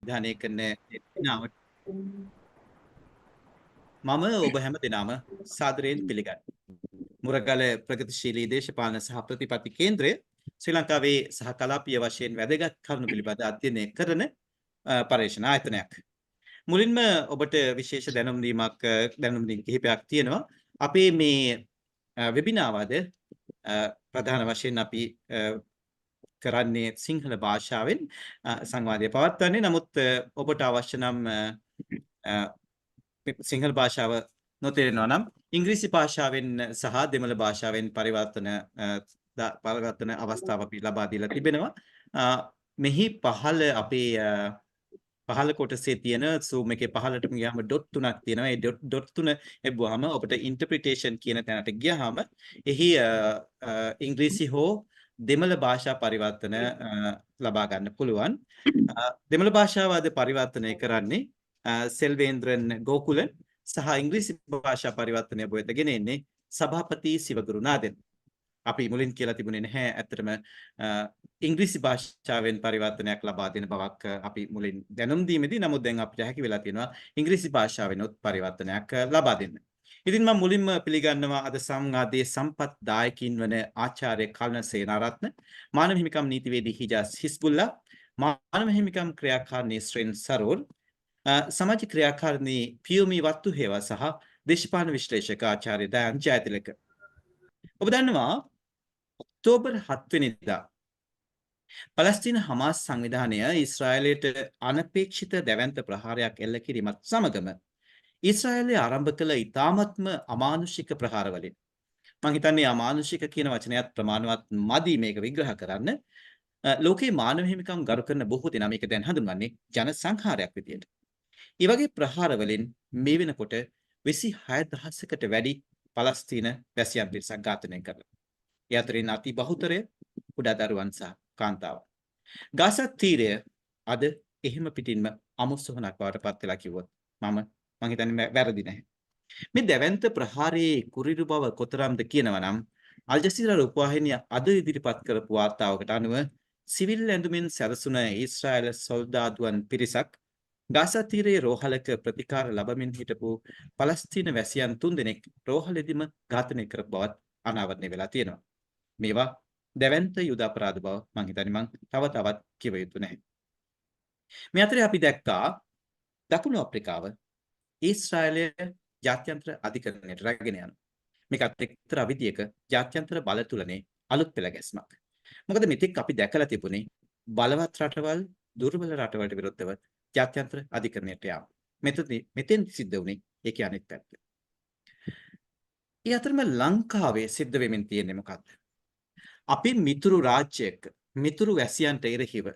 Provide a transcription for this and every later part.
ධානය කරන දිනාවට මම ඔබ හැම දිනම සාදරයෙන් පිළිගන්නවා. මුරගල ප්‍රගතිශීලී දේශපාලන සහ ප්‍රතිපත්ති කේන්ද්‍රය ශ්‍රී ලංකාවේ සහ කලාපීය වශයෙන් වැදගත් කරුණු පිළිබඳ අධ්‍යයනය කරන පර්යේෂණ ආයතනයක්. මුලින්ම ඔබට විශේෂ දැනුම් දීම් කිහිපයක් තියෙනවා. අපේ මේ වෙබිනාවද ප්‍රධාන වශයෙන් අපි කරන්නේ සිංහල භාෂාවෙන් සංවාදය පවත්වන්නේ. නමුත් ඔබට අවශ්‍ය නම් සිංහල භාෂාව නොතේරෙනවා නම් ඉංග්‍රීසි භාෂාවෙන් සහ දෙමළ භාෂාවෙන් පරිවර්තන අවස්ථාව අපි ලබා දීලා තිබෙනවා. මෙහි පහළ අපේ පහළ කොටසේ තියෙන zoom එකේ පහළටම ගියාම ඩොට් තුනක් තියෙනවා. ඒ ඩොට් තුන එබ්බුවාම අපිට ඉන්ටර්ප්‍රිටේෂන් කියන තැනට ගියාම එහි ඉංග්‍රීසි හෝ දෙමළ භාෂා පරිවර්තන ලබා ගන්න පුළුවන්. දෙමළ භාෂාව අද පරිවර්තනය කරන්නේ සෙල්වේන්ද්‍රන් ගෝකුලන් සහ ඉංග්‍රීසි භාෂා පරිවර්තනය බොයත ගෙන එන්නේ සභාපති සිවගුරුනාදෙන්. අපි මුලින් කියලා තිබුණේ නැහැ ඇත්තටම ඉංග්‍රීසි භාෂාවෙන් පරිවර්තනයක් ලබා දෙන බවක් අපි මුලින් දැනුම් දීමේදී. නමුත් දැන් අපිට හැකි වෙලා තියෙනවා ඉංග්‍රීසි භාෂාවෙන්ොත් පරිවර්තනයක් ලබා දෙන්න. ඉතින් මම මුලින්ම පිළිගන්නවා අද සංවාදයේ සම්පත් දායකින් වන ආචාර්ය කලන සේනාරත්න, මානව හිමිකම් නීතිවේදී හිජාස් හිස්බුල්ලා, මානව හිමිකම් ක්‍රියාකාරිණී ශ්‍රීන් සරෝර්, සමාජ ක්‍රියාකාරිණී පියුමි වත්තුහෙවා සහ දේශපාලන විශ්ලේෂක ආචාර්ය දයන් ජයතිලක. ඔබ දන්නවා ඔක්තෝබර් 7 වෙනිදා පලස්තීන හමාස් සංවිධානය ඊශ්‍රායලයට අනපේක්ෂිත දැවැන්ත ප්‍රහාරයක් එල්ල කිරීමත් සමගම ඊශ්‍රායලය ආරම්භ කළ ඉතාමත්ම අමානුෂික ප්‍රහාරවලින්, මම හිතන්නේ අමානුෂික කියන වචනයත් ප්‍රමාණවත් මදි මේක විග්‍රහ කරන්න, ලෝකේ මානව හිමිකම් ගරු කරන බොහෝ දෙනා මේක දැන් හඳුන්වන්නේ ජන සංහාරයක් විදියට. ඒ වගේ ප්‍රහාර වලින් මේ වෙනකොට 26000කට වැඩි පලස්තීන වැසියන් පිරිසක් ඝාතනය කරලා. ඒ අතරින් අති බහුතරය කුඩා දරුවන් සහ කාන්තාවන්. ගාසා තීරය අද එහෙම පිටින්ම අමුසොහනක් බවට පත් වෙලා කිව්වොත් මම හිතන්නේ වැරදි නැහැ. මේ දැවැන්ත ප්‍රහාරයේ කුරිරු බව කොතරම්ද කියනවා නම් අල් ජසීරා රූපවාහිනිය අද ඉදිරිපත් කරපු වාර්තාවකට අනුව සිවිල් ඇඳුමින් සැරසුන ඊශ්‍රායල සොල්දාදුවන් පිරිසක් ගාසා තීරයේ රෝහලක ප්‍රතිකාර ලබමින් හිටපු පලස්තීන වැසියන් 3 දෙනෙක් රෝහලෙදිම ඝාතනය කරපු බවත් අනාවරණය වෙලා තියෙනවා. මේවා දැවැන්ත යුද අපරාධ බව මම හිතන්නේ තවත් කිව යුතු නැහැ. මේ අතරේ අපි දැක්කා දකුණු අප්‍රිකාව ඊශ්‍රායලය ජාත්‍යන්තර අධිකරණයට රැගෙන යනවා. මේකත් එක්තරා විදියක ජාත්‍යන්තර බලය තුලනේ අලුත් පෙළ ගැස්මක්. මොකද මෙතෙක් අපි දැකලා තිබුණේ බලවත් රටවල් දුර්වල රටවල්ට විරුද්ධව ජාත්‍යන්තර අධිකරණයට යාම. මෙතෙන් සිද්ධ වුණේ ඒකේ අනෙක් පැත්ත. ඒ අතරම ලංකාවේ සිද්ධ වෙමින් තියෙන්නේ මොකක්ද? අපි මිතුරු රාජ්‍යයක මිතුරු වැසියන්ට එරෙහිව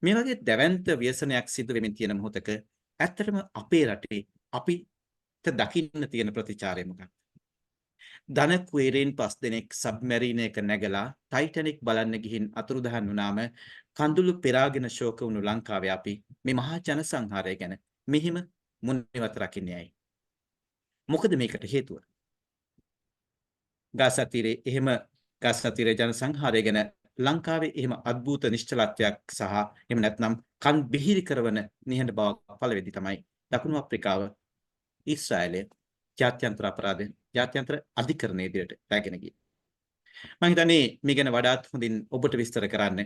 මේ වගේ දැවැන්ත ව්‍යසනයක් සිද්ධ වෙමින් තියෙන මොහොතක ඇත්තටම අපේ රටේ අපිට දකින්න තියෙන ප්‍රතිචාරය මොකක්ද? ධන කුවේරයන් 5 දෙනෙක් සබ්මැරීනයක නැගලා ටයිටැනික් බලන්න ගිහින් අතුරුදහන් වුණාම කඳුළු පෙරාගෙන ශෝක වුණු ලංකාවේ අපි මේ මහා ජන සංහාරය ගැන මෙහිම මුනිවත රකින්නේ ඇයි? මොකද මේකට හේතුව? ගාසා තීරයේ ජන සංහාරය ගැන ලංකාවේ එහෙම අద్භූත නිශ්චලත්වයක් සහ එහෙම නැත්නම් කන් බිහිරි කරන නිහඬ බවක් පළවෙදි තමයි දකුණු අප්‍රිකාව ඊශ්‍රායලය ජාත්‍යන්තර අධිකරණය ඉදිරියට රැගෙන ගියේ. මම හිතන්නේ මේ ගැන වඩාත් හොඳින් ඔබට විස්තර කරන්න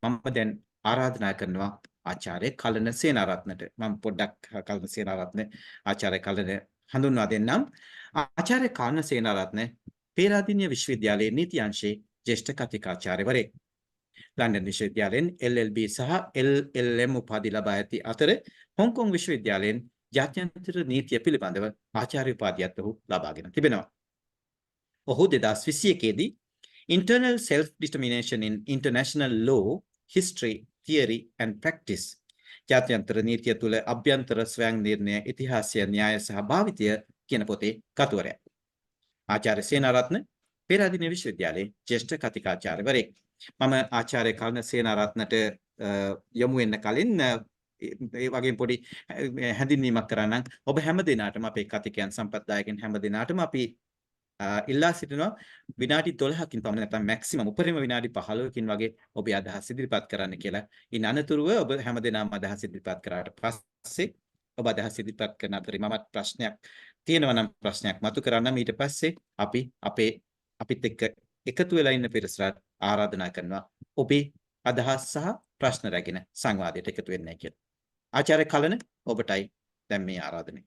මම දැන් ආරාධනා කරනවා ආචාර්ය කලන සේනාරත්නට. මම පොඩ්ඩක් කලන සේනාරත්න ආචාර්ය කලන හඳුන්වා දෙන්නම්. ආචාර්ය කලන සේනාරත්න පේරාදෙණිය විශ්වවිද්‍යාලයේ නීති අංශයේ ජ්‍යෙෂ්ඨ කතිකාචාර්යවරයෙක්. ලන්ඩන් විශ්වවිද්‍යාලයෙන් LLB සහ LLM උපාධි ලබා ඇති අතර හොංකොං විශ්වවිද්‍යාලයෙන් ජාත්‍යන්තර නීතිය පිළිබඳව ආචාර්ය උපාධියත් ඔහු ලබාගෙන තිබෙනවා. ඔහු 2021 දී Internal Self-Determination in International Law, History, Theory and Practice ජාත්‍යන්තර නීතිය තුළ අභ්‍යන්තර ස්වයං නිර්ණය ඉතිහාසය න්‍යාය සහ භාවිතය කියන පොතේ කතුවරයා. ආචාර්ය සේනාරත්න පේරාදෙණිය විශ්වවිද්‍යාලයේ ජ්‍යෙෂ්ඨ කතිකාචාර්යවරයෙක්. මම ආචාර්ය කලන සේනාරත්නට යොමු වෙන්න කලින් ඒ වගේ පොඩි හැඳින්වීමක් කරන්නම්. ඔබ හැම දිනාටම අපේ කතිකයන් සම්පත්දායකයන් හැම දිනාටම අපි ඉල්ලා සිටිනවා විනාඩි 12කින් පමණ නැත්නම් මැක්සිමම් උපරිම විනාඩි 15කින් වගේ ඔබේ අදහස් ඉදිරිපත් කරන්න කියලා. ඉන් අනතුරුව ඔබ හැමදෙනාම අදහස් ඉදිරිපත් කරාට පස්සේ ඔබ අදහස් ඉදිරිපත් කරන අතරේ මමත් ප්‍රශ්නයක් තියෙනවා නම් ප්‍රශ්නයක් මතු කරන්නම්. ඊට පස්සේ අපි අපිත් එක්ක එකතු වෙලා ඉන්න පිරිසට ආරාධනා කරනවා ඔබේ අදහස් සහ ප්‍රශ්න රැගෙන සංවාදයට එකතු වෙන්නයි කියලා. ආචාර්ය කලන ඔබටයි දැන් මේ ආරාධනය.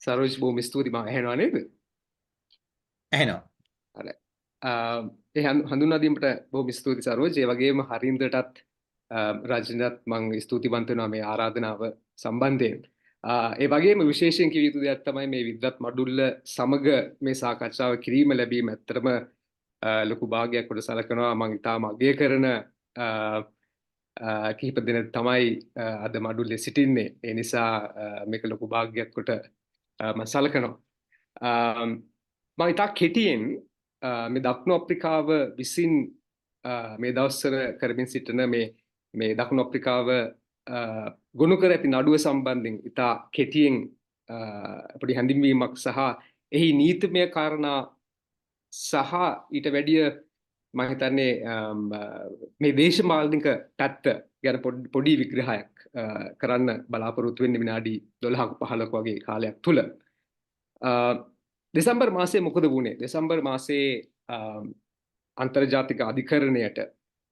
සරෝජ් බොහොම ස්තුතියි මම ඇහෙනවා නේද? ඇහෙනවා. හරි. ඒ හඳුන්වා දීමට බොහොම ස්තුතියි සරෝජ්. ඒ වගේම හරින්දටත් රජිනත් මම ස්තුතිවන්ත වෙනවා මේ ආරාධනාව සම්බන්ධයෙන්. ඒ වගේම විශේෂයෙන් කිය යුතු දෙයක් තමයි මේ විද්වත් මඩුල්ල සමග මේ සාකච්ඡාව කිරීම ලැබීම ඇත්තටම ලොකු භාගයක් කොට සලකනවා. මම ඉතාම අගය කරන කිහිප දෙනෙක් තමයි අද මඩුල්ලේ සිටින්නේ. ඒ නිසා මේක ලොකු භාගයක් කොට මම සලකනවා. මම ඉතා කෙටියෙන් මේ දකුණු අප්‍රිකාව විසින් මේ දවස්වල කරමින් සිටින මේ දකුණු අප්‍රිකාව ගොනු කර ඇති නඩුව සම්බන්ධයෙන් ඉතා කෙටියෙන් පොඩි හැඳින්වීමක් සහ එහි නීතිමය කාරණා සහ ඊට වැඩිය මම හිතන්නේ මේ දේශපාලනික පැත්ත ගැන පොඩි විග්‍රහයක් කරන්න බලාපොරොත්තු වෙන්නේ විනාඩි 12ක 15ක වගේ කාලයක් තුල. දෙසැම්බර් මාසයේ මොකද වුනේ? දෙසැම්බර් මාසයේ අන්තර්ජාතික අධිකරණයට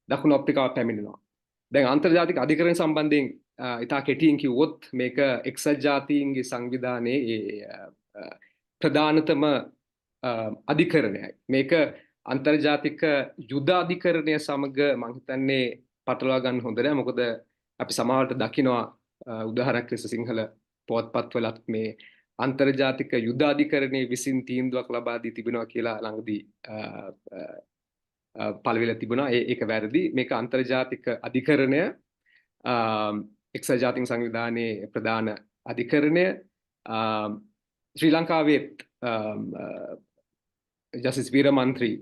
දකුණු අප්‍රිකාව පැමිණෙනවා. දැන් අන්තර්ජාතික අධිකරණ සම්බන්ධයෙන් ඉතා කෙටියෙන් කිව්වොත් මේක එක්සත් ජාතීන්ගේ සංවිධානයේ ප්‍රධානතම අධිකරණයයි. මේක අන්තර්ජාතික යුද අධිකරණය සමග මම හිතන්නේ පටලවා ගන්න හොඳ නෑ. මොකද අපි සමහරවිට දකිනවා උදාහරණයක් ලෙස සිංහල පුවත්පත්වලත් මේ අන්තර්ජාතික යුද අධිකරණයේ විසින් තීන්දුවක් ලබා දී තිබෙනවා කියලා ළඟදී පළවෙලා තිබුණා. ඒක වැරදි. මේක අන්තර්ජාතික අධිකරණය එක්සත් ජාතීන් සංවිධානයේ ප්‍රධාන අධිකරණය ශ්‍රී ලංකාවේ ජස්ටිස් වීර මන්ත්‍රී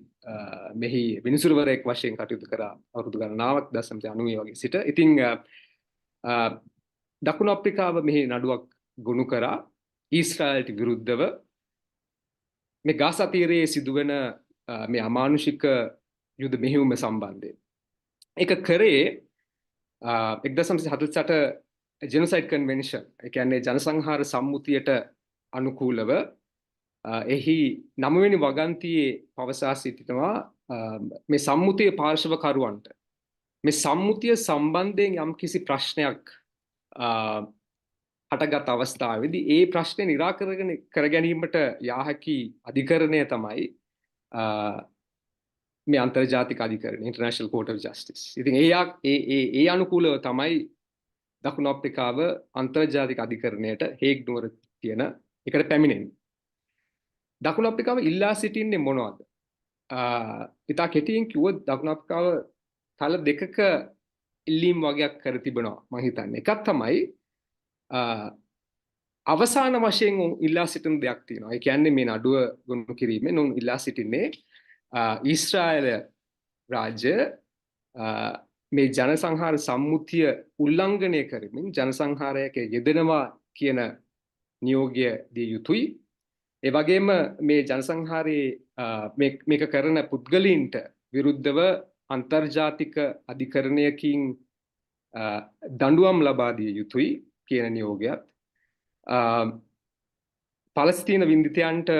මෙහි විනිසුරුවරයෙක් වශයෙන් කටයුතු කරා අවුරුදු ගණනාවක් 1990 වගේ සිට. ඉතින් දකුණු අප්‍රිකාව මෙහි නඩුවක් ගොනු කරා ඊශ්‍රායලට විරුද්ධව මේ ගාසා තීරයේ සිදුවෙන මේ අමානුෂික යුද මෙහෙයුම සම්බන්ධයෙන්. ඒක කරේ 1948 genocide convention. ඒ කියන්නේ ජනසංහාර සම්මුතියට අනුකූලව එහි 9 වෙනි වගන්තියේ පවසා සිටිනවා මේ සම්මුතියේ පාර්ශවකරුවන්ට මේ සම්මුතිය සම්බන්ධයෙන් යම්කිසි ප්‍රශ්නයක් හටගත් අවස්ථාවේදී ඒ ප්‍රශ්නේ निराකරණය කර ගැනීමට යා හැකි අධිකරණය තමයි මේ අන්තර්ජාතික අධිකරණය International Court of Justice. ඉතින් ඒ අනුකූලව තමයි දකුණු අප්‍රිකාව අන්තර්ජාතික අධිකරණයට හේග් නුවර කියන එකට පැමිණෙන්නේ. දකුණු අප්‍රිකාව ඉල්ලා සිටින්නේ මොනවද? ඉතා කෙටියෙන් කිව්වොත් දකුණු අප්‍රිකාව තල දෙකක ඉල්ලීම් වගේක් කර තිබෙනවා මම හිතන්නේ. එකක් තමයි අවසාන වශයෙන් ඉල්ලා සිටින දෙයක් තියෙනවා. ඒ කියන්නේ මේ නඩුව ගොනු කිරීමෙන් උන් ඉල්ලා සිටින්නේ ඊශ්‍රායල රාජ්‍ය මේ ජනසංහාර සම්මුතිය උල්ලංඝනය කරමින් ජනසංහාරයක යෙදෙනවා කියන නියෝගය දිය යුතුයි. ඒ වගේම මේ ජනසංහාරයේ මේක කරන පුද්ගලයින්ට විරුද්ධව අන්තර්ජාතික අධිකරණයකින් දඬුවම් ලබා දිය යුතුයි කියන නියෝගයත් පලස්තීන වින්දිතයන්ට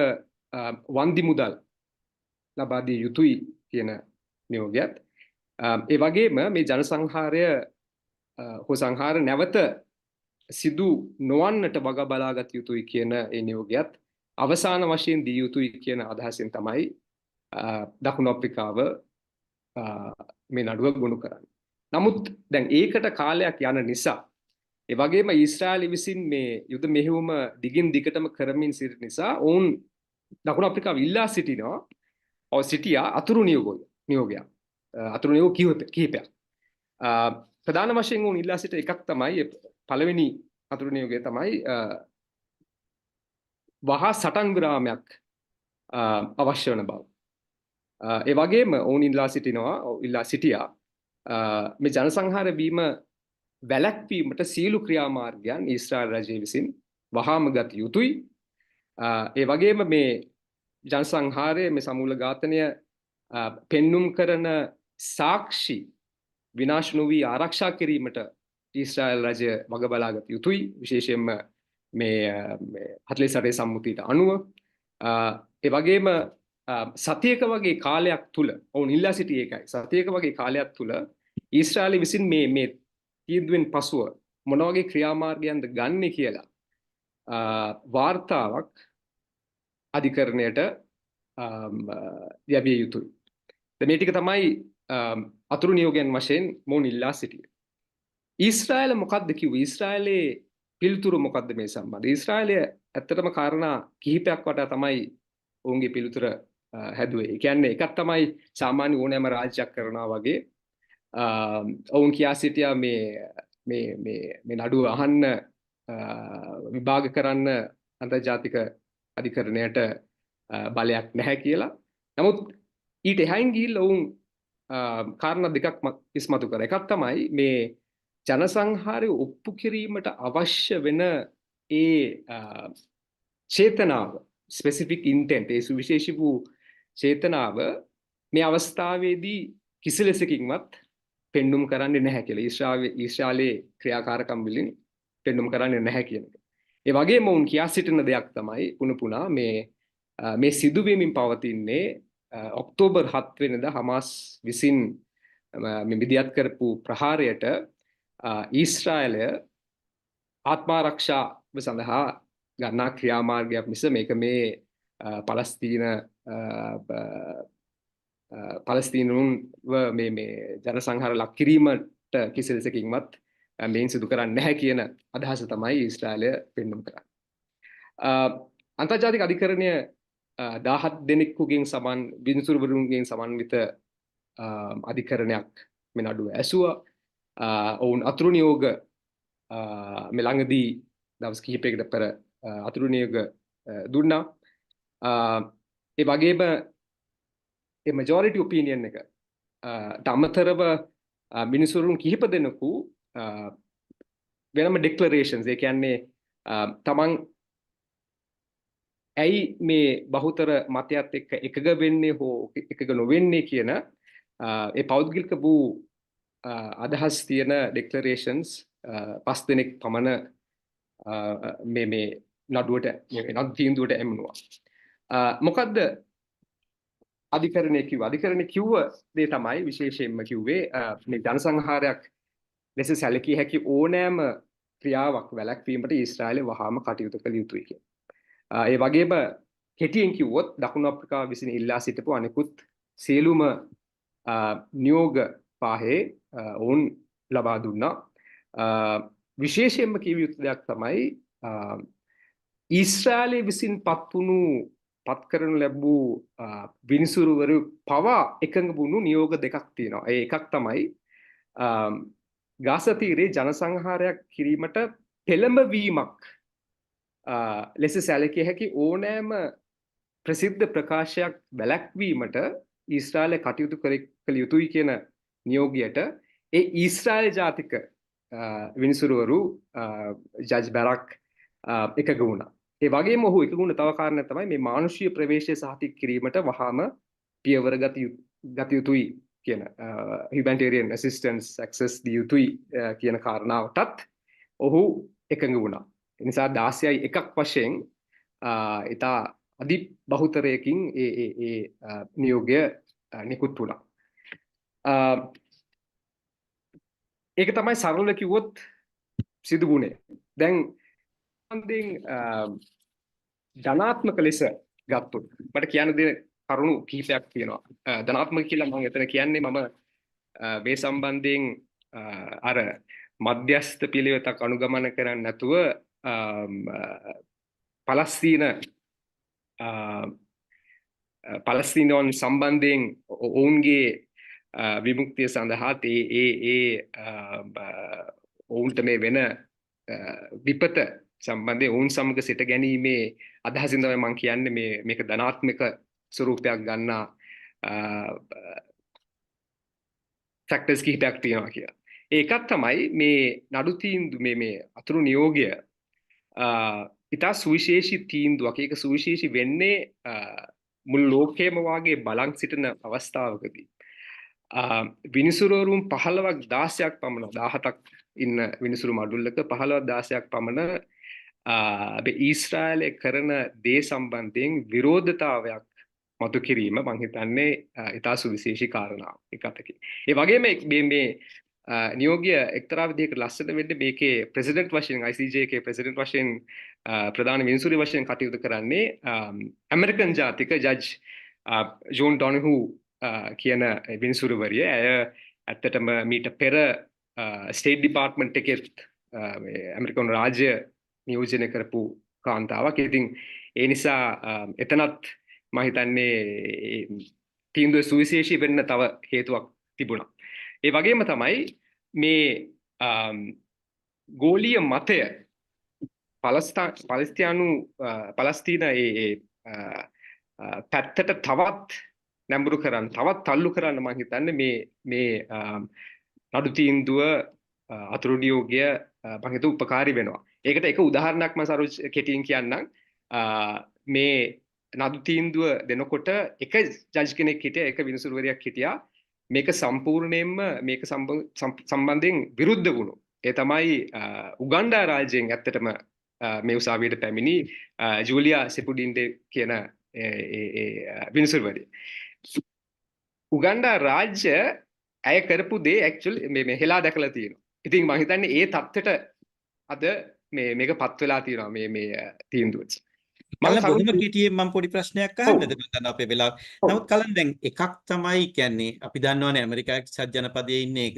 වන්දි මුදල් ලබා දිය යුතුයි කියන නියෝගයත් ඒ වගේම මේ ජනසංහාරය හෝ සංහාර නැවත සිදු නොවන්නට වග බලාගත යුතුයි කියන ඒ නියෝගයත් අවසාන වශයෙන් දිය යුතුයි කියන අදහසෙන් තමයි දකුණු අප්‍රිකාව මේ නඩුව ගොනු කරන්නේ. නමුත් දැන් ඒකට කාලයක් යන නිසා ඒ වගේම ඊශ්‍රායල විසින් මේ යුද මෙහෙයුම දිගින් දිගටම කරමින් සිටින නිසා ඔවුන් දකුණු අප්‍රිකාව ඉල්ලා සිටියා අතුරු නියෝගයක්. අතුරු නියෝග කිහිපයක්. ප්‍රධාන වශයෙන් ඔවුන් ඉල්ලා සිට එකක් තමයි පළවෙනි අතුරු නියෝගය තමයි වහා සටන් විරාමයක් අවශ්‍ය වන බව. ඒ වගේම ඔවුන් ඉල්ලා සිටියා මේ ජනසංහාර වීම වැළැක්වීමට සියලු ක්‍රියාමාර්ගයන් ඊශ්‍රායල් රජය විසින් වහාම ගත යුතුයි. ඒ වගේම මේ ජනසංහාරයේ මේ සමූල ඝාතනය පෙන්눔 කරන සාක්ෂි විනාශ නොවී ආරක්ෂා කිරීමට ඊශ්‍රායල් රජය වග බලාගත යුතුයි විශේෂයෙන්ම මේ 48 සම්මුතියට අනුව ඒ වගේම සතියක වගේ කාලයක් තුල ඔවුන් ඉල්ලා සිටියේ එකයි සතියක වගේ කාලයක් තුල ඊශ්‍රායලය විසින් මේ තීන්දුවෙන් පසුව මොන වගේ ක්‍රියාමාර්ගයන්ද ගන්නේ කියලා වාර්තාවක් අධිකරණයට යැවිය යුතුයි. මේ ටික තමයි අතුරු නියෝගයන් වශයෙන් මොවුන් ඉල්ලා සිටියේ. ඊශ්‍රායල මොකද්ද කිව්වේ? ඊශ්‍රායලයේ පිළිතුරු මොකද්ද මේ සම්බන්ධ? ඊශ්‍රායලය ඇත්තටම කාරණා කිහිපයක් වටා තමයි ඔවුන්ගේ පිළිතුර හැදුවේ. ඒ කියන්නේ එකක් තමයි සාමාන්‍ය ඕනෑම රාජ්‍යයක් කරනවා වගේ ඔවුන් කියා සිටියා මේ නඩුව අහන්න විභාග කරන්න අන්තර්ජාතික අධිකරණයට බලයක් නැහැ කියලා. නමුත් ඊට එහායින් ගිහිල්ලා ඔවුන් කාරණා දෙකක් ඉස්මතු කරා. එකක් තමයි මේ ජනසංහාරය ඔප්පු කිරීමට අවශ්‍ය වෙන ඒ චේතනාව specific intent ඒ සුවිශේෂී වූ චේතනාව මේ අවස්ථාවේදී කිසිලෙසකින්වත් පෙන්눔 කරන්නේ නැහැ කියලා. ඊශ්‍රායලයේ ක්‍රියාකාරකම් වලින් පෙන්눔 කරන්නේ නැහැ කියන එක. ඒ වගේම වුන් කියා සිටින දෙයක් තමයි පුනා මේ සිදුවීමින් පවතින්නේ ඔක්තෝබර් 7 වෙනිදා හමාස් විසින් මිදියත් කරපු ප්‍රහාරයට ඊශ්‍රායලය ආත්මාරක්ෂාව සඳහා ගන්නා ක්‍රියාමාර්ගයක් මිස මේක මේ පලස්තීනුන්ව මේ ජනසංහාර ලක් කිරීමට කිසිලෙසකින්වත් මේන් සිදු කරන්නේ නැහැ කියන අදහස තමයි ඊශ්‍රායලය පෙන්눔 කරන්නේ. අන්තර්ජාතික අධිකරණය 17 දෙනෙකුගෙන් සමන් විනිසුරුවරුන්ගෙන් සමන්විත අධිකරණයක් මේ නඩුව ඇසුවා. ඔවුන් අතුරු නියෝග මේ ළඟදී දවස් කිහිපයකට පෙර අතුරු නියෝග දුන්නා. ඒ වගේම ඒ majority opinion එක අමතරව මිනිසුරුන් කිහිප දෙනෙකු වෙනම declarations ඒ කියන්නේ තමන් ඇයි මේ බහුතර මතයත් එක්ක එකග වෙන්නේ හෝ එකග නොවෙන්නේ කියන ඒ පෞද්ගලික වූ අදහස් තියෙන declarations 5 දෙනෙක් පමණ මේ නඩුවට නඩු තීන්දුවට එමුණුවා. මොකද්ද අධිකරණය කිව්ව? අධිකරණය කිව්ව දේ තමයි විශේෂයෙන්ම කිව්වේ මේ ජනසංහාරයක් ලෙස සැලකිය හැකි ඕනෑම ක්‍රියාවක් වැළැක්වීමට ඊශ්‍රායලය වහාම කටයුතු කළ යුතුයි කියලා. ඒ වගේම කෙටියෙන් කිව්වොත් දකුණු අප්‍රිකාව විසින් ඉල්ලා සිටපු අනෙකුත් සියලුම නියෝග පහේ ඔවුන් ලබා දුන්නා. විශේෂයෙන්ම කිව යුතු දෙයක් තමයි ඊශ්‍රායලය විසින් පත් කරනු ලැබූ විනිසුරුවරු පවා එකඟ වුණු නියෝග දෙකක් තියෙනවා. ඒ එකක් තමයි ගාසා තීරයේ ජනසංහාරයක් කිරීමට පෙළඹවීමක් ලෙස සැලකිය හැකි ඕනෑම ප්‍රසිද්ධ ප්‍රකාශයක් වැළැක්වීමට ඊශ්‍රායලය කටයුතු කළ යුතුයි කියන නියෝගයට ඒ ඊශ්‍රායල ජාතික විනිසුරුවරු ජජ් බැරක් එකග වුණා. ඒ වගේම ඔහු එකග වුණ තව කාරණයක් තමයි මේ මානුෂීය ප්‍රවේශය සහතික කිරීමට වහාම පියවර ගත යුතුයි කියන humanitarian assistance access දිය යුතුයි කියන කාරණාවටත් ඔහු එකඟ වුණා. ඒ නිසා 16යි 1ක් වශයෙන් ඉතා අධි බහුතරයකින් ඒ නියෝගය නිකුත් වුණා. ඒක තමයි සරල කිව්වොත් සිදු වුණේ. දැන් ධනාත්මක ලෙස ගත්තොත් මට කියන්න දෙන කරුණු කිහිපයක් තියෙනවා. ධනාත්මක කියලා මම එතන කියන්නේ මම මේ සම්බන්ධයෙන් අර මධ්‍යස්ථ පිළිවෙතක් අනුගමන කරන්නේ නැතුව පලස්තීනයන් සම්බන්ධයෙන් ඔවුන්ගේ විමුක්තිය සඳහා ඔවුන්ට මේ වෙන විපත සම්බන්ධයෙන් ඔවුන් සමග සිට ගැනීමේ අදහසින් තමයි මම කියන්නේ මේක ධනාත්මක ස්වරූපයක් ගන්නා ෆැක්ටර්ස් කිහිපයක් තියෙනවා කියලා. ඒකත් තමයි මේ නඩු තීන්දුව මේ අතුරු නියෝගය ඉතා සුවිශේෂී තීන්දුවක්. ඒක සුවිශේෂී වෙන්නේ මුළු ලෝකයේම වාගේ බලන් සිටින අවස්ථාවකදී. විනිසුරුවරුන් 15ක් 16ක් පමණ 17ක් ඉන්න විනිසුරු මඩුල්ලක 15ක් 16ක් පමණ අපේ ඊශ්‍රායලයේ කරන දේ සම්බන්ධයෙන් විරෝධතාවයක් මතු කිරීම මම හිතන්නේ ඉතා සුවිශේෂී කාරණාවක් එක අතකින්. ඒ වගේම මේ නියෝගය එක්තරා විදිහකට ලස්සන වෙන්නේ මේකේ ප්‍රෙසිඩන්ට් වශයෙන් ICJ එකේ ප්‍රෙසිඩන්ට් වශයෙන් ප්‍රධාන විනිසුරු වශයෙන් කටයුතු කරන්නේ ඇමරිකන් ජාතික ජජ් ජෝන් ඩොනහු කියන විනිසුරුවරිය. ඇය ඇත්තටම මීට පෙර ස්ටේට් ඩිපාර්ට්මන්ට් එකේ ඇමරිකන් රාජ්‍ය නියෝජනය කරපු කාන්තාවක්. ඉතින් ඒ නිසා එතනත් මම හිතන්නේ තීන්දුව සුවිශේෂී වෙන්න තව හේතුවක් තිබුණා. ඒ වගේම තමයි මේ ගෝලීය මතය පලස්තීන පැත්තට තවත් නැඹුරු කරන්න, තවත් තල්ලු කරන්න මම හිතන්නේ මේ නඩු තීන්දුව අතුරු නියෝගය මම හිතුව උපකාරී වෙනවා. ඒකට එක උදාහරණයක් මම සරෝජ් කෙටියෙන් කියන්නම්. මේ නඩු තීන්දුව දෙනකොට එක ජජ් කෙනෙක් හිටියා, එක විනිසුරුවරියක් හිටියා මේක සම්පූර්ණයෙන්ම මේක සම්බන්ධයෙන් විරුද්ධ වුණු. ඒ තමයි උගන්ඩා රාජ්‍යයෙන් ඇත්තටම මේ උසාවියට පැමිණි ජූලියා සෙපුඩින්ඩේ කියන විනිසුරුවරිය. උගන්ඩා රාජ්‍ය ඇය කරපු දේ ඇක්චුවලි මේ හෙලා දැකලා තියෙනවා. ඉතින් මම හිතන්නේ ඒ தත්ත්වයට අද මේක පත් වෙලා තියෙනවා මේ තීන්දුවත්. කලන් බොහොම කෙටියෙන් මම පොඩි ප්‍රශ්නයක් අහන්නද මම දන්න අපේ වෙලාව. නමුත් කලන් දැන් එකක් තමයි කියන්නේ අපි දන්නවනේ ඇමරිකාවේ එක්සත් ජනපදයේ ඉන්නේ ඒක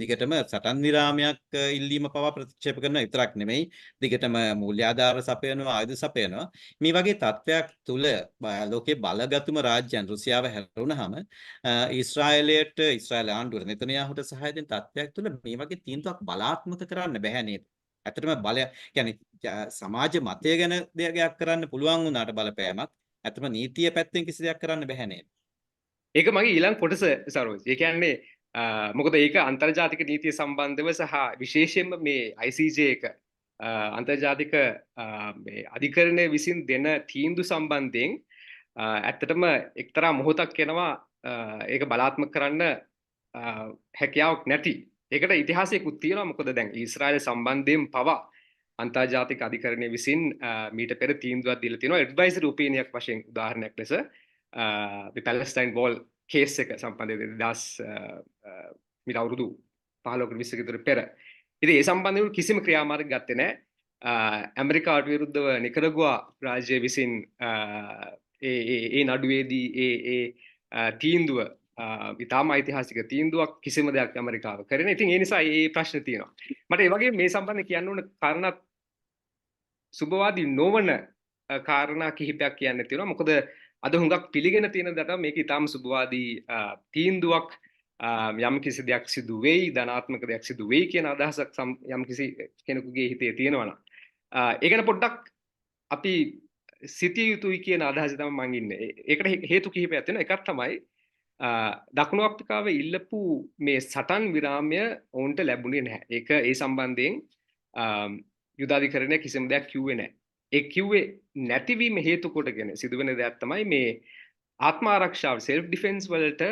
දිගටම සටන් විරාමයක් ඉල්ලීම පවා ප්‍රතික්ෂේප කරනවා විතරක් නෙමෙයි දිගටම මූල්‍ය ආධාර සපයනවා ආයුධ සපයනවා. මේ වගේ තත්ත්වයක් තුල ලෝකේ බලගතුම රාජ්‍යයන් රුසියාව හැරුණාම ඊශ්‍රායලයට ඊශ්‍රායල ආණ්ඩුවට නෙතනියාහුට සහාය දෙන තත්ත්වයක් තුල මේ වගේ තීන්දුවක් බලාත්මක කරන්න බෑ නේද? ඇත්තටම බලය කියන්නේ සමාජ මතය ගැන දෙයක් කරන්න පුළුවන් වුණාට බලපෑමක් ඇත්තම නීතිය පැත්තෙන් කිසි දෙයක් කරන්න බෑ නේද? ඒක මගේ ඊළඟ කොටස සරෝජ්. ඒ කියන්නේ මොකද ඒක අන්තර්ජාතික නීතිය සම්බන්ධව සහ විශේෂයෙන්ම මේ ICJ එක අන්තර්ජාතික මේ අධිකරණය විසින් දෙන තීන්දුව සම්බන්ධයෙන් ඇත්තටම එක්තරා මොහොතක් එනවා ඒක බලාත්මක කරන්න හැකියාවක් නැති. ඒකට ඉතිහාසයකුත් තියෙනවා. මොකද දැන් ඊශ්‍රායල සම්බන්ධයෙන් පවා අන්තර්ජාතික අධිකරණය විසින් මීට පෙර තීන්දුවක් දීලා තියෙනවා ඇඩ්වයිසරි ඔපිනියනයක් වශයෙන් උදාහරණයක් ලෙස මේ පැලස්ටයින් වෝල් කේස් එක සම්බන්ධයෙන් 2000 මීට අවුරුදු 15කට 20කට විතර පෙර. ඉතින් ඒ සම්බන්ධව කිසිම ක්‍රියාමාර්ගයක් ගත්තේ නැහැ. ඇමරිකාවට විරුද්ධව නිකරගුවා රාජ්‍ය විසින් ඒ නඩුවේදී ඒ තීන්දුව ඉතාම ඓතිහාසික තීන්දුවක් කිසිම දෙයක් ඇමරිකාව කරේ නැහැ. ඉතින් ඒ නිසා මේ ප්‍රශ්නේ තියෙනවා. මට ඒ වගේම මේ සම්බන්ධයෙන් කියන්න ඕන කාරණා සුබවාදී නොවන කාරණා කිහිපයක් කියන්න තියෙනවා. මොකද අද හුඟක් පිළිගෙන තියෙන දඩ මේක ඉතාම සුබවාදී තීන්දුවක් යම් කිසි දෙයක් සිදු වෙයි, ධනාත්මක දෙයක් සිදු වෙයි කියන අදහසක් යම් කිසි කෙනෙකුගේ හිතේ තියෙනවා නම් ඒක ගැන පොඩ්ඩක් අපි සිටිය යුතුයි කියන අදහස තමයි මම ඉන්නේ. ඒකට හේතු කිහිපයක් තියෙනවා. එකක් තමයි දකුණු අප්‍රිකාවේ ඉල්ලපු මේ සටන් විරාමය ඔවුන්ට ලැබුණේ නැහැ. ඒක ඒ සම්බන්ධයෙන් යුදාධිකරණය කිසිම දෙයක් කිව්වේ නැහැ. ඒ කිව්වේ නැතිවීම හේතු කොටගෙන සිදුවෙන දෙයක් තමයි මේ ආත්ම ආරක්ෂාව self defense වලට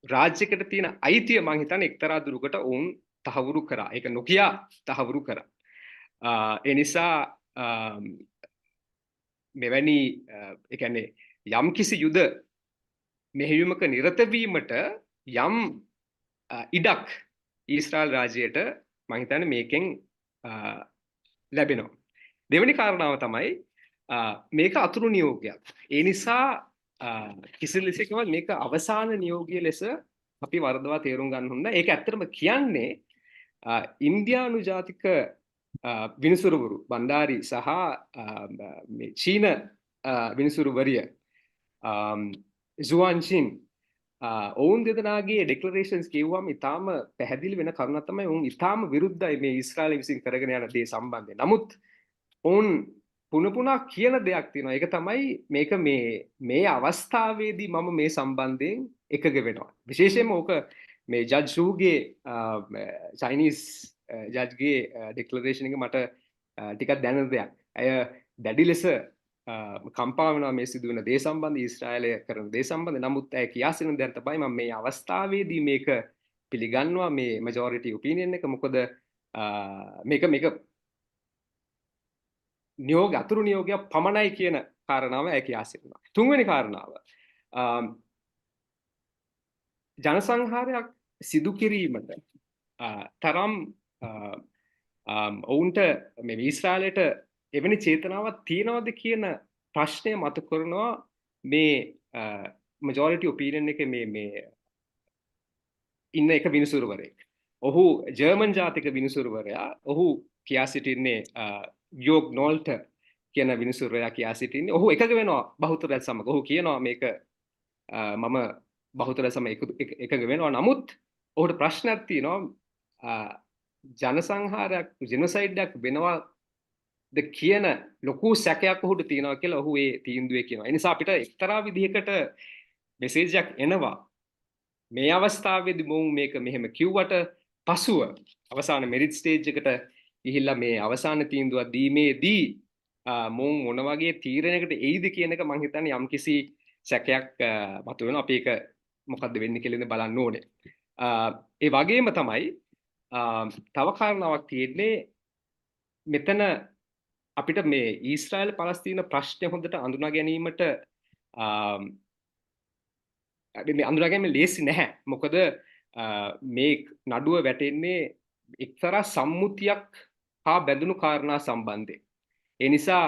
රාජ්‍යයකට තියෙන අයිතිය මං හිතන්නේ එක්තරා දුරකට ඔවුන් තහවුරු කරා. ඒක නොකිය තහවුරු කරා. ඒ නිසා මෙවැනි ඒ කියන්නේ යම් කිසි යුද මෙහෙයුමක නිරත වීමට යම් ඉඩක් ඊශ්‍රායල් රාජ්‍යයට මම හිතන්නේ මේකෙන් ලැබෙනවා. දෙවෙනි කාරණාව තමයි මේක අතුරු නියෝගයක්. ඒ නිසා කිසි ලෙසකවත් මේක අවසාන නියෝගය ලෙස අපි වරදවා තේරුම් ගන්න හොඳ. ඒක ඇත්තටම කියන්නේ ඉන්දියානු ජාතික විනිසුරුවරු බණ්ඩාරි සහ මේ චීන විනිසුරුවරිය ජුවන්චින් ඔවුන් දෙදෙනාගේ ඩෙක්ලරේෂන්ස් කියවුවම ඉතාම පැහැදිලි වෙන කරුණක් තමයි ඔවුන් ඉතාම විරුද්ධයි මේ ඊශ්‍රායල විසින් කරගෙන යන දේ සම්බන්ධයෙන්. නමුත් ඔවුන් පුනපුනා කියන දෙයක් තියෙනවා. ඒක තමයි මේක මේ අවස්ථාවේදී මම මේ සම්බන්ධයෙන් එකග වෙනවා. විශේෂයෙන්ම ඕක මේ ජජ් ෂූගේ චයිනීස් ජජ්ගේ ඩෙක්ලරේෂන් එක මට ටිකක් දැනෙන දෙයක්. ඇය දැඩි ලෙස කම්පා වෙනවා මේ සිදුවෙන දේ සම්බන්ධ ඊශ්‍රායලය කරන දේ සම්බන්ධ. නමුත් ඇය කියා සිටින දෙයක් තමයි මම මේ අවස්ථාවේදී මේක පිළිගන්නවා මේ majority opinion එක. මොකද මේක අතුරු නියෝගයක් පමණයි කියන කාරණාව ඇය කියා සිටිනවා. තුන්වෙනි කාරණාව ජනසංහාරයක් සිදු කිරීමට තරම් ඔවුන්ට මේ ඊශ්‍රායලයට එවැනි චේතනාවක් තියනවද කියන ප්‍රශ්නය මතු කරනවා මේ majority opinion එකේ මේ ඉන්න එක විනිසුරුවරයෙක්. ඔහු ජර්මන් ජාතික විනිසුරුවරයා. ඔහු කියා සිටින්නේ යෝග් නෝල්ට කියන විනිසුරුවරයා කියා සිටින්නේ. ඔහු එකග වෙනවා බහුතරයත් සමග. ඔහු කියනවා මේක මම බහුතරය සමග එකග වෙනවා. නමුත් ඔහුට ප්‍රශ්නයක් තියෙනවා ජනසංහාරයක් genocide එකක් වෙනවාද කියන ලොකු සැකයක් ඔහුට තියෙනවා කියලා ඔහු ඒ තීන්දුවේ කියනවා. ඒ නිසා අපිට එක්තරා විදිහකට මෙසේජ් එකක් එනවා. මේ අවස්ථාවේදී මොවුන් මේක මෙහෙම කිව්වට පසුව අවසාන මෙරිට් ස්ටේජ් එකට ගිහිල්ලා මේ අවසාන තීන්දුව දීමේදී මොවුන් මොන වගේ තීරණයකට එයිද කියන එක මම හිතන්නේ යම්කිසි සැකයක් මතුවෙනවා. අපි ඒක මොකද්ද වෙන්නේ කියලා බලන්න ඕනේ. ඒ වගේම තමයි තව කාරණාවක් තියෙන්නේ මෙතන අපිට මේ ඊශ්‍රායල් පලස්තීන ප්‍රශ්නය හොඳට අඳුනා ගැනීමට මේ අඳුනා ගැනීම ලේසි නැහැ. මොකද මේ නඩුව වැටෙන්නේ එක්තරා සම්මුතියක් හා බැඳුණු කාරණා සම්බන්ධයෙන්. ඒ නිසා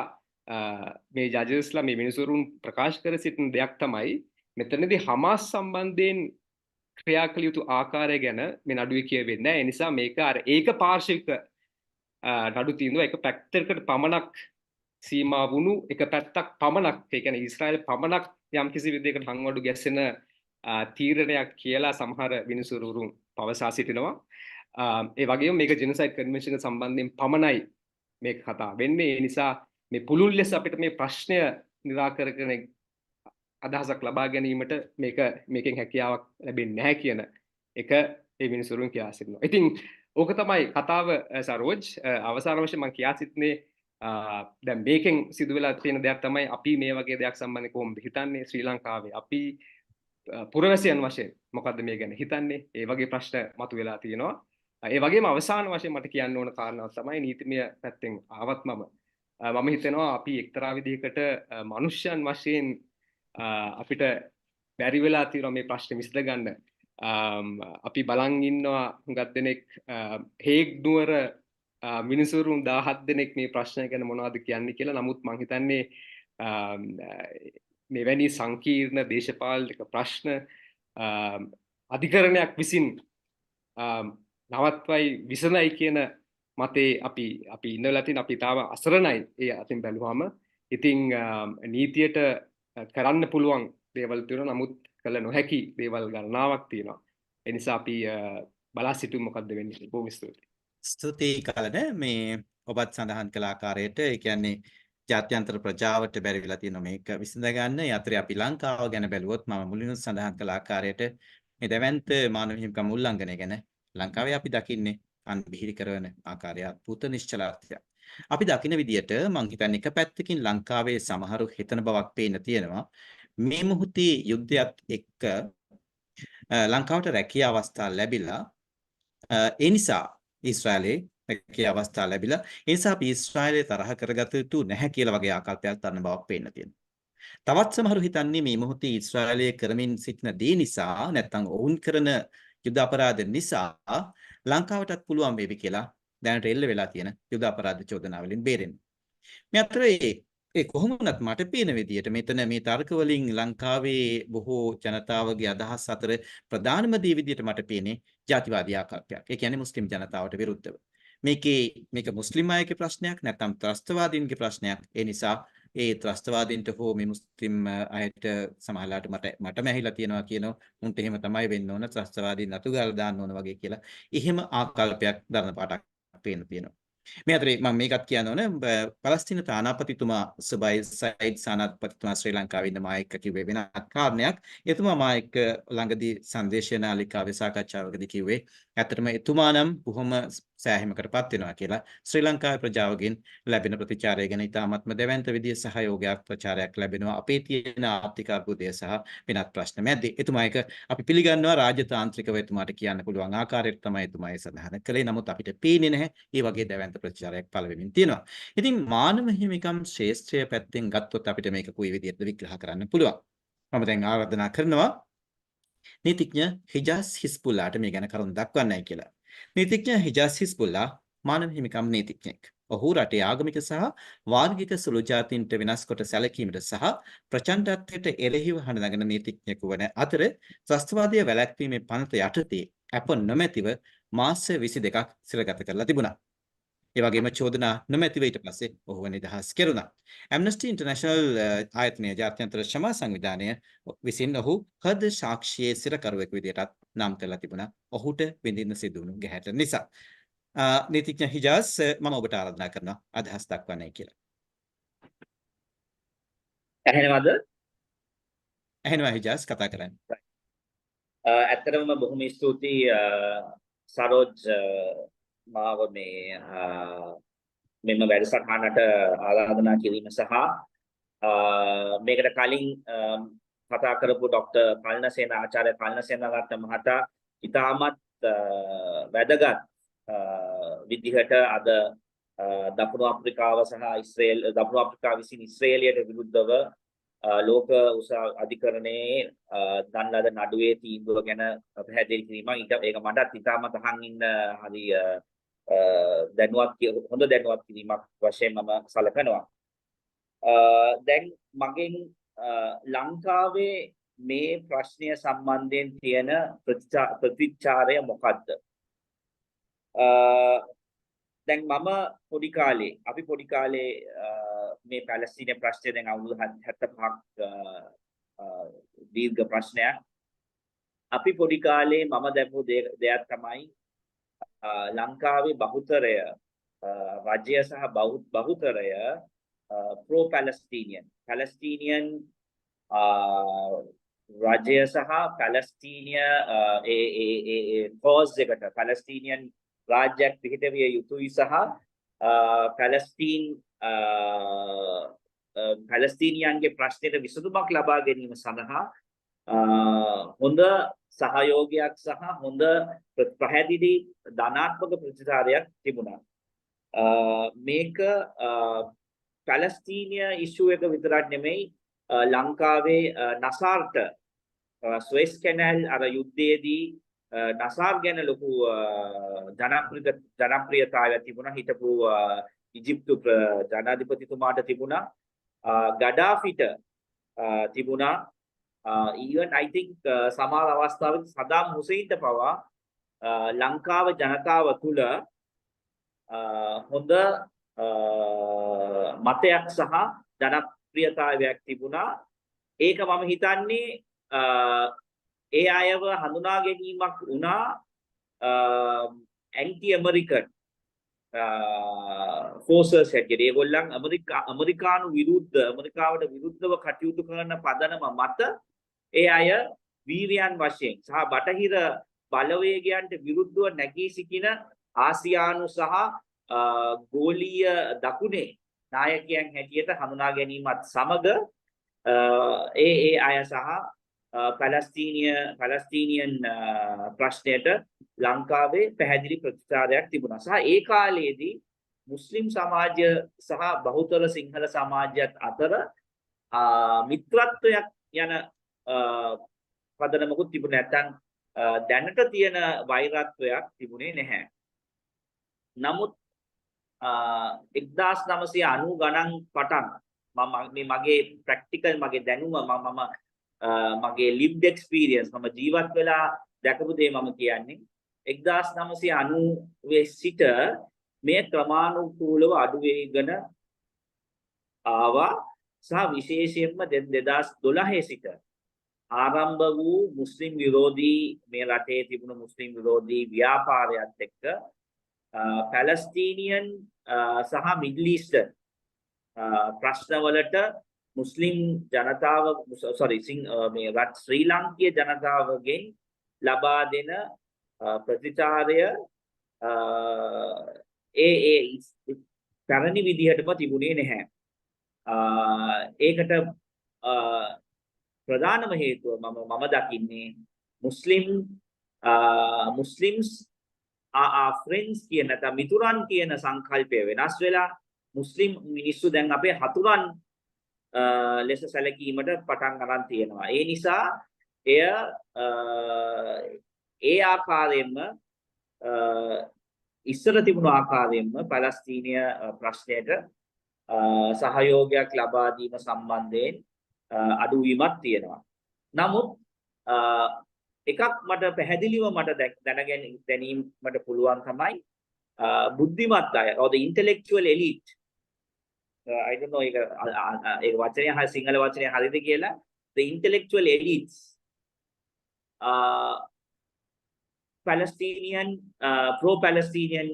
මේ ජජස්ලා මේ මිනිසුරුන් ප්‍රකාශ කර සිටින දෙයක් තමයි මෙතනදී හමාස් සම්බන්ධයෙන් ක්‍රියා කළ යුතු ආකාරය ගැන මේ නඩුවේ කියවෙන්නේ නැහැ. ඒ නිසා මේක අර ඒක පාර්ශ්වික නඩු තීන්දුව එක පැත්තකට පමණක් සීමා වුණු එක පැත්තක් පමණක් ඒ කියන්නේ ඊශ්‍රායල් පමණක් යම් කිසි විදිහකට හංවඩු ගැසෙන තීරණයක් කියලා සමහර විනිසුරුවරුන් පවසා සිටිනවා. ඒ වගේම මේක ජෙනොසයිඩ් කන්වෙන්ෂන් සම්බන්ධයෙන් පමණයි මේක කතා වෙන්නේ. ඒ නිසා මේ පුළුල් ලෙස අපිට මේ ප්‍රශ්නය निराකරන අදහසක් ලබා ගැනීමට මේකෙන් හැකියාවක් ලැබෙන්නේ නැහැ කියන එක ඒ මිනිසුරුන් කියා සිටිනවා. ඉතින් ඕක තමයි කතාව සරෝජ්. අවසාන වශයෙන් මම කියා සිටින්නේ දැන් මේකෙන් සිදු වෙලා තියෙන දෙයක් තමයි අපි මේ වගේ දෙයක් සම්බන්ධව කොහොමද හිතන්නේ ශ්‍රී ලංකාවේ අපි පුරවැසියන් වශයෙන් මොකද්ද මේ ගැන හිතන්නේ? ඒ වගේ ප්‍රශ්න මතුවලා තියෙනවා. ඒ වගේම අවසාන වශයෙන් මට කියන්න ඕන කාරණාවක් තමයි නීතිමය පැත්තෙන් ආවත් මම හිතනවා අපි එක්තරා විදිහකට මනුෂ්‍යයන් වශයෙන් අපිට බැරි වෙලා තියෙනවා මේ ප්‍රශ්නේ විසඳගන්න. අපි බලන් ඉන්නවා හුඟක් දෙනෙක් හේග් නුවර මිනිසුරුන් 17 දෙනෙක් මේ ප්‍රශ්නය ගැන මොනවද කියන්නේ කියලා. නමුත් මම හිතන්නේ මෙවැනි සංකීර්ණ දේශපාලනික ප්‍රශ්න අධිකරණයක් විසින් නවත්වයි විසඳයි කියන මතේ අපි ඉඳලා තියෙන අපි තාම අසරණයි ඒ අතින් බැලුවාම. ඉතින් නීතියට කරන්න පුළුවන් දේවල් තියෙනවා. නමුත් කළ නොහැකි දේවල් ගණනාවක් තියෙනවා. ඒ නිසා අපි බලා සිටිමු මොකද්ද වෙන්නේ. බොහොම ස්තුතියි. ස්තුතියි කලන මේ ඔබත් සඳහන් කළ ආකාරයට ඒ කියන්නේ ජාත්‍යන්තර ප්‍රජාවට බැරි වෙලා තියෙන මේක විසඳ ගන්න. ඒ අතරේ අපි ලංකාව ගැන බැලුවොත් මම මුලින්ම සඳහන් කළ ආකාරයට මේ දැවැන්ත මානව හිමිකම් උල්ලංඝනය ගැන ලංකාවේ අපි දකින්නේ අන්බිහිරි කරන ආකාරය අద్భుත නිශ්චලාර්ථයක්. අපි දකින විදියට මම හිතන්නේ එක පැත්තකින් ලංකාවේ සමහරු හිතන බවක් පේන්න තියෙනවා. මේ මොහොතේ යුද්ධයත් එක්ක ලංකාවට රැකියා අවස්ථා ලැබිලා ඒ නිසා ඊශ්‍රායලයේ රැකියා අවස්ථා ලැබිලා ඒ නිසා අපි ඊශ්‍රායලයේ තරහ කරගත යුතු නැහැ කියලා වගේ ආකල්පයක් ගන්න බවක් පේන්න තියෙනවා. තවත් සමහරු හිතන්නේ මේ මොහොතේ ඊශ්‍රායලයේ කරමින් සිටින දේ නිසා නැත්නම් ඔවුන් කරන යුද්ධ අපරාධ නිසා ලංකාවටත් පුළුවන් වේවි කියලා දැනට එල්ල වෙලා තියෙන යුද අපරාධ චෝදනාවලින් බේරෙන්න. මේ අතරේ ඒ කොහොම වුණත් මට පේන විදියට මෙතන මේ තර්ක වලින් ලංකාවේ බොහෝ ජනතාවගේ අදහස් අතර ප්‍රධානම දේ විදියට මට පේන්නේ ජාතිවාදී ආකල්පයක්. ඒ කියන්නේ මුස්ලිම් ජනතාවට විරුද්ධව. මේක මුස්ලිම් අයගේ ප්‍රශ්නයක් නැත්නම් ත්‍රස්තවාදීන්ගේ ප්‍රශ්නයක්. ඒ නිසා ඒ ත්‍රස්තවාදීන්ට හෝ මේ මුස්ලිම් අයට සමහරලාට මටම ඇහිලා තියෙනවා කියනවා උන්ට එහෙම තමයි වෙන්න ඕන ත්‍රස්තවාදීන් අතුගාලා දාන්න ඕන වගේ කියලා. එහෙම ආකල්පයක් දරන පාටක් පේන්න තියෙනවා. මේ අතරේ මම මේකත් කියන්න ඕන පලස්තීන තානාපතිතුමා සබයි සයිඩ් සානාපතිතුමා ශ්‍රී ලංකාවේ ඉන්න මා එක්ක කිව්වේ වෙනත් කාරණයක්. එතුමා මා එක්ක ළඟදී සංදේශ නාලිකාවේ සාකච්ඡාවකදී කිව්වේ ඇත්තටම එතුමා නම් බොහොම සෑහීමකටපත් වෙනවා කියලා ශ්‍රී ලංකාවේ ප්‍රජාවගෙන් ලැබෙන ප්‍රතිචාරය ගැන ඉතාමත්ම දැවැන්ත විදිහේ සහයෝගයක් ප්‍රචාරයක් ලැබෙනවා. අපේ තියෙන ආර්ථික අර්බුදය සහ වෙනත් ප්‍රශ්න මැද්දේ. එතුමා එක අපි පිළිගන්නවා රාජතාන්ත්‍රිකව එතුමාට කියන්න පුළුවන් ආකාරයට තමයි එතුමා ඒ සඳහන් කළේ. නමුත් අපිට පේන්නේ නැහැ. ඒ වගේ දැවැන්ත ප්‍රතිචාරයක් පළ වෙමින් තියෙනවා. ඉතින් මානව හිමිකම් ශ්‍රේෂ්ඨය පැත්තෙන් ගත්තොත් අපිට මේක කොයි විදිහටද විග්‍රහ කරන්න පුළුවන්. මම දැන් ආරාධනා කරනවා නීතිඥ හිජාස් හිස්බුල්ලාට මේ ගැන කරුණු දක්වන්නයි කියලා. නීතිඥ හිජාස් හිස්බුල්ලා මානව හිමිකම් නීතිඥයෙක්. ඔහු රටේ ආගමික සහ වාර්ගික සුළු ජාතීන්ට වෙනස් කොට සැලකීමට සහ ප්‍රචණ්ඩත්වයට එරෙහිව හඬනගන නීතිඥයෙකු වන අතර ත්‍රස්තවාදය වැළැක්වීමේ පනත යටතේ අප නොමැතිව මාස 22ක් සිරගත කරලා තිබුණා. ඒ වගේම චෝදනා නොමැතිව ඊට පස්සේ ඔහුව නිදහස් කෙරුණා. ඇම්නස්ටි ඉන්ටර්නැෂනල් ආයතනයේ ජාත්‍යන්තර ක්ෂමා සංවිධානය විසින් ඔහු හද සාක්ෂියේ සිරකරුවෙකු විදිහටත් නම් කරලා තිබුණා. ඔහුට විඳින්න සිදු වුණු ගැහැට නිසා. නීතිඥ හිජාස් මම ඔබට ආරාධනා කරනවා අදහස් දක්වන්නයි කියලා. ඇහෙනවද? ඇහෙනවා හිජාස් කතා කරන්න. ඇත්තටම බොහොම ස්තුතියි සරෝජ් මාව මෙම වැඩසටහනට ආරාධනා කිරීම සහ මේකට කලින් කතා කරපු ડોક્ટર කල්නසේන ආචාර්ය කල්නසේනරත්න මහතා ඉතාමත් වැදගත් විදිහට අද දකුණු අප්‍රිකාව සහ ඉස්රේල් දකුණු අප්‍රිකාව විසින් ඉස්රේලියට විරුද්ධව ලෝක අධිකරණයේ දන් ලද නඩුවේ තීන්දුව ගැන පැහැදිලි කිරීමක් ඒක මටත් ඉතාමත් අහන් ඉන්න හරි හොඳ දැනුවත් කිරීමක් වශයෙන් මම සලකනවා. දැන් මගෙන් ලංකාවේ මේ ප්‍රශ්නය සම්බන්ධයෙන් තියෙන ප්‍රතිචාරය මොකක්ද? දැන් මම අපි පොඩි කාලේ මේ පැලස්තීන ප්‍රශ්නය දැන් අවුරුදු 75ක් දීර්ඝ ප්‍රශ්නයක්. අපි පොඩි කාලේ මම දැක්වූ දෙයක් තමයි ලංකාවේ බහුතරය රජය සහ බහුතරය pro Palestinian රජය සහ පැලස්තීනිය cause එකට පැලස්තීනියන් රාජ්‍යයක් පිහිටවිය යුතුයි සහ පැලස්තීනියන්ගේ ප්‍රශ්නයට විසඳුමක් ලබා ගැනීම සඳහා හොඳ සහයෝගයක් සහ හොඳ පැහැදිලි ධනාත්මක ප්‍රතිචාරයක් තිබුණා. මේක පැලස්තීනිය ඉෂුව එක විතරක් නෙමෙයි ලංකාවේ නසාර්ට ස්වෙස් කැනල් අර යුද්ධයේදී නසාර් ගැන ලොකු ජනප්‍රියතාවයක් තිබුණා. හිටපු ඉජිප්තු ජනාධිපතිතුමාට තිබුණා. ගඩාෆිට තිබුණා. even I think සමහර අවස්ථාවක සදාම් හුසේන්ට පවා ලංකාව ජනතාව තුළ හොඳ මතයක් සහ ජනප්‍රියතාවයක් තිබුණා. ඒක මම හිතන්නේ ඒ අයව හඳුනා ගැනීමක් වුණා ඇන්ටි ඇමරිකන් ෆෝසර්ස් හැටියට. ඒගොල්ලන් ඇමරිකානු විරුද්ධ ඇමරිකාවට විරුද්ධව කටයුතු කරන පදනම මත ඒ අය වීරයන් වශයෙන් සහ බටහිර බලවේගයන්ට විරුද්ධව නැගී සිටින ආසියානු සහ ගෝලීය දකුණේ නායකයන් හැටියට හඳුනා ගැනීමත් සමග ඒ අය සහ පැලස්තීනියන් ප්‍රශ්නයට ලංකාවේ පැහැදිලි ප්‍රතිචාරයක් තිබුණා. සහ ඒ කාලයේදී මුස්ලිම් සමාජය සහ බහුතර සිංහල සමාජයත් අතර මිත්‍රත්වයක් යන පදනමකුත් තිබුණේ නැත්නම් දැනට තියෙන වෛරත්වයක් තිබුණේ නැහැ. නමුත් 1990 ගණන් පටන් මේ මගේ ප්‍රැක්ටිකල් මගේ දැනුම මගේ lived experience මම ජීවත් වෙලා දැකපු දේ මම කියන්නේ 1990 සිට මේ ක්‍රමානුකූලව අඩු වෙගෙන ආවා සහ විශේෂයෙන්ම 2012 සිට ආරම්භ වූ මුස්ලිම් විරෝධී මේ රටේ තිබුණු මුස්ලිම් විරෝධී ව්‍යාපාරයත් එක්ක පැලස්තීනියන් සහ මිඩල් ඊස්ටර්න් ප්‍රශ්නවලට මුස්ලිම් ජනතාව මේ රට ශ්‍රී ලාංකීය ජනතාවගෙන් ලබා දෙන ප්‍රතිචාරය ඒ පැරණි විදිහටම තිබුණේ නැහැ. ඒකට ප්‍රධානම හේතුව මම දකින්නේ Muslims are friends කියන නැත්නම් මිතුරන් කියන සංකල්පය වෙනස් වෙලා මුස්ලිම් මිනිස්සු දැන් අපේ හතුරන් ලෙස සැලකීමට පටන් ගන්න තියෙනවා. ඒ නිසා එය ඒ ආකාරයෙන්ම ඉස්සර තිබුණු ආකාරයෙන්ම පැලස්තීනීය ප්‍රශ්නයට සහයෝගයක් ලබා දීම සම්බන්ධයෙන් අඩුවීමක් තියෙනවා. නමුත් එකක් මට පැහැදිලිව මට දැනීමට පුළුවන් තමයි බුද්ධිමත් අය or the intellectual elite I don't know ඒක වචනය සිංහල වචනය හරියද කියලා the intellectual elites Palestinian pro-Palestinian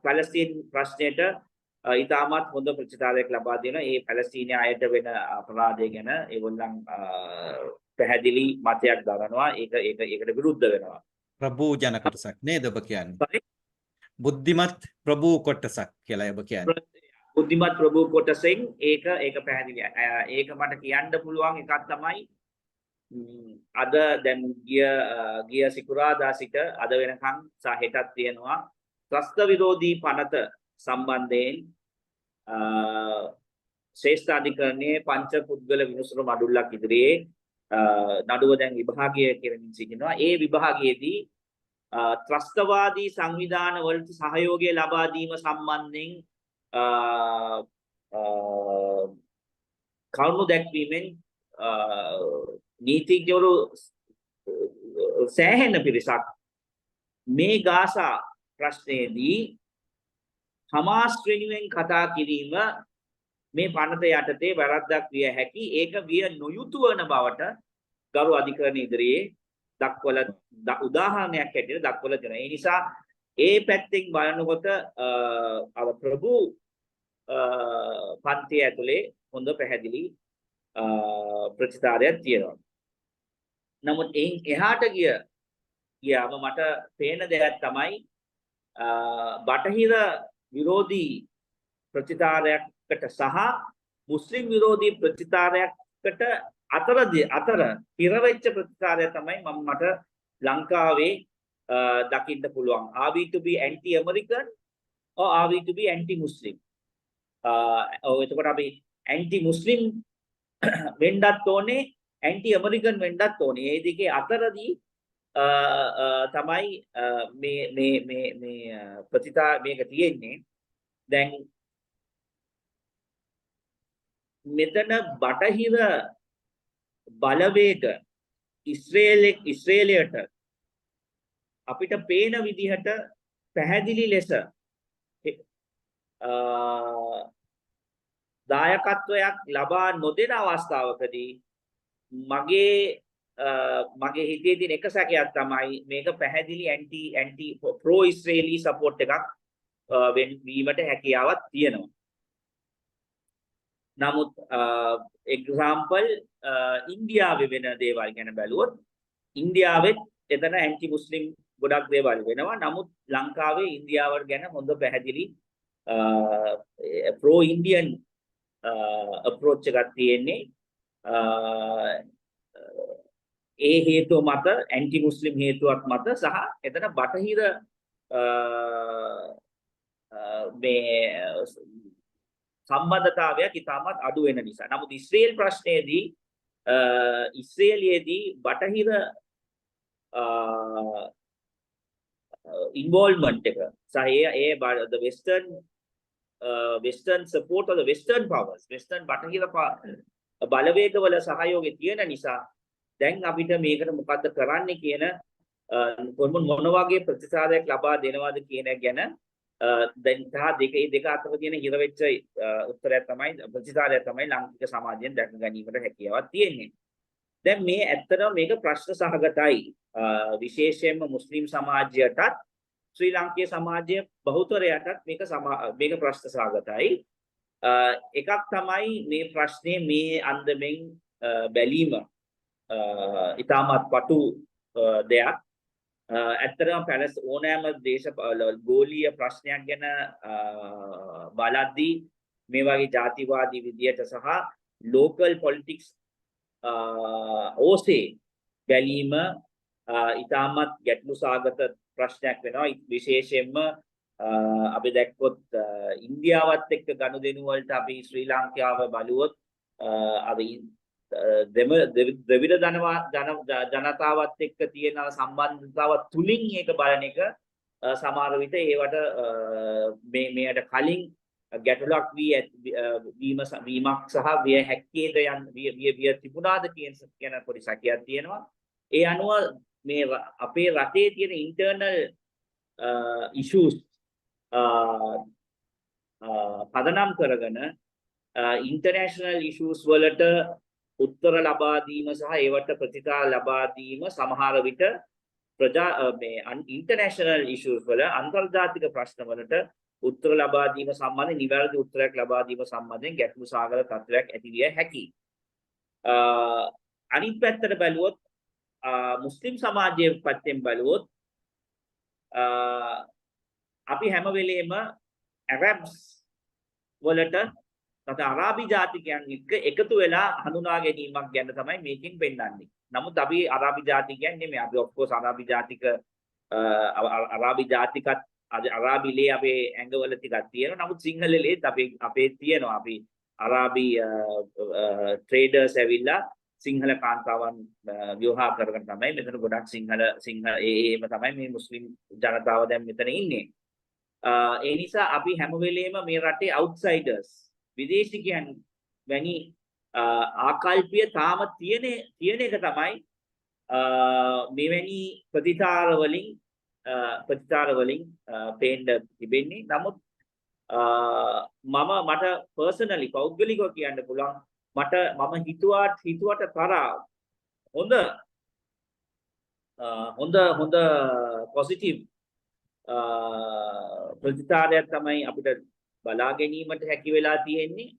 Palestine ප්‍රශ්නයට ඉතාමත් හොඳ ප්‍රතිචාරයක් ලබා දෙන ඒ පැලස්තීනිය අයට වෙන අපරාධය ගැන ඒගොල්ලන් පැහැදිලි මතයක් දරනවා ඒකට විරුද්ධ වෙනවා ප්‍රභූ ජන කොටසක් නේද ඔබ කියන්නේ බුද්ධිමත් ප්‍රභූ කොටසක් කියලා ඔබ කියන්නේ බුද්ධිමත් ප්‍රභූ කොටසෙන් ඒක පැහැදිලියි ඒක මට කියන්න පුළුවන් එකක් තමයි අද දැන් ගිය සිකුරාදා සිට අද වෙනකන් හෙටත් තියෙනවා ත්‍රස්ත විරෝධී පනත සම්බන්ධයෙන් ශ්‍රේෂ්ඨ අධිකරණයේ පංච පුද්ගල විනිසුරු මඩුල්ලක් ඉදිරියේ නඩුව දැන් විභාගය කෙරෙමින් සිටිනවා. ඒ විභාගයේදී ත්‍රස්තවාදී සංවිධාන වලට සහයෝගය ලබා දීම සම්බන්ධයෙන් කරුණු දැක්වීමෙන් නීතිඥවරු සෑහෙන පිරිසක් මේ ගාසා ප්‍රශ්නයේදී හමාස් වෙනුවෙන් කතා කිරීම මේ පනත යටතේ වැරද්දක් විය හැකි ඒක විය නොයුතු වන බවට ගරු අධිකරණ ඉදිරියේ දක්වලා උදාහරණයක් හැටියට දක්වලා දෙනවා. ඒ නිසා ඒ පැත්තෙන් බලනකොට අර ප්‍රභූ පන්තිය ඇතුලේ හොඳ පැහැදිලි ප්‍රතිචාරයක් තියෙනවා. නමුත් එහාට ගියාම මට පේන දෙයක් තමයි බටහිර විරෝධී ප්‍රතිචාරයකට සහ මුස්ලිම් විරෝධී ප්‍රතිචාරයකට අතර පිරවෙච්ච ප්‍රතිචාරය තමයි මට ලංකාවේ දකින්න පුළුවන්. Are we to be anti-American or are we to be anti-Muslim? එතකොට අපි anti-Muslim වෙන්නත් ඕනේ anti-American වෙන්නත් ඕනේ. මේ දෙකේ අතරදී තමයි මේ ප්‍රතිචාර මේක තියෙන්නේ. දැන් මෙතන බටහිර බලවේග ඉස්රේලයට අපිට පේන විදිහට පැහැදිලි ලෙස දායකත්වයක් ලබා නොදෙන අවස්ථාවකදී මගේ හිතේ තියෙන එක සැකයක් තමයි මේක පැහැදිලි ඇන්ටි ප්‍රෝ ඉස්රේලි සපෝට් එකක් වීමට හැකියාවක් තියෙනවා. නමුත් එක්සැම්පල් ඉන්දියාවේ වෙන දේවල් ගැන බැලුවොත් ඉන්දියාවෙත් එතන ඇන්ටි මුස්ලිම් ගොඩක් දේවල් වෙනවා. නමුත් ලංකාවේ ඉන්දියාවට ගැන හොඳ පැහැදිලි ප්‍රෝ ඉන්දියන් අප්‍රෝච් එකක් තියෙන්නේ. ඒ හේතුව මත ඇන්ටි මුස්ලිම් හේතුවක් මත සහ එතන බටහිර මේ සම්බන්ධතාවයක් ඉතාමත් අඩු වෙන නිසා. නමුත් ඉස්රේල් ප්‍රශ්නයේදී ඉස්රේලියේදී බටහිර involvement එක සහ the western support of the western powers western බටහිර බලවේගවල සහයෝගය තියෙන නිසා දැන් අපිට මේකට මොකද්ද කරන්න කියන මොන වගේ ප්‍රතිචාරයක් ලබා දෙනවද කියන ගැන දැන් දෙක අතර තියෙන හිර වෙච්ච උත්තරයක් තමයි ප්‍රතිචාරය තමයි ලාංකික සමාජයෙන් දැක ගැනීමට හැකියාවක් තියෙන්නේ. දැන් මේ ඇත්තටම මේක ප්‍රශ්න සහගතයි. විශේෂයෙන්ම මුස්ලිම් සමාජයටත් ශ්‍රී ලාංකීය සමාජයේ බහුතරයටත් මේක ප්‍රශ්න සහගතයි. එකක් තමයි මේ ප්‍රශ්නේ මේ අන්දමින් බැලීම ඉතාමත් පටු දෙයක්. ඇත්තටම පැලස් ඕනෑම ගෝලීය ප්‍රශ්නයක් ගැන බලද්දී මේ වගේ ජාතිවාදී විදියට සහ local politics ඕසේ බැලීම ඉතාමත් ගැටලු සාගත ප්‍රශ්නයක් වෙනවා. විශේෂයෙන්ම අපි දැක්කොත් ඉන්දියාවත් එක්ක ගනුදෙනු වලට අපි ශ්‍රී ලංකාව බලුවොත් අපි ද්‍රවිඩ ජනතාවත් එක්ක තියෙන සම්බන්ධතාව තුලින් ඒක බලන එක සමහර විට ඒවට මේකට කලින් ගැටලුවක් වීමක් සහ විය හැක්කේද විය තිබුණාද කියන පොඩි සැකයක් තියෙනවා. ඒ අනුව මේ අපේ රටේ තියෙන ඉන්ටර්නල් issues පදනම් කරගෙන ඉන්ටර්නැෂනල් issues වලට උත්තර ලබා දීම සහ ඒවට ප්‍රතිකාර ලබා දීම සමහර විට ඉන්ටර්නැෂනල් issues වල අන්තර්ජාතික ප්‍රශ්න වලට උත්තර ලබා දීම සම්බන්ධයෙන් නිවැරදි උත්තරයක් ලබා දීම සම්බන්ධයෙන් ගැටලු සාගත තත්ත්වයක් ඇති විය හැකියි. අනිත් පැත්තට බැලුවොත් මුස්ලිම් සමාජයේ පැත්තෙන් බැලුවොත් අපි හැම වෙලේම Arabs වලට නැත්නම් අරාබි ජාතිකයන් එක්ක එකතු වෙලා හඳුනා ගැනීමක් ගැන තමයි මේකෙන් පෙන්නන්නේ. නමුත් අපි අරාබි ජාතිකයන් නෙමෙයි. අපි of course අරාබි ජාතිකත් අරාබි ලේ අපේ ඇඟවල ටිකක් තියෙනවා. නමුත් සිංහල ලේත් අපේ තියෙනවා. අපි අරාබි ට්‍රේඩර්ස් ඇවිල්ලා සිංහල කාන්තාවන් ව්‍යවහාර කරගෙන තමයි මෙතන ගොඩක් සිංහල ඒම තමයි මේ මුස්ලිම් ජනතාව දැන් මෙතන ඉන්නේ. ඒ නිසා අපි හැම වෙලේම මේ රටේ outsiders විදේශිකයන් වැනි ආකල්පය තාම තියෙන එක තමයි මෙවැනි ප්‍රතිචාර වලින් පේන්න තිබෙන්නේ. නමුත් මට personally පෞද්ගලිකව කියන්න පුළුවන් මම හිතුවට තරම් හොඳ positive ප්‍රතිචාරයක් තමයි අපිට බලා ගැනීමට හැකි වෙලා තියෙන්නේ.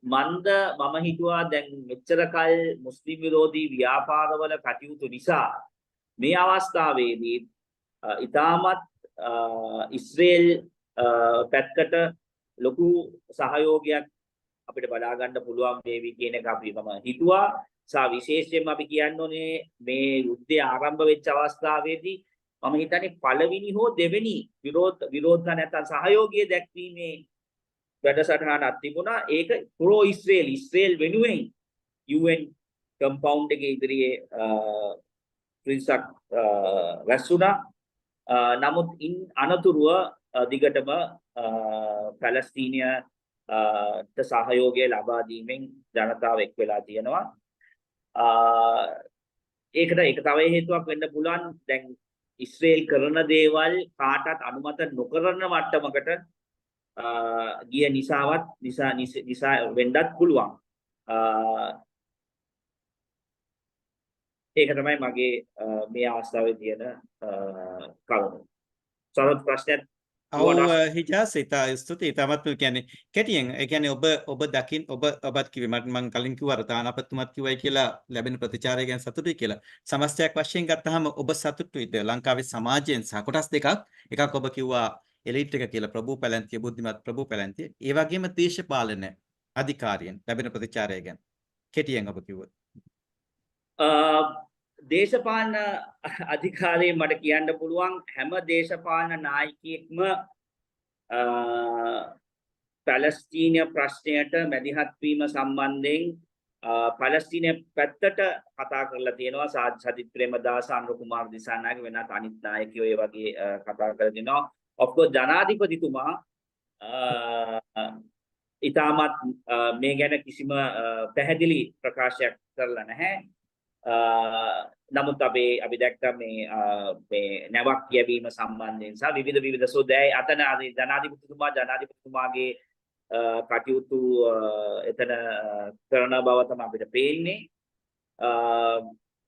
මම හිතුවා දැන් මෙච්චර කල් මුස්ලිම් විරෝධී ව්‍යාපාරවල කටයුතු නිසා මේ අවස්ථාවේදී ඉතාමත් ඉස්රේල් පැත්තට ලොකු සහයෝගයක් අපිට බලා ගන්න පුළුවන් වේවි කියන එක මම හිතුවා. විශේෂයෙන්ම අපි කියන්න ඕනේ මේ යුද්ධය ආරම්භ වෙච්ච අවස්ථාවේදී මම හිතන්නේ පළවෙනි හෝ දෙවෙනි විරෝධ නැත්නම් සහයෝගය දැක්වීමේ වැඩසටහනක් තිබුණා. ඒක ප්‍රෝ ඉස්රේල් වෙනුවෙන් UN කම්පවුන්ඩ් එකේ ඉදිරියේ පිරිසක් රැස් වුණා. නමුත් අනතුරුව දිගටම පැලස්තීනියට සහයෝගය ලබා දීමෙන් ජනතාව එක් වෙලා තියෙනවා. ඒකට ඒක තව හේතුවක් වෙන්න පුළුවන්. දැන් ඉස්රේල් කරන දේවල් කාටත් අනුමත නොකරන මට්ටමකට ගිය නිසා වෙන්නත් පුළුවන්. ඒක තමයි මගේ මේ අවස්ථාවේ තියෙන කරුණ. සරත් ප්‍රශ්නයක් හිජාස් ස්තුතියි. තමත් කියන්නේ කෙටියෙන් ඒ කියන්නේ ඔබත් කිව්වේ මම කලින් කිව්වා තානාපතිතුමත් කිව්වයි කියලා ලැබෙන ප්‍රතිචාරය ගැන සතුටුයි කියලා. සමස්තයක් වශයෙන් ගත්තාම ඔබ සතුටුයිද ලංකාවේ සමාජයෙන් සහ කොටස් දෙකක් එකක් ඔබ කිව්වා එලිට් එක කියලා ප්‍රභූ පැලැන්තිය බුද්ධිමත් ප්‍රභූ පැලැන්තිය. ඒ වගේම දේශපාලන අධිකාරියෙන් ලැබෙන ප්‍රතිචාරය ගැන කෙටියෙන් ඔබ කිව්වොත්. දේශපාලන අධිකාරියෙන් මට කියන්න පුළුවන් හැම දේශපාලන නායකයෙක්ම පැලස්තීනිය ප්‍රශ්නයට මැදිහත් වීම සම්බන්ධයෙන් පැලස්තීනිය පැත්තට කතා කරලා තියෙනවා. සජිත් ප්‍රේමදාස, අනුර කුමාර දිසානායක වෙනත් අනිත් නායකයෝ ඒ වගේ කතා කරලා දෙනවා. of course ජනාධිපතිතුමා ඉතාමත් මේ ගැන කිසිම පැහැදිලි ප්‍රකාශයක් කරලා නැහැ. නමුත් අපි දැක්කා මේ නැවක් යැවීම සම්බන්ධයෙන් සහ විවිධ සෝදෑයි අතන ජනාධිපතිතුමාගේ කටයුතු එතන කරන බව තමයි අපිට පේන්නේ.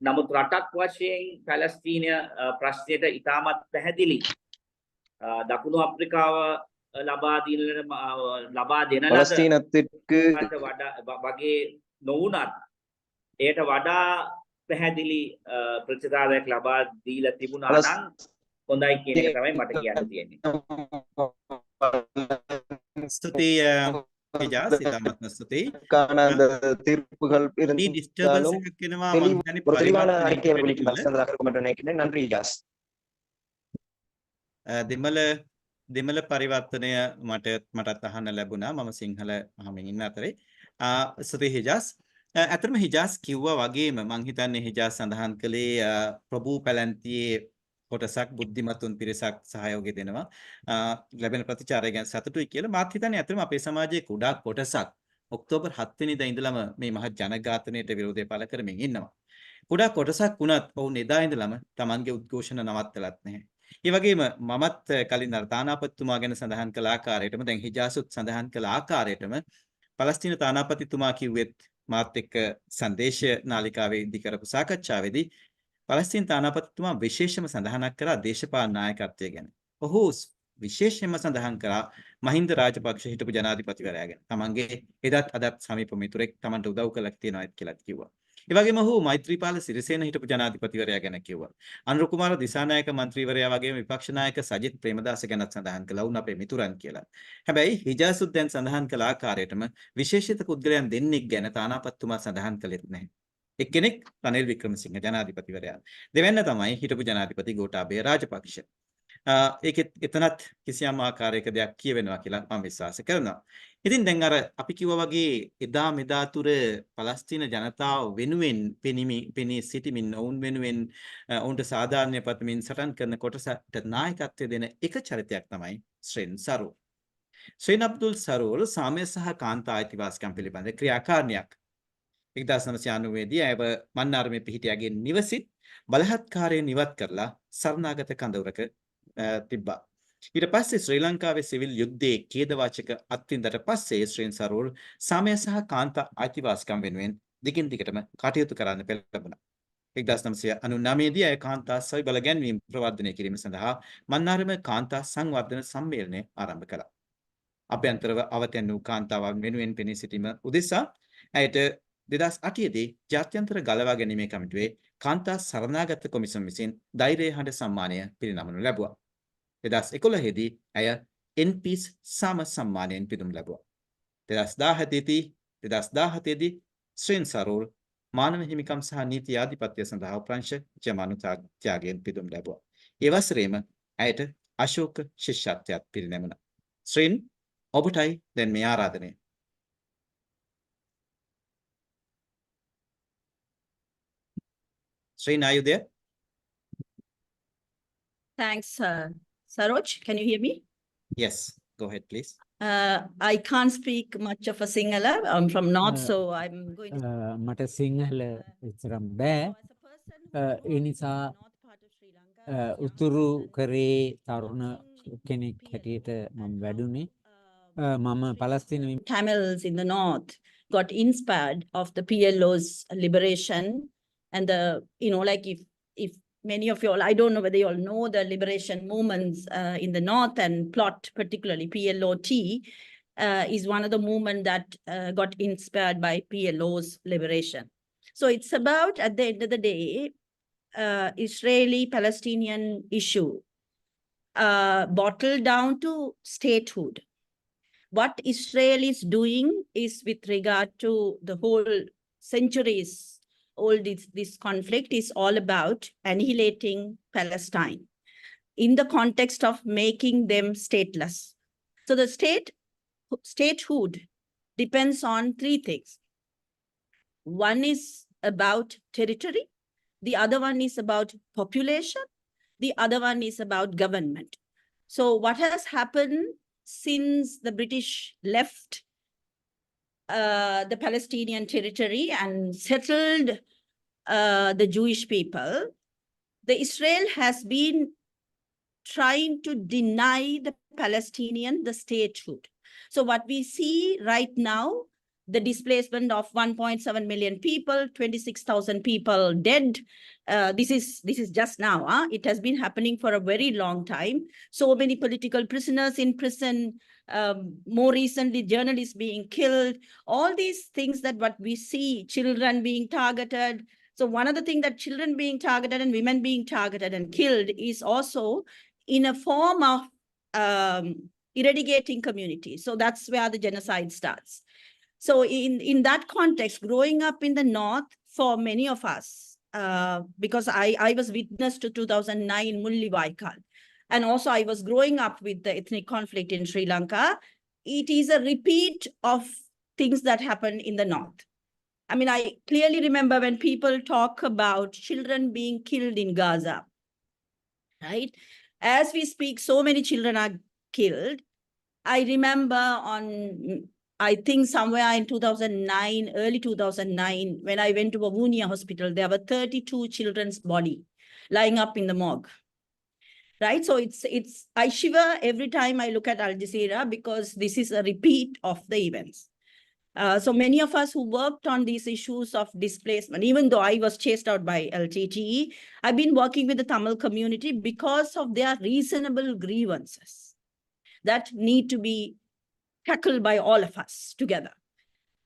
නමුත් රටක් වශයෙන් පැලස්තීන ප්‍රශ්නයට ඉතාමත් පැහැදිලි දකුණු අප්‍රිකාව ලබා දෙන පැලස්තීනත් එක්ක වගේ නොවුනත් එයට වඩා පැහැදිලි ප්‍රතිචාරයක් ලබා දීලා තිබුණා නම් හොඳයි කියන එක තමයි මට කියන්න තියෙන්නේ. ස්තුතියි Hejaaz, ඉතාමත්ම ස්තුතියි. காணாத தீர்ப்புகள் මේ disturbance එකක් එනවා මම හිතන්නේ ஒரு தெளிவான පරිවර්තනයක් அறிக்கையை වැඩි வெளியிட்டு කළ. வசந்ததாக இருக்கும் என்று நினைக்கிறேன். நன்றி ஜாஸ். දෙමළ පරිවර්තනය මටත් අහන්න ලැබුණා. මම සිංහල අහමින් ඉන්න අතරේ. ස්තුතියි Hejaaz. ඇත්තටම Hejaaz කිව්වා වගේම මම හිතන්නේ Hejaaz සඳහන් කළේ ප්‍රභූ පැලැන්තියේ කොටසක් බුද්ධිමතුන් පිරිසක් සහයෝගය දෙනවා. ලැබෙන ප්‍රතිචාරය ගැන සතුටුයි කියලා. මාත් හිතන්නේ ඇත්තටම අපේ සමාජයේ කුඩා කොටසක් ඔක්තෝබර් 7 වෙනිදා ඉඳලම මේ මහත් ජනඝාතනයට විරෝධය පළ කරමින් ඉන්නවා. කුඩා කොටසක් වුණත් ඔවුන් එදා ඉඳලම Tamanගේ උද්ඝෝෂණ නවත්තලත් නැහැ. ඒ වගේම මමත් කලින් තානාපතිතුමා ගැන සඳහන් කළ ආකාරයටම දැන් Hejaazුත් සඳහන් කළ ආකාරයටම පලස්තීන තානාපතිතුමා කිව්වෙත් මාත් එක්ක සංදේශ නාලිකාවේ ඉදි කරපු සාකච්ඡාවේදී පලස්තීන තානාපතිතුමා විශේෂම සඳහනක් කරා දේශපාලන නායකත්වය ගැන. ඔහු විශේෂයෙන්ම සඳහන් කරා මහින්ද රාජපක්ෂ හිටපු ජනාධිපතිවරයා ගැන. තමන්ගේ එදත් අදත් සමීප මිතුරෙක් තමන්ට උදව් කළා තියෙනවා කියලා කිව්වා. ඒ වගේම ඔහු මෛත්‍රීපාල සිරිසේන හිටපු ජනාධිපතිවරයා ගැන කිව්වා. අනුර කුමාර දිසානායක මන්ත්‍රීවරයා වගේම විපක්ෂ නායක සජිත් ප්‍රේමදාස ගැනත් සඳහන් කළා. උන් අපේ මිතුරන් කියලා. හැබැයි Hejaazුත් දැන් සඳහන් කළ ආකාරයටම විශේෂිත පුද්ගලයන් දෙන්නෙක් ගැන තානාපතිතුමා සඳහන් කළෙත් නැහැ. එක්කෙනෙක් රනිල් වික්‍රමසිංහ ජනාධිපතිවරයා. දෙවැන්න තමයි හිටපු ජනාධිපති ගෝඨාභය රාජපක්ෂ. ඒකෙත් එතනත් කිසියම් ආකාරයක දෙයක් කියවෙනවා කියලා මම විශ්වාස කරනවා. ඉතින් දැන් අර අපි කිව්වා වගේ එදා මෙදා තුර පලස්තීන ජනතාව වෙනුවෙන් පෙනී සිටිමින් ඔවුන් වෙනුවෙන් ඔවුන්ට සාධාරණය පතමින් සටන් කරන කොටසට නායකත්වය දෙන එක චරිතයක් තමයි ශ්‍රීන් සරෝර්. ශ්‍රීන් අබ්දුල් සරෝර් සාමය සහ කාන්තා අයිතිවාසිකම් පිළිබඳ ක්‍රියාකාරණයක් 1990 දී ඇයව මන්නාරමේ පිහිටියාගේ නිවසින් බලහත්කාරයෙන් ඉවත් කරලා සරණාගත කඳවුරක තිබ්බා. ඊට පස්සේ ශ්‍රී ලංකාවේ සිවිල් යුද්ධයේ ඛේදවාචක අත්විඳට පස්සේ ශ්‍රීන් සරෝර් සාමය සහ කාන්තා අයිතිවාසිකම් වෙනුවෙන් දිගින් දිගටම කටයුතු කරන්න පෙළඹුණා. 1999 දී ඇය කාන්තා සවි බල ගැන්වීම ප්‍රවර්ධනය කිරීම සඳහා මන්නාරම කාන්තා සංවර්ධන සම්මේලනය ආරම්භ කළා. අභ්‍යන්තරව අවතැන් වූ කාන්තාවන් වෙනුවෙන් පෙනී සිටීම උදෙසා ඇයට 2008 දී ජාත්‍යන්තර ගලවා ගැනීමේ කමිටුවේ කාන්තා සරණාගත කොමිසම විසින් ධෛර්ය හඬ සම්මානය පිරිනමනු ලැබුවා. 2011 දී ඇය එන්පීස් සාම සම්මානයෙන් පිදුම් ලැබුවා. 2017 දී ශ්‍රීන් සරෝර් මානව හිමිකම් සහ නීති ආධිපත්‍ය සඳහා ප්‍රංශ ජමානු ත්‍යාගයෙන් පිදුම් ලැබුවා. ඒ වසරේම ඇයට අශෝක ශිෂ්‍යත්වයක් පිරිනැමුණා. ශ්‍රීන් ඔබටයි දැන් මේ ආරාධනය. Shreen, are you there? Thanks, Saroj. Can you hear me? Yes, go ahead, please. I can't speak much of a Sinhala. I'm from North, so I'm going to... මට සිංහල විතරක් බෑ. ඒ නිසා උතුරු කරේ තරුණ කෙනෙක් හැටියට මම වැඩුණේ. මම පලස්තීන Tamils in the North got inspired of the PLO's liberation and the, like if many of you all, I don't know whether you all know the liberation movements in the North and plot, particularly PLOT, is one of the movements that got inspired by PLO's liberation. So it's about, at the end of the day, Israeli-Palestinian issue bottled down to statehood. What Israel is doing is with regard to the whole centuries old this conflict is all about annihilating Palestine in the context of making them stateless. So the statehood depends on three things. One is about territory, the other one is about population, the other one is about government. So what has happened since the British left the Palestinian territory and settled the Jewish people, the Israel has been trying to deny the Palestinian the statehood. So what we see right now, the displacement of 1.7 million people, 26,000 people dead. This is just now. It has been happening for a very long time. So many political prisoners in prison. More recently, journalists being killed. All these things that what we see, children being targeted. So one of the things that children being targeted and women being targeted and killed is also in a form of eradicating communities. So that's where the genocide starts. So in that context, growing up in the North, for many of us, because I was witness to 2009 Mulli Vaikal, and also I was growing up with the ethnic conflict in Sri Lanka, it is a repeat of things that happened in the North. I mean, I clearly remember when people talk about children being killed in Gaza, right? As we speak, so many children are killed. I remember I think somewhere in 2009, early 2009, when I went to Wavunia Hospital, there were 32 children's body lying up in the morgue. Right, so I shiver every time I look at Al Jazeera because this is a repeat of the events. So many of us who worked on these issues of displacement, even though I was chased out by LTTE, I've been working with the Tamil community because of their reasonable grievances that need to be tackled by all of us together.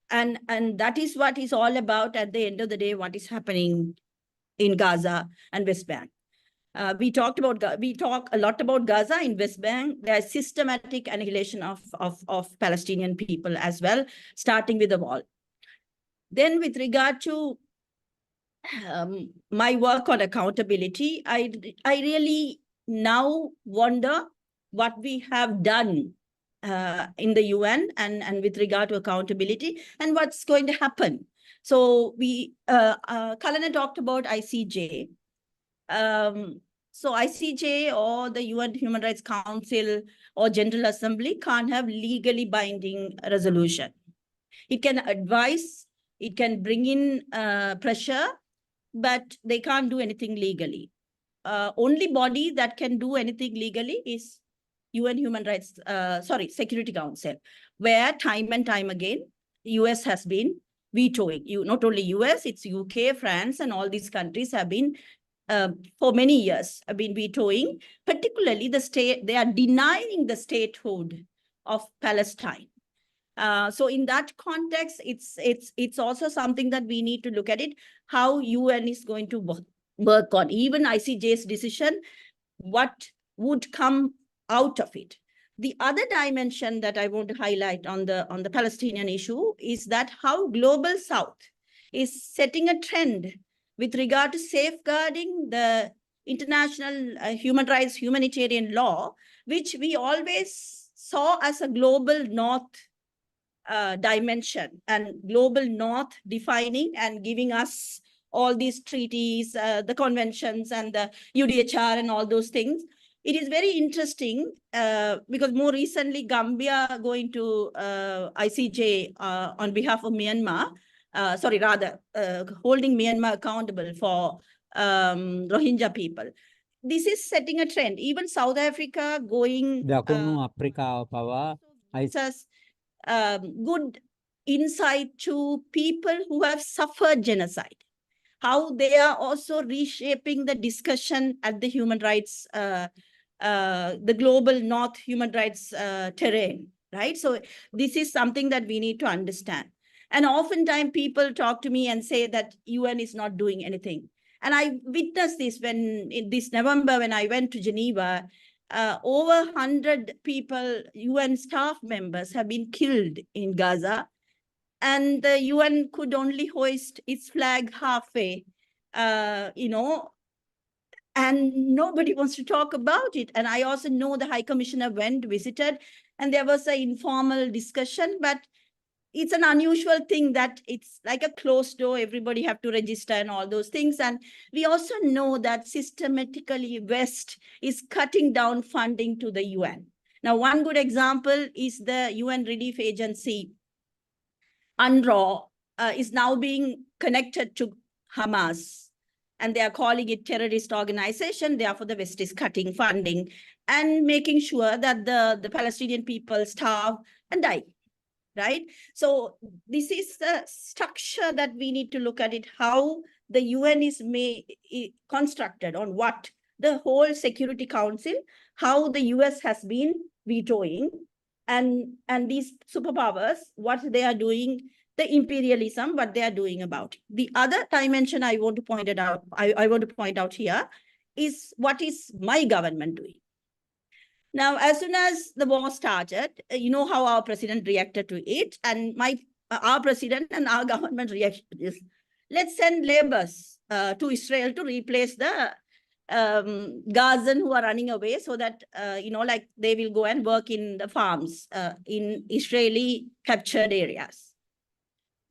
And that is what is all about at the end of the day, what is happening in Gaza and West Bank. We talk a lot about Gaza. In West Bank. There's systematic annihilation of Palestinian people as well, starting with the wall. Then with regard to my work on accountability, I really now wonder what we have done in the UN and with regard to accountability and what's going to happen. So Kalana talked about ICJ. So ICJ or the UN Human Rights Council or General Assembly can't have legally binding resolution. It can advise, it can bring in pressure, but they can't do anything legally. Only body that can do anything legally is UN Security Council, where time and time again, US has been vetoing. Not only US, it's UK, France, and all these countries have been for many years have been vetoing, particularly they are denying the statehood of Palestine. So in that context, it's also something that we need to look at it, how UN is going to work on, even ICJ's decision, what would come out of it. The other dimension that I want to highlight on the Palestinian issue is that how Global South is setting a trend with regard to safeguarding the international human rights, humanitarian law, which we always saw as a global North dimension, and global North defining and giving us all these treaties, the conventions and the UDHR and all those things. It is very interesting because more recently Gambia going to ICJ on behalf of Myanmar, holding Myanmar accountable for Rohingya people. This is setting a trend. Even South Africa going... It's a good insight to people who have suffered genocide, how they are also reshaping the discussion at the human rights, the global North human rights terrain, right? So this is something that we need to understand. And oftentimes people talk to me and say that UN is not doing anything. And I witnessed this in this November when I went to Geneva. Over 100 people, UN staff members have been killed in Gaza. And the UN could only hoist its flag halfway, and nobody wants to talk about it. And I also know the High Commissioner visited, and there was an informal discussion, but it's an unusual thing that it's like a closed door, everybody have to register and all those things. And we also know that systematically West is cutting down funding to the UN. Now, one good example is the UN Relief Agency, UNRWA, is now being connected to Hamas, and they are calling it terrorist organization. Therefore, the West is cutting funding and making sure that the Palestinian people starve and die. Right? So this is the structure that we need to look at it, how the UN is constructed on what the whole Security Council, how the US has been vetoing, and these superpowers, what they are doing the imperialism, what they are doing about it. The other dimension I want to point it out, I want to point out here is what is my government doing. Now, as soon as the war started, you know how our president reacted to it, and our president and our government reaction is, let's send laborers to Israel to replace the Gazan who are running away, so that, like they will go and work in the farms in Israeli captured areas.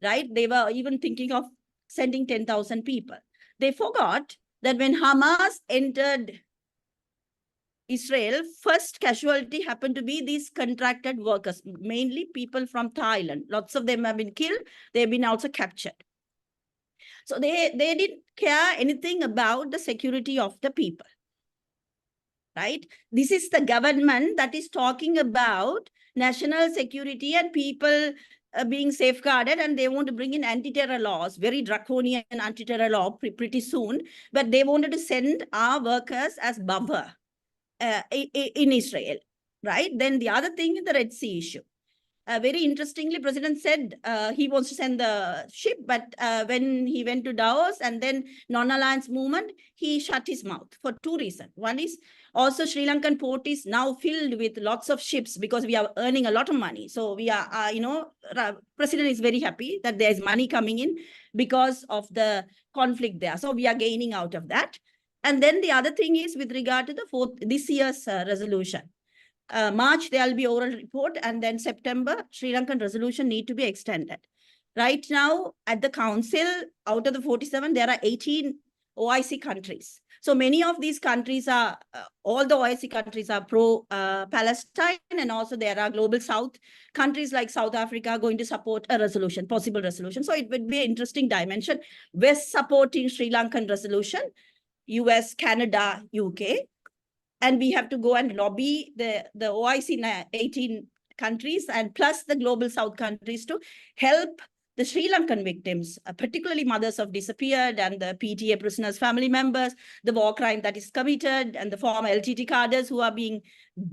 Right? They were even thinking of sending 10,000 people. They forgot that when Hamas entered Israel, first casualty happened to be these contracted workers, mainly people from Thailand. Lots of them have been killed. They've been also captured. So they didn't care anything about the security of the people. Right? This is the government that is talking about national security and people being safeguarded, and they want to bring in anti-terror laws, very draconian anti-terror law pretty soon, but they wanted to send our workers as buffer in Israel, right? Then the other thing is the Red Sea issue. Very interestingly, President said he wants to send the ship, but when he went to Davos and then non-alliance movement, he shut his mouth for two reasons. One is also Sri Lankan port is now filled with lots of ships because we are earning a lot of money. So we are, President is very happy that there is money coming in because of the conflict there. So we are gaining out of that. And then the other thing is with regard to this year's resolution. March, there will be oral report, and then September, Sri Lankan resolution need to be extended. Right now, at the council, out of the 47, there are 18 OIC countries. So many of these countries are, all the OIC countries are pro-Palestine, and also there are global South countries like South Africa going to support a resolution, possible resolution. So it would be an interesting dimension. West supporting Sri Lankan resolution, US, Canada, UK. And we have to go and lobby the OIC 18 countries and plus the global South countries to help the Sri Lankan victims, particularly mothers of disappeared and the PTA prisoners' family members, the war crime that is committed, and the former LTT cadres who are being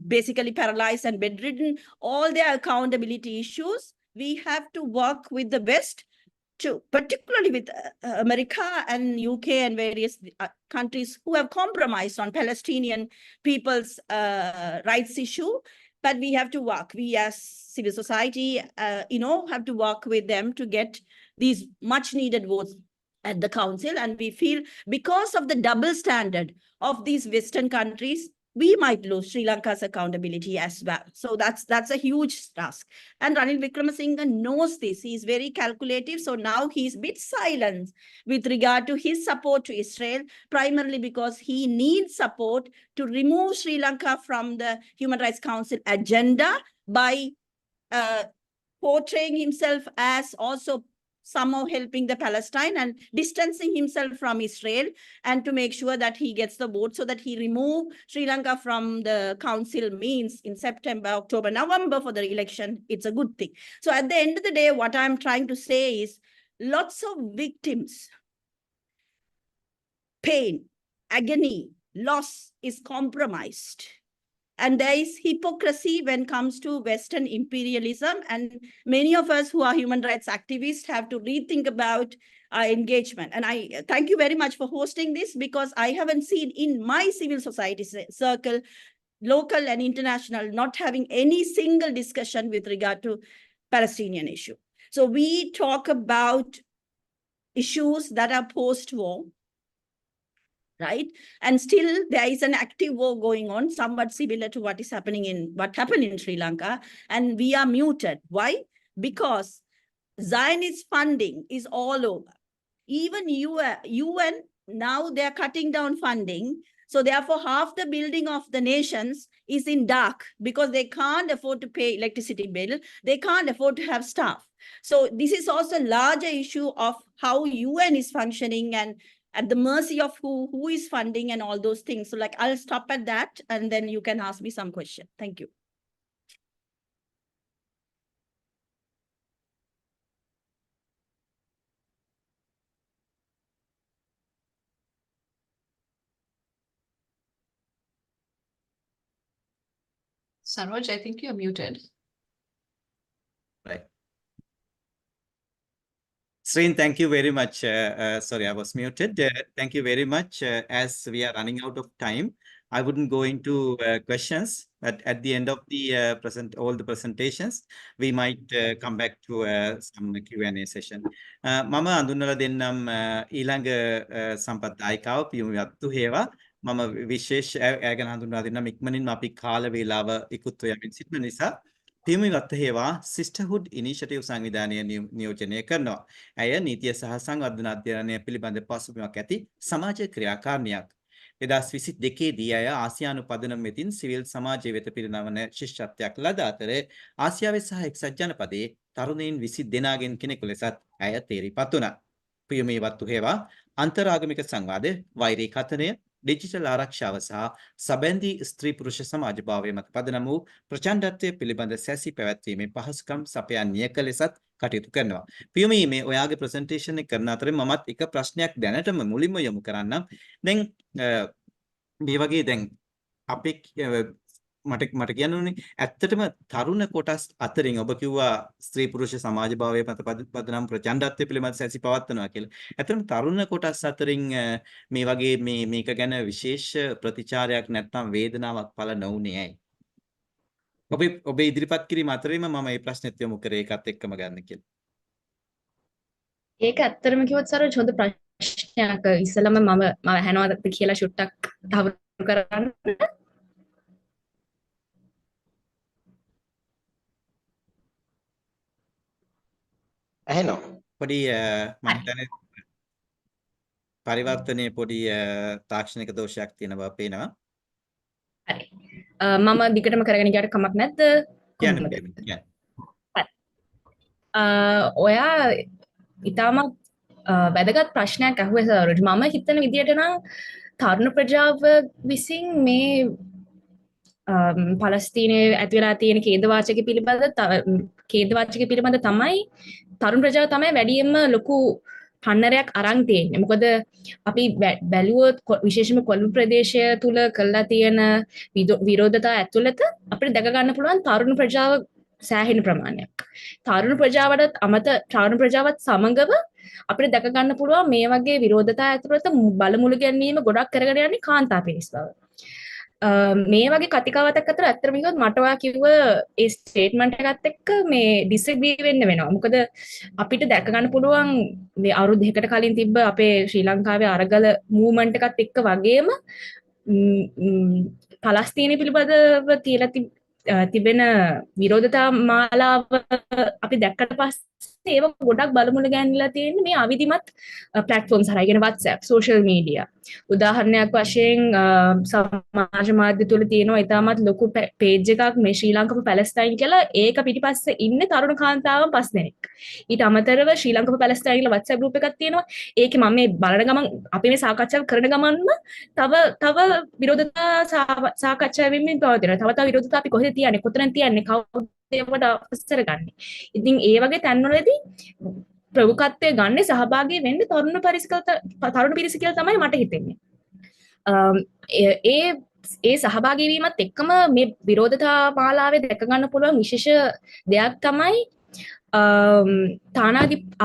basically paralyzed and bedridden, all their accountability issues. We have to work with the West, particularly with America and UK and various countries who have compromised on Palestinian people's rights issue. But we have to work. We as civil society, have to work with them to get these much needed votes at the council. And we feel because of the double standard of these Western countries, we might lose Sri Lanka's accountability as well. So that's a huge task. And Ranil Wickremesinghe knows this. He's very calculative. So now he's a bit silent with regard to his support to Israel, primarily because he needs support to remove Sri Lanka from the Human Rights Council agenda by portraying himself as also somehow helping the Palestine and distancing himself from Israel, and to make sure that he gets the vote so that he remove Sri Lanka from the council means in September, October, November for the election. It's a good thing. So at the end of the day, what I'm trying to say is lots of victims, pain, agony, loss is compromised. And there is hypocrisy when it comes to Western imperialism. And many of us who are human rights activists have to rethink about our engagement. And I thank you very much for hosting this, because I haven't seen in my civil society circle, local and international, not having any single discussion with regard to Palestinian issue. So we talk about issues that are post-war, right? And still there is an active war going on, somewhat similar to what happened in Sri Lanka, and we are muted. Why? Because Zionist funding is all over. Even UN, now they're cutting down funding. So therefore, half the building of the nations is in dark because they can't afford to pay electricity bill. They can't afford to have staff. So this is also a larger issue of how UN is functioning and at the mercy of who is funding and all those things. So like, I'll stop at that and then you can ask me some question. Thank you. Saroj, I think you're muted. Right. Shreen, thank you very much. Sorry, I was muted. Thank you very much. As we are running out of time, I wouldn't go into questions. At the end of the all the presentations, we might come back to some Q&A session. මම අඳුන්වලා දෙන්නම් ඊළඟ සම්පත් දායකාව පියුමි වත්තුහේවා. මම විශේෂ ගැන හඳුන්වා දෙන්නම් ඉක්මනින්ම අපි කාල වේලාව ඉක්ුත් වෙමින් සිටින නිසා පියුමි වත්තුහේවා සිස්ටර්හුඩ් ඉනිෂියටිව් සංවිධානය නියෝජනය කරනවා. ඇය නීතිය සහ සංවර්ධන අධ්‍යයනය පිළිබඳ පසුබිමක් ඇති සමාජ ක්‍රියාකාරණයක්. 2022 දී අය ආසියානු පදනම වෙතින් සිවිල් සමාජය වෙත පිරිනමන ශිෂ්‍යත්වයක් ලද අතර ආසියාවේ සහ එක්සත් ජනපදයේ තරුණයින් 20 දෙනාගෙන් කෙනෙකු ලෙසත් ඇය තේරිපත් වුණා. පියුමි වත්තුහේවා අන්තරාගමික සංවාද, වෛරී කථනය, ඩිජිටල් ආරක්ෂාව සහ සබැඳී ස්ත්‍රී පුරුෂ සමාජභාවය මත පදනම් වූ ප්‍රචණ්ඩත්වය පිළිබඳ සැසී පැවැත්වීමේ පහසුකම් සපයන්නේක ලෙසත් කටයුතු කරනවා. පියුමි මේ ඔයාගේ ප්‍රසන්ටේෂන් එක කරන අතරේ මමත් එක ප්‍රශ්නයක් දැනටම මුලින්ම යොමු කරන්නම්. දැන් මේ වගේ දැන් අපේ මට කියන්න ඕනේ ඇත්තටම තරුණ කොටස් අතරින් ඔබ කිව්වා ස්ත්‍රී පුරුෂ සමාජභාවය මත පදනම් ප්‍රචණ්ඩත්වය පිළිබඳ සැසී පවත්වනවා කියලා. ඇත්තටම තරුණ කොටස් අතරින් මේ වගේ මේක ගැන විශේෂ ප්‍රතිචාරයක් නැත්නම් වේදනාවක් පළ නොවුනේ ඇයි? ඔබේ ඉදිරිපත් කිරීම අතරින්ම මම මේ ප්‍රශ්නෙත් යොමු කරේ ඒකත් එක්කම ගන්න කියලා. ඒක ඇත්තටම කිව්වොත් සරෝජ් හොඳ ප්‍රශ්නයක්. ඉස්සෙල්ලාම මම අහනවාද කියලා ෂුට්ටක් තහවුරු කරන්න. ඇහෙනවා. පොඩි මම හිතන්නේ පරිවර්තනයේ පොඩි තාක්ෂණික දෝෂයක් තියෙන බව පේනවා. හරි. මම දිගටම කරගෙන ගියාට කමක් නැද්ද? ඔයා ඉතාමත් වැදගත් ප්‍රශ්නයක් අහුවේ සරෝජ්. මම හිතන විදිහට නම් තරුණ ප්‍රජාව විසින් මේ පලස්තීනයේ ඇති වෙලා තියෙන ඛේදවාචක පිළිබඳ තමයි තරුණ ප්‍රජාව තමයි වැඩියෙන්ම ලොකු පන්නරයක් අරන් තියෙන්නේ. මොකද අපි බැලුවොත් විශේෂයෙන්ම කොළඹ ප්‍රදේශය තුල කළා තියෙන විරෝධතා ඇතුළත අපිට දැක ගන්න පුළුවන් තරුණ ප්‍රජාව සෑහෙන ප්‍රමාණයක්. තරුණ ප්‍රජාවත් සමගව අපිට දැක ගන්න පුළුවන් මේ වගේ විරෝධතා ඇතුළත බලමුළු ගැනීම ගොඩක් කරගෙන යන්නේ කාන්තා පිරිස් බව. මේ වගේ කතිකාවතක් අතර ඇත්තටම කිව්වොත් මට ඔයා කිව්ව ඒ ස්ටේට්මන්ට් එකත් එක්ක මේ ඩිසග්‍රී වෙන්න වෙනවා. මොකද අපිට දැක ගන්න පුළුවන් මේ අවුරුදු දෙකකට කලින් තිබ්බ අපේ ශ්‍රී ලංකාවේ අරගල මූව්මන්ට් එකත් එක්ක වගේම පලස්තීනය පිළිබඳව තියලා තිබෙන විරෝධතා මාලාව අපි දැක්කට පස්සේ ඒව ගොඩක් බලමුළු ගෑනිලා තියෙන්නේ මේ අවිධිමත් ප්ලැට්ෆෝම්ස් හරහා. කියන WhatsApp, social media. උදාහරණයක් වශයෙන් සමාජ මාධ්‍ය තුල තියෙනවා ඉතාමත් ලොකු පේජ් එකක් මේ ශ්‍රී ලංකාව පැලස්තයින් කියලා. ඒක පිටිපස්සේ ඉන්නේ තරුණ කාන්තාවන් 5 දෙනෙක්. ඊට අමතරව ශ්‍රී ලංකාව පැලස්තයින් කියලා WhatsApp group එකක් තියෙනවා. ඒකේ මම මේ බලන ගමන් අපි මේ සාකච්ඡාව කරන ගමන්ම තව විරෝධතා සාකච්ඡා වෙමින් පවතිනවා. තව විරෝධතා අපි කොහෙද තියන්නේ, කොතනද තියන්නේ, කවුද ඒවට අවසර ගන්න. ඉතින් ඒ වගේ තැන්වලදී ප්‍රමුඛත්වය ගන්න සහභාගී වෙන්න තරුණ පිරිස කියලා තමයි මට හිතෙන්නේ. ඒ සහභාගී වීමත් එක්කම මේ විරෝධතා මාලාවේ දැක ගන්න පුළුවන් විශේෂ දෙයක් තමයි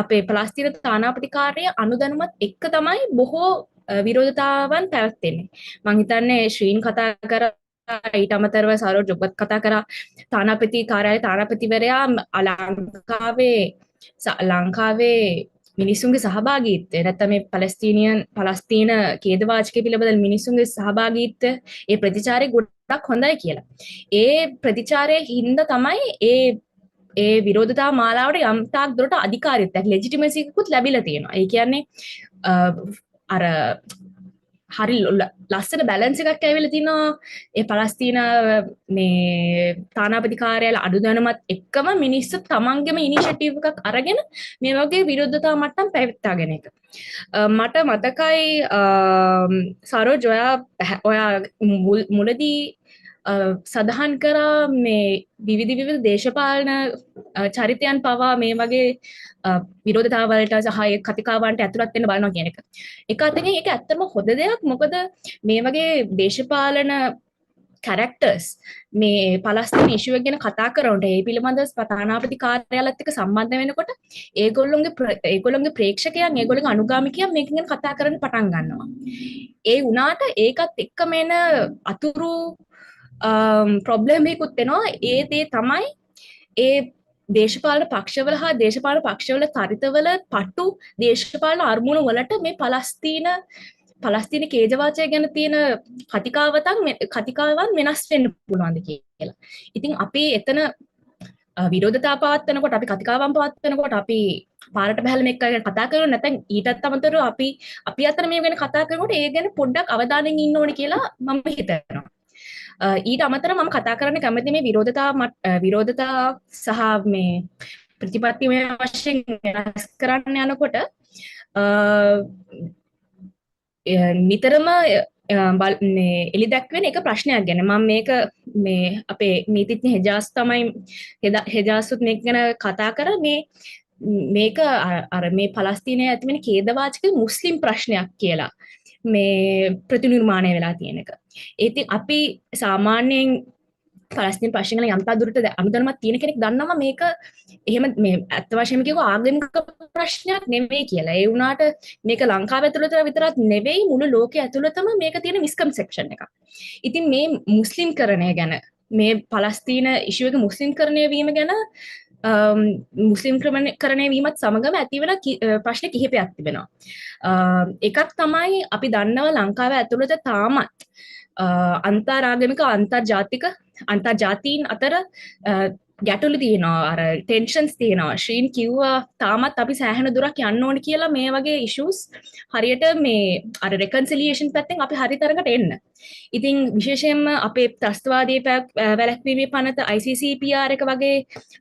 අපේ පලස්තීන තානාපතිකාරය අනුදැනුමත් එක්ක තමයි බොහෝ විරෝධතාවන් පැවැත්වෙන්නේ. මං හිතන්නේ ශ්‍රීන් කතා කරා, ඊට අමතරව සරෝජ් ඔබත් කතා කරා තානාපති කාර්යාලයේ තානාපතිවරයා ලංකාවේ මිනිසුන්ගේ සහභාගීත්වය නැත්නම් මේ පලස්තීන ඛේදවාචකය පිළිබඳ මිනිසුන්ගේ සහභාගීත්වය ඒ ප්‍රතිචාරය ගොඩක් හොඳයි කියලා. ඒ ප්‍රතිචාරයේ හින්දා තමයි ඒ විරෝධතා මාලාවට යම් තාක් දුරට අධිකාරීත්වයක් ලෙජිටිමසි එකකුත් ලැබිලා තියෙනවා. ඒ කියන්නේ අර හරි ලස්සන බැලන්ස් එකක් ඇවිල්ලා තිනවා ඒ පලස්තීන මේ තානාපති කාර්යාලය අනුදැනුමත් එක්කම මිනිස්සු තමන්ගේම ඉනිෂියටිව් එකක් අරගෙන මේ වගේ විරෝධතා මට්ටම් පැවැත්වාගෙන එක. මට මතකයි සරෝජ් ඔයා මුලදී සඳහන් කරා මේ විවිධ දේශපාලන චරිතයන් පවා මේ වගේ විරෝධතාවලට සහ කතිකාවන්ට ඇතුළත් වෙන්න බලනවා කියන එක. එක අතකින් ඒක ඇත්තම හොඳ දෙයක්. මොකද මේ වගේ දේශපාලන characters මේ පලස්තීන ඉෂුව ගැන කතා කරනකොට ඒ පිළිබඳව ප්‍රධානාධිපති කාර්යාලයත් එක්ක සම්බන්ධ වෙනකොට ඒගොල්ලොන්ගේ ප්‍රේක්ෂකයන් ඒගොල්ලෝගේ අනුගාමිකයන් මේක ගැන කතා කරන්න පටන් ගන්නවා. ඒ වුණාට ඒකත් එක්ක මේන අතුරු ප්‍රොබ්ලම් එකකුත් වෙනවා. ඒ දේ තමයි ඒ දේශපාලන පක්ෂවල හා දේශපාලන පක්ෂවල චරිතවල පටු දේශපාලන අරමුණු වලට මේ පලස්තීන කේජවාචය ගැන තියෙන කතිකාවන් වෙනස් වෙන්න පුළුවන්ද කියලා. ඉතින් අපි එතන විරෝධතා පවත්වනකොට අපි කතිකාවන් පවත්වනකොට අපි පාරට බහැලා මේක ගැන කතා කරනවා නැත්නම් ඊටත් අමතරව අපි අතර මේ ගැන කතා කරනකොට ඒ ගැන පොඩ්ඩක් අවධානයෙන් ඉන්න ඕනේ කියලා මම හිතනවා. ඊට අමතරව මම කතා කරන්න කැමති මේ විරෝධතා සහ මේ ප්‍රතිපත්තිමය වශයෙන් වෙනස් කරන්න යනකොට නිතරම එලි දැක්වෙන එක ප්‍රශ්නයක් ගැන මම මේක මේ අපේ නීතිඥ හෙජාස් තමයි හෙජාසුත් මේක ගැන කතා කර මේක අර මේ පලස්තීනයේ ඇතිවෙන ඛේදවාචක මුස්ලිම් ප්‍රශ්නයක් කියලා මේ ප්‍රතිනිර්මාණය වෙලා තියෙන එක. ඉතින් අපි සාමාන්‍යයෙන් පලස්තීන ප්‍රශ්න ගැන යම්තා දුරට අනුදැනුමක් තියෙන කෙනෙක් දන්නවා මේක එහෙම මේ අත්ත වශයෙන්ම කියව ආගමික ප්‍රශ්නයක් නෙවෙයි කියලා. ඒ වුණාට මේක ලංකාව ඇතුළත විතරක් නෙවෙයි මුළු ලෝකයේ ඇතුළතම මේක තියෙන මිස්කන්සෙප්ෂන් එකක්. ඉතින් මේ මුස්ලිම්කරණය ගැන මේ පලස්තීන ඉෂුව එක මුස්ලිම්කරණය වීම ගැන මුස්ලිම්කරණය වීමත් සමගම ඇතිවන ප්‍රශ්න කිහිපයක් තිබෙනවා. එකක් තමයි අපි දන්නවා ලංකාව ඇතුළත තාමත් අන්තර්ආගමික අන්තර්ජාතීන් අතර ගැටලු තියෙනවා අර ටෙන්ෂන්ස් තියෙනවා. ශ්‍රීන් කිව්වා තාමත් අපි සෑහෙන දුරක් යන්න ඕනේ කියලා මේ වගේ ඉෂුස් හරියට මේ අර රෙකන්සිලියේෂන් පැත්තෙන් අපි හරි තරකට එන්න. ඉතින් විශේෂයෙන්ම අපේ ත්‍රස්තවාදී වැළැක්වීමේ පනත ICCPR එක වගේ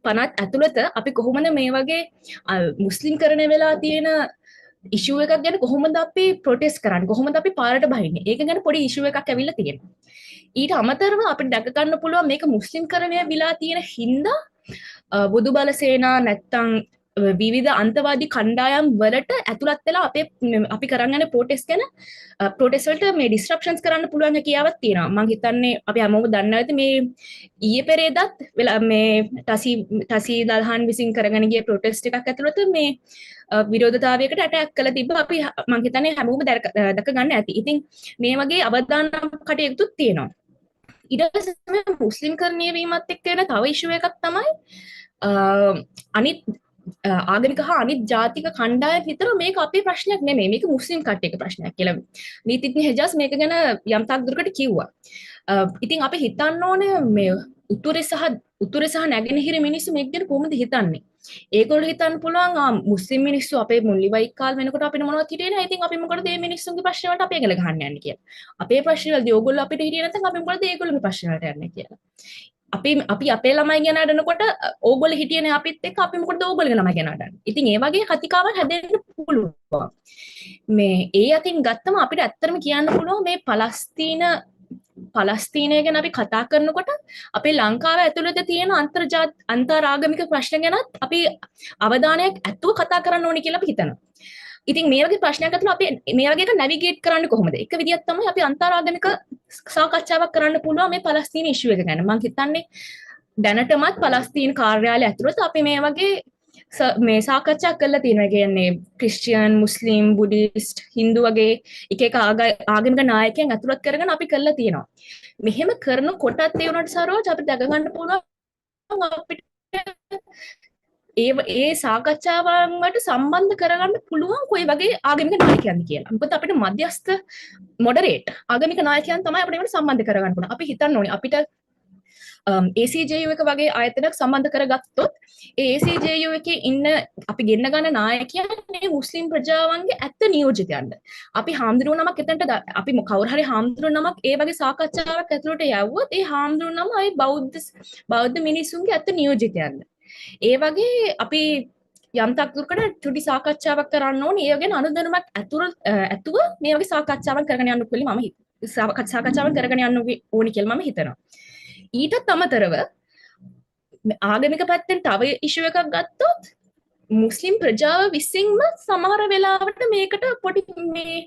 පනත් ඇතුළත අපි කොහොමද මේ වගේ මුස්ලිම්කරණය වෙලා තියෙන ඉෂුව එකක් ගැන කොහොමද අපි ප්‍රොටෙස්ට් කරන්නේ, කොහොමද අපි පාරට බහින්නේ, ඒක ගැන පොඩි ඉෂුව එකක් ඇවිල්ලා තියෙනවා. ඊට අමතරව අපිට දැක ගන්න පුළුවන් මේක මුස්ලිම්කරණය විලා තියෙන හින්දා බුදු බල සේනා නැත්තම් විවිධ අන්තවාදී කණ්ඩායම් වලට ඇතුළත් වෙලා අපි කරන් යන ප්‍රොටෙස්ට් ගැන ප්‍රොටෙස්ට් වලට මේ ඩිස්රප්ෂන්ස් කරන්න පුළුවන් කියාවක් තියෙනවා. මම හිතන්නේ අපි හැමෝම දන්නවා ඇති මේ ඊයේ පෙරේදත් මේ ටසී දල්හන් විසින් කරගෙන ගිය ප්‍රොටෙස්ට් එකක් ඇතුළත මේ විරෝධතාවයකට ඇටැක් කළා තිබ්බ අපි මම හිතන්නේ හැමෝම දැක ගන්න ඇති. ඉතින් මේ වගේ අවදානම් කටයුතුත් තියෙනවා. ඊට පස්සේ මුස්ලිම්කරණය වීමත් එක්ක එන තව ඉෂුව එකක් තමයි අනිත් ආගමික හා අනිත් ජාතික කණ්ඩායම් විතර මේක අපේ ප්‍රශ්නයක් නෙමෙයි, මේක මුස්ලිම් කට්ටියගේ ප්‍රශ්නයක් කියලා නීතිඥ හෙජාස් මේක ගැන යම් තාක් දුරකට කිව්වා. ඉතින් අපි හිතන්න ඕනේ මේ උතුරේ සහ නැගෙනහිර මිනිස්සු මේක ගැන කොහොමද හිතන්නේ? ඒගොල්ලෝ හිතන්න පුළුවන් මුස්ලිම් මිනිස්සු අපේ මුල්ලිවයි කාල වෙනකොට අපිට මොනවද හිටියේ නැහැ. ඉතින් අපි මොකටද මේ මිනිස්සුන්ගේ ප්‍රශ්න වලට අපි ඒගොල්ලෝ ගහන්න යන්නේ කියලා. අපේ ප්‍රශ්න වලදී ඕගොල්ලෝ අපිට හිටියේ නැත්නම් අපි මොකටද ඒගොල්ලෝගේ ප්‍රශ්න වලට යන්නේ කියලා. අපි අපේ ළමයි ගැන අඬනකොට ඕගොල්ලෝ හිටියේ නැහැ අපිත් එක්ක අපි මොකටද ඕගොල්ලෝගේ ළමයි ගැන අඬන්නේ. ඉතින් ඒ වගේ කතිකාවන් හැදෙන්න පුළුවන්. මේ ඒ අතින් ගත්තම අපිට ඇත්තටම කියන්න පුළුවන් මේ පලස්තීනය ගැන අපි කතා කරනකොට අපේ ලංකාව ඇතුළත තියෙන අන්තර්ආගමික ප්‍රශ්න ගැනත් අපි අවධානයක් ඇතුව කතා කරන්න ඕනේ කියලා අපි හිතනවා. ඉතින් මේ වගේ ප්‍රශ්නයක් අතර අපි මේ වගේ එක නැවිගේට් කරන්න කොහොමද? එක විදියක් තමයි අපි අන්තර්ආගමික සාකච්ඡාවක් කරන්න පුළුවන් මේ පලස්තීන ඉෂුව එක ගැන. මම හිතන්නේ දැනටමත් පලස්තීන කාර්යාලය ඇතුළත අපි මේ වගේ මේ සාකච්ඡා කරලා තියෙනවා. කියන්නේ ක්‍රිස්තියානි, මුස්ලිම්, බුද්දිස්ට්, හින්දු වගේ එක ආගමික නායකයන් ඇතුළත් කරගෙන අපි කරලා තියෙනවා. මෙහෙම කරනකොටත් ඒ වුණාට සරෝජ් අපිට දැක ගන්න පුළුවන් අපිට ඒ සාකච්ඡාවන් වලට සම්බන්ධ කරගන්න පුළුවන් කොයි වගේ ආගමික නායකයන්ද කියලා. මොකද අපිට මධ්‍යස්ථ මොඩරේටර් ආගමික නායකයන් තමයි අපිට ඒවට සම්බන්ධ කරගන්න පුළුවන්. අපි හිතන්න ඕනේ අපිට ACJU එක වගේ ආයතනයක් සම්බන්ධ කරගත්තොත් ඒ ACJU එකේ ඉන්න අපි ගෙන්න ගන්න නායකයන් මේ මුස්ලිම් ප්‍රජාවන්ගේ ඇත්ත නියෝජිතයන්ද. අපි හාමුදුරුවෝ නමක් එතනට අපි කවුරු හරි හාමුදුරුවෝ නමක් ඒ වගේ සාකච්ඡාවක් ඇතුළට යවුවොත් ඒ හාමුදුරුවෝ නම අය බෞද්ධ මිනිසුන්ගේ ඇත්ත නියෝජිතයන්ද. ඒ වගේ අපි යම් තක්දුරකට චුටි සාකච්ඡාවක් කරන්න ඕනේ. ඒ වගේ අනුදැනුමක් ඇතුව මේ වගේ සාකච්ඡාවක් කරගෙන යන්න පුළුවන්. මම සාකච්ඡාවක් කරගෙන යන්න ඕනේ කියලා මම හිතනවා. ඊටත් අමතරව ආගමික පැත්තෙන් තව ඉෂුව එකක් ගත්තොත් මුස්ලිම් ප්‍රජාව විසින්ම සමහර වෙලාවට මේකට පොඩි මේ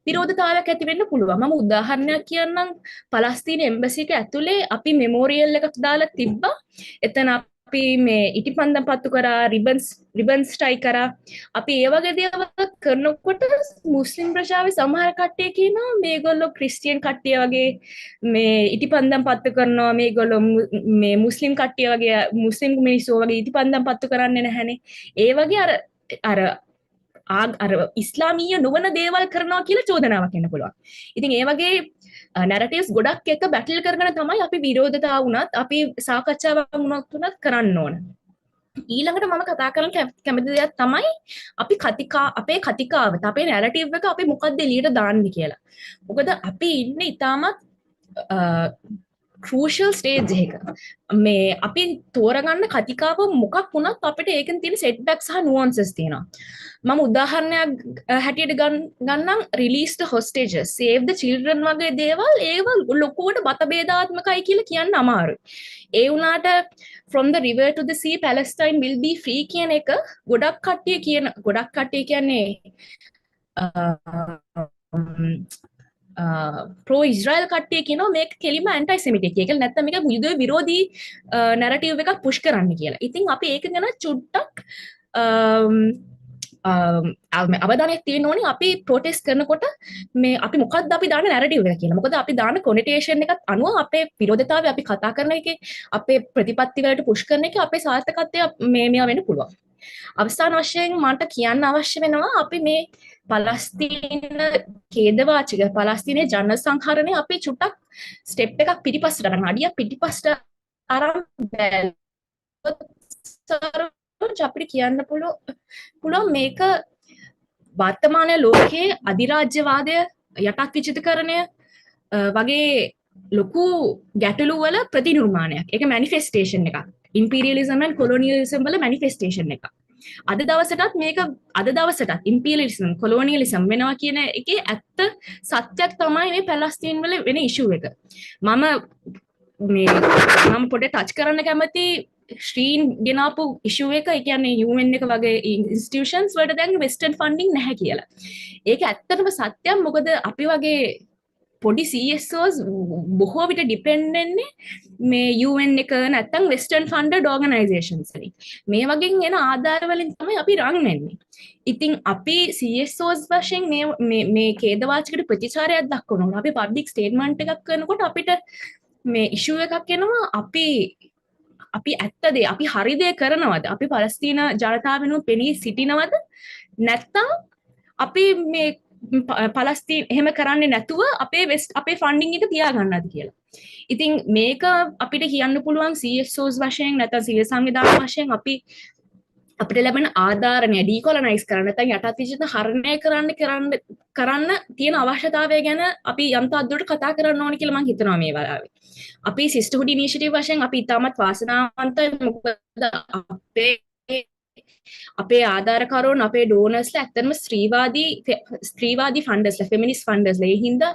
විරෝධතාවයක් ඇති වෙන්න පුළුවන්. මම උදාහරණයක් කියන්නම්. පලස්තීන එම්බසි එක ඇතුලේ අපි මෙමෝරියල් එකක් දාලා තිබ්බා. එතන අපි මේ ඉටිපන්දම් පත්තු කරා, රිබන්ස් ටයි කරා. අපි ඒ වගේ දේවල් කරනකොට මුස්ලිම් ප්‍රජාවේ සමහර කට්ටිය කියනවා මේගොල්ලෝ ක්‍රිස්තියන් කට්ටිය වගේ මේ ඉටිපන්දම් පත්තු කරනවා, මේගොල්ලෝ මේ මුස්ලිම් කට්ටිය වගේ මුස්ලිම් මිනිස්සු වගේ ඉටිපන්දම් පත්තු කරන්නේ නැහැනේ. ඒ වගේ අර ඉස්ලාමීය නොවන දේවල් කරනවා කියලා චෝදනාවක් එන්න පුළුවන්. ඉතින් ඒ වගේ නැරටිව්ස් ගොඩක් එක බැටල් කරගෙන තමයි අපි විරෝධතාව වුණත් අපි සාකච්ඡාවක් වුණත් කරන්න ඕන. ඊළඟට මම කතා කරන්න කැමති දෙයක් තමයි අපි අපේ කතිකාවත අපේ නැරටිව් එක අපි මොකක්ද එළියට දාන්නේ කියලා. මොකද අපි ඉන්නේ ඉතාමත් crucial stage එක. මේ අපි තෝරගන්න කතිකාව මොකක් වුණත් අපිට ඒකෙන් තියෙන setbacks සහ nuances තියෙනවා. මම උදාහරණයක් හැටියට ගන්නම් release the hostages, save the children වගේ දේවල් ඒවල් ලොකුවට මතභේදාත්මකයි කියලා කියන්න අමාරුයි. ඒ වුණාට from the river to the sea Palestine will be free කියන එක ගොඩක් කට්ටිය කියන්නේ pro Israel කට්ටිය කියනවා මේක කෙලිම anti semitic කියලා. නැත්නම් මේක යුද විරෝධී narrative එකක් push කරන්න කියලා. ඉතින් අපි ඒක ගැන චුට්ටක් අවධානයක් තියෙන්න ඕනේ. අපි protest කරනකොට මේ අපි මොකක්ද අපි දාන narrative එක කියලා. මොකද අපි දාන connotation එකත් අනුව අපේ විරෝධතාවය අපි කතා කරන එකේ අපේ ප්‍රතිපත්ති වලට push කරන එකේ අපේ සාර්ථකත්වය මේවා වෙන්න පුළුවන්. අවසාන වශයෙන් මට කියන්න අවශ්‍ය වෙනවා අපි මේ පලස්තීන ඛේදවාචක පලස්තීනයේ ජන සංහරණය අපි චුට්ටක් ස්ටෙප් එකක් පිටිපස්සට අරන් අඩියක් පිටිපස්සට අරන් බැලුවොත් අපිට කියන්න පුළුවන් මේක වර්තමාන ලෝකයේ අධිරාජ්‍යවාදය යටත් විචිතකරණය වගේ ලොකු ගැටලු වල ප්‍රතිනිර්මාණයක්. ඒක මැනිෆෙස්ටේෂන් එකක්. imperialism and colonialism වල manifestation එක. අද දවසටත් imperialism colonialism වෙනවා කියන එකේ ඇත්ත සත්‍යයක් තමයි මේ පැලස්තීන් වල වෙන issue එක. මම පොඩ්ඩක් ටච් කරන්න කැමති ශ්‍රීන් ගෙනාපු issue එක. ඒ කියන්නේ UN එක වගේ institutions වලට දැන් western funding නැහැ කියලා. ඒක ඇත්තටම සත්‍යයක්. මොකද අපි වගේ පොඩි CSOs බොහෝ විට depend වෙන්නේ මේ UN එක නැත්තම් western funded organizations වලින්. මේ වගේ එන ආධාර වලින් තමයි අපි රන් වෙන්නේ. ඉතින් අපි CSOs වශයෙන් මේ ඛේදවාචකට ප්‍රතිචාරයක් දක්වනවා. අපි public statement එකක් කරනකොට අපිට මේ issue එකක් එනවා. අපි ඇත්තද අපි හරි දේ කරනවද? අපි පලස්තීන ජනතාව වෙනුවෙන් පෙනී සිටිනවද? නැත්තම් අපි මේ පලස්තීන එහෙම කරන්නේ නැතුව අපේ ෆන්ඩින් එක තියාගන්නද කියලා. ඉතින් මේක අපිට කියන්න පුළුවන් CSOs වශයෙන් නැත්නම් සිවිල් සංවිධාන වශයෙන් අපිට ලැබෙන ආධාරණය ඩීකොලොනයිස් කරන්න නැත්නම් යටත් විජිත හරණය කරන්න තියෙන අවශ්‍යතාවය ගැන අපි යම් තාද්දුරට කතා කරන්න ඕනේ කියලා මම හිතනවා මේ වෙලාවේ. අපි සිස්ටර්හුඩ් ඉනිෂියටිව් වශයෙන් අපි ඉතාමත් වාසනාවන්තයි. මොකද අපේ ආධාරකරුවන් අපේ ඩෝනර්ස්ලා ඇත්තටම ස්ත්‍රීවාදී ෆන්ඩර්ස්ලා ෆෙමිනිස්ට් ෆන්ඩර්ස්ලා ඒ හින්දා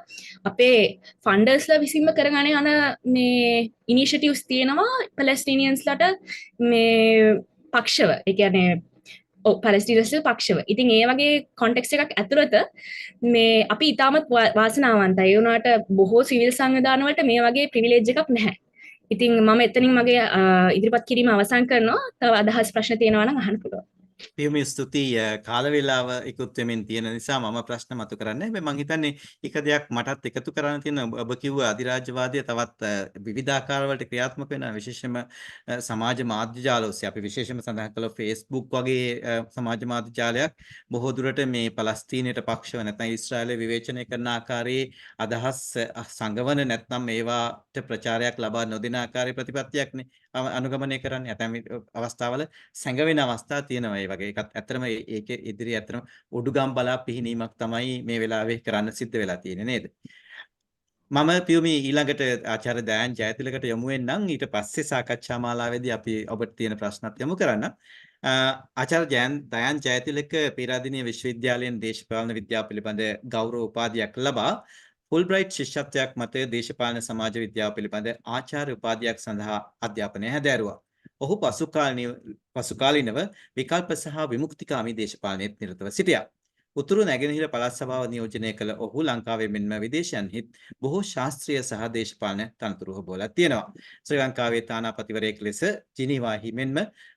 අපේ ෆන්ඩර්ස්ලා විසින්ම කරගෙන යන මේ ඉනිෂියටිව්ස් තියෙනවා පැලස්ටීනියන්ස්ලාට මේ පක්ෂව. ඒ කියන්නේ පැලස්ටීනියන්ස්ලා පක්ෂව. ඉතින් ඒ වගේ කොන්ටෙක්ස්ට් එකක් ඇතුළත මේ අපි ඉතාමත් වාසනාවන්තයි. ඒ වුණාට බොහෝ සිවිල් සංවිධාන වලට මේ වගේ ප්‍රිවිලේජ් එකක් නැහැ. ඉතින් මම එතනින් මගේ ඉදිරිපත් කිරීම අවසන් කරනවා. තව අදහස් ප්‍රශ්න තියෙනවා නම් අහන්න පුළුවන්. පියුමි ස්තුතියි. කාල වේලාව ඉක්ුත් වෙමින් තියෙන නිසා මම ප්‍රශ්න මතු කරන්නේ. හැබැයි මම හිතන්නේ එක දෙයක් මටත් එකතු කරන්න තියෙන ඔබ කිව්ව අධිරාජ්‍යවාදය තවත් විවිධාකාර වලට ක්‍රියාත්මක වෙනවා. විශේෂයෙන්ම සමාජ මාධ්‍ය ජාල ඔස්සේ අපි විශේෂයෙන්ම සඳහන් කළා Facebook වගේ සමාජ මාධ්‍ය ජාලයක් බොහෝ දුරට මේ පලස්තීනයට පක්ෂව නැත්නම් ඊශ්‍රායලය විවේචනය කරන ආකාරයේ අදහස් සංගවන නැත්නම් ඒවාට ප්‍රචාරයක් ලබා නොදෙන ආකාරයේ ප්‍රතිපත්තියක්නේ අනුගමනය කරන්නේ. ඇතැම් අවස්ථාවල සැඟවෙන අවස්ථා තියෙනවා. ඒ වගේ එකත් ඇත්තටම ඒකේ ඉදිරිය ඇත්තටම උඩුගම් බලා පිහිනීමක් තමයි මේ වෙලාවේ කරන්න සිද්ධ වෙලා තියෙන්නේ නේද? මම පියුමි ඊළඟට ආචාර්ය දයන් ජයතිලකට යමු වෙන්නම්. ඊට පස්සේ සාකච්ඡා මාලාවේදී අපි ඔබට තියෙන ප්‍රශ්නත් යමු කරන්න. ආචාර්ය දයන් ජයතිලක පේරාදෙණිය විශ්වවිද්‍යාලයෙන් දේශපාලන විද්‍යාව පිළිබඳ ගෞරව උපාධියක් ලබා ෆුල්බ්‍රයිට් ශිෂ්‍යත්වයක් මත දේශපාලන සමාජ විද්‍යාව පිළිබඳ ආචාර්ය උපාධියක් සඳහා අධ්‍යාපනය හැදෑරුවා. ඔහු පසුකාලීනව විකල්ප සහ විමුක්තිකාමී දේශපාලනයේත් නිරතව සිටියා. උතුරු නැගෙනහිර පළාත් සභාව නියෝජනය කළ ඔහු ලංකාවේ මෙන්ම විදේශයන්හිත් බොහෝ ශාස්ත්‍රීය සහ දේශපාලන තනතුරු හොබෝලා තියෙනවා. ශ්‍රී ලංකාවේ තානාපතිවරයෙක් ලෙස ජිනීවාහි මෙන්ම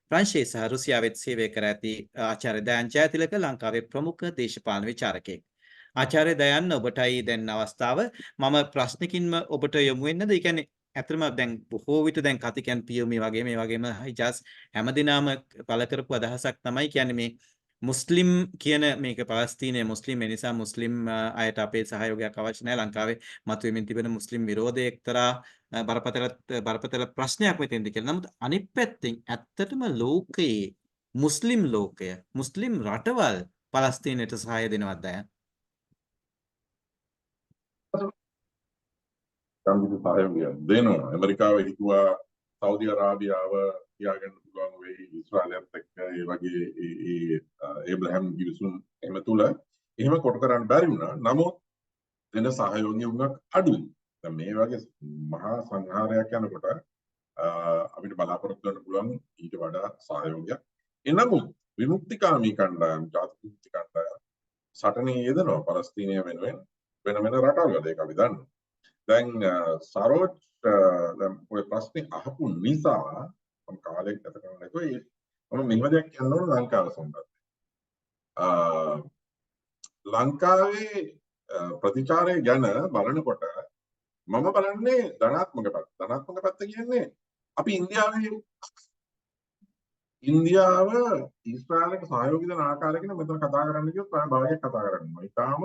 ප්‍රංශයේ සහ රුසියාවෙත් සේවය කර ඇති ආචාර්ය දයන් ජයතිලක ලංකාවේ ප්‍රමුඛ දේශපාලන විචාරකයෙක්. ආචාර්ය දයන් ඔබටයි දැන් අවස්ථාව. මම ප්‍රශ්නකින්ම ඔබට යොමු වෙන්නද? ඒ කියන්නේ ඇත්තටම දැන් බොහෝ විට දැන් කතිකයන් පියුමි වගේ මේ වගේම හිජාස් හැමදිනම පළ කරපු අදහසක් තමයි කියන්නේ මේ මුස්ලිම් කියන මේක පලස්තීනයේ මුස්ලිම් ඒ නිසා මුස්ලිම් අයට අපේ සහයෝගයක් අවශ්‍ය නැහැ. ලංකාවේ මතුවෙමින් තිබෙන මුස්ලිම් විරෝධය එක්තරා බරපතල ප්‍රශ්නයක් මෙතෙන්ද කියලා. නමුත් අනිත් පැත්තෙන් ඇත්තටම ලෝකයේ මුස්ලිම් ලෝකය මුස්ලිම් රටවල් පලස්තීනයට සහාය දෙනවද අය? සම්බුදු සහයෝගය දෙනවා. ඇමරිකාව හිතුවා සෞදි අරාබියාව තියාගන්න පුළුවන් වෙයි ඊශ්‍රායලයත් එක්ක ඒ වගේ ඒ ඒබ්‍රහම් ගිවිසුම් එහෙම තුල එහෙම කොට කරන්න බැරි වුණා. නමුත් දෙන සහයෝගය උඟක් අඩුයි. දැන් මේ වගේ මහා සංහාරයක් යනකොට අපිට බලාපොරොත්තු වෙන්න පුළුවන් ඊට වඩා සහයෝගයක්. එනමුත් විමුක්තිකාමී කණ්ඩායම් ජාතික විමුක්ති කණ්ඩායම් සටනේ යෙදෙනවා පලස්තීනය වෙනුවෙන් වෙන වෙන රටවල් ඒක අපි දන්නවා. දැන් සරෝජ් දැන් ඔය ප්‍රශ්නේ අහපු නිසා මම කාලෙක ගත කරන්න නැතුව මම මෙහෙම දෙයක් කියන්න ඕන ලංකාව සම්බන්ධයෙන්. ලංකාවේ ප්‍රතිචාරය ගැන බලනකොට මම බලන්නේ ධනාත්මක පැත්ත. ධනාත්මක පැත්ත කියන්නේ අපි ඉන්දියාව ඊශ්‍රායලට සහයෝගී දෙන ආකාරය ගැන මෙතන කතා කරන්න කියොත් ඔය භාගයක් කතා කරනවා. ඊටාම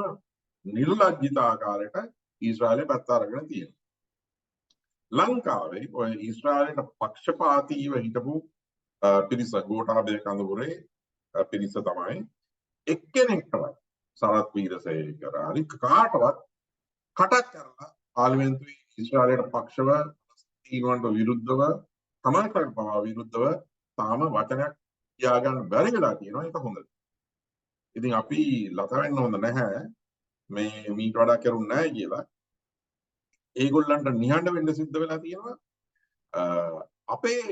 නිර්ලජ්ජිත ආකාරයට ඊශ්‍රායලය පැත්ත අරගෙන තියෙනවා. ලංකාවේ ඔය ඊශ්‍රායලට පක්ෂපාතීව හිටපු පිරිස ගෝඨාභය කඳවුරේ පිරිස තමයි එක්කෙනෙක්ටවත් සරත් වීරසේකර හරි කාටවත් කටක් කරලා පාර්ලිමේන්තුවේ ඊශ්‍රායලට පක්ෂව තීන්දුවට විරුද්ධව සමාජයට පවා විරුද්ධව තාම වචනයක් කියාගන්න බැරි වෙලා තියෙනවා. ඒක හොඳයි. ඉතින් අපි ලත වෙන්න හොඳ නැහැ මේ මීට වඩා කරුන්නේ නැහැ කියලා. ඒගොල්ලන්ට නිහඬ වෙන්න සිද්ධ වෙලා තියෙනවා. අපේ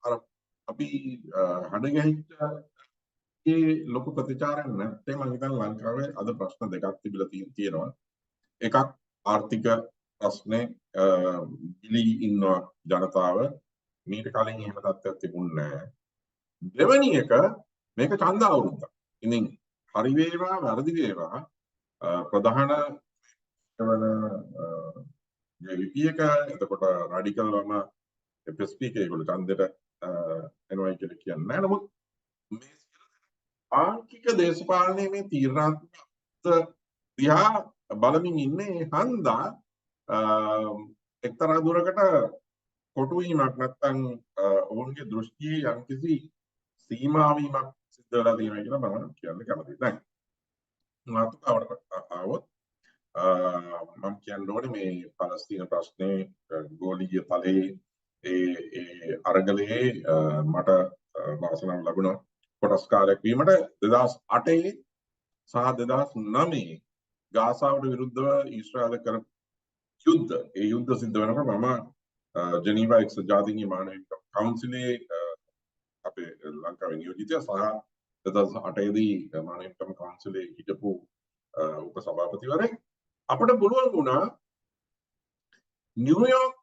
අර අපි හඩ ගැහිච්ච ඒ ලොකු ප්‍රතිචාරයක් නැත්නම් මම හිතන්නේ ලංකාවේ අද ප්‍රශ්න දෙකක් තිබිලා තියෙනවා. එකක් ආර්ථික ප්‍රශ්නේ බිලි ඉන්න ජනතාව මීට කලින් එහෙම තත්ත්වයක් තිබුණේ නැහැ. දෙවෙනි එක මේක ඡන්ද අවුරුද්දක්. ඉතින් හරි වේවා වැරදි වේවා ප්‍රධාන වන JVP එක එතකොට රැඩිකල් වම FSP එක ඒගොල්ලෝ ඡන්දෙට එනවා කියලා කියන්නේ නැහැ. නමුත් මේ ආර්ථික දේශපාලනයේ මේ තීරණාත්මක දිහා බලමින් ඉන්නේ හන්දා එක්තරා දුරකට කොටු වීමක් නැත්නම් ඔවුන්ගේ දෘෂ්ටියේ යම්කිසි සීමා වීමක් සිද්ධ වෙලා තියෙනවා කියලා මම කියන්න කැමතියි. දැන් මාතෘකාවට ආවොත් මම කියන්න ඕනේ මේ පලස්තීන ප්‍රශ්නේ ගෝලීය තලයේ ඒ අරගලයේ මට වාසනාව ලැබුණා කොටස්කාරයක් වීමට 2008 සහ 2009 ගාසාවට විරුද්ධව ඊශ්‍රායල කරපු යුද්ධ ඒ යුද්ධ සිද්ධ වෙනකොට මම ජනීවා එක්සත් ජාතීන්ගේ මානව කවුන්සිලේ අපේ ලංකාවේ නියෝජිතය සහ 2008 දී මානව කවුන්සිලේ හිටපු උපසභාපතිවරයෙක් අපිට පුළුවන් වුණා නිව්යෝර්ක්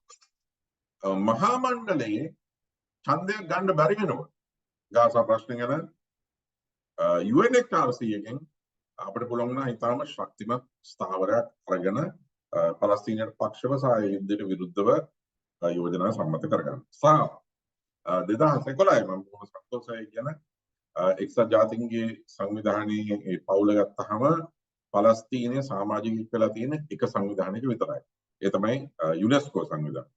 මහා මණ්ඩලයේ ඡන්දයක් ගන්න බැරි වෙනවා ගාසා ප්‍රශ්න ගැන UNHRC එකෙන් අපිට පුළුවන් වුණා ඊටාම ශක්තිමත් ස්ථාවරයක් අරගෙන පලස්තීනයට පක්ෂව සහ යුද්ධයට විරුද්ධව යෝජනා සම්මත කරගන්න. සහ 2011 මම බොහොම සතුටුයි කියන එක්සත් ජාතීන්ගේ සංවිධානයේ ඒ පවුල ගත්තාම පලස්තීනයේ සමාජික වෙලා තියෙන එක සංවිධානයක විතරයි. ඒ තමයි යුනෙස්කෝ සංවිධානය.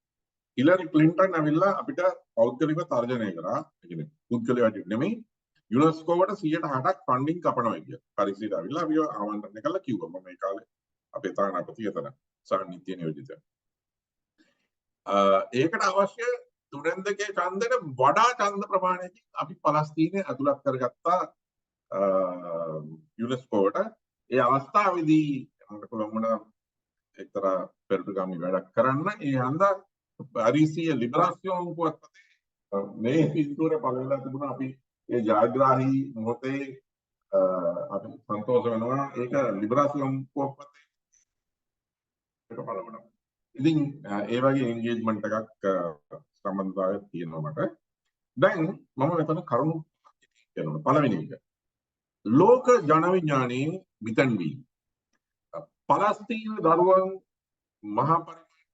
හිලරි ක්ලින්ටන් ඇවිල්ලා අපිට පෞද්ගලිකව තර්ජනය කරා. ඒ කියන්නේ පුද්ගලයාට නෙමෙයි යුනෙස්කෝවට 160ක් ෆන්ඩින් කපනවා කියලා. පරිසීට ඇවිල්ලා අපි ආමන්ත්‍රණය කළා කිව්වා. මම මේ කාලේ අපේ තානාපති එතන සාහිත්‍ය නියෝජිතයා. ඒකට අවශ්‍ය තුනෙන් දෙකේ ඡන්දෙට වඩා ඡන්ද ප්‍රමාණයකින් අපි පලස්තීනය ඇතුළත් කරගත්තා යුනෙස්කෝවට. ඒ අවස්ථාවේදී මට පුළුවන් වුණා එක්තරා පෙරටුගාමී වැඩක් කරන්න. ඒ හන්දා පාරිසිය ලිබරාසියෝන් පුවත්පතේ මේ පින්තූරය පළවෙලා තිබුණා අපි ඒ ජයග්‍රාහී මොහොතේ අපි සන්තෝෂ වෙනවා ඒක ලිබරාසියම් පුවත්පතේ එක පළවෙනවා. ඉතින් ඒ වගේ එන්ගේජ්මන්ට් එකක් සම්බන්ධතාවයක් තියෙනවා මට. දැන් මම මෙතන කරුණු කියනවා. පළවෙනි එක. ලෝක ජන විඥානයේ විතන්වීම. පලස්තීන දරුවන් මහා පරිමාණ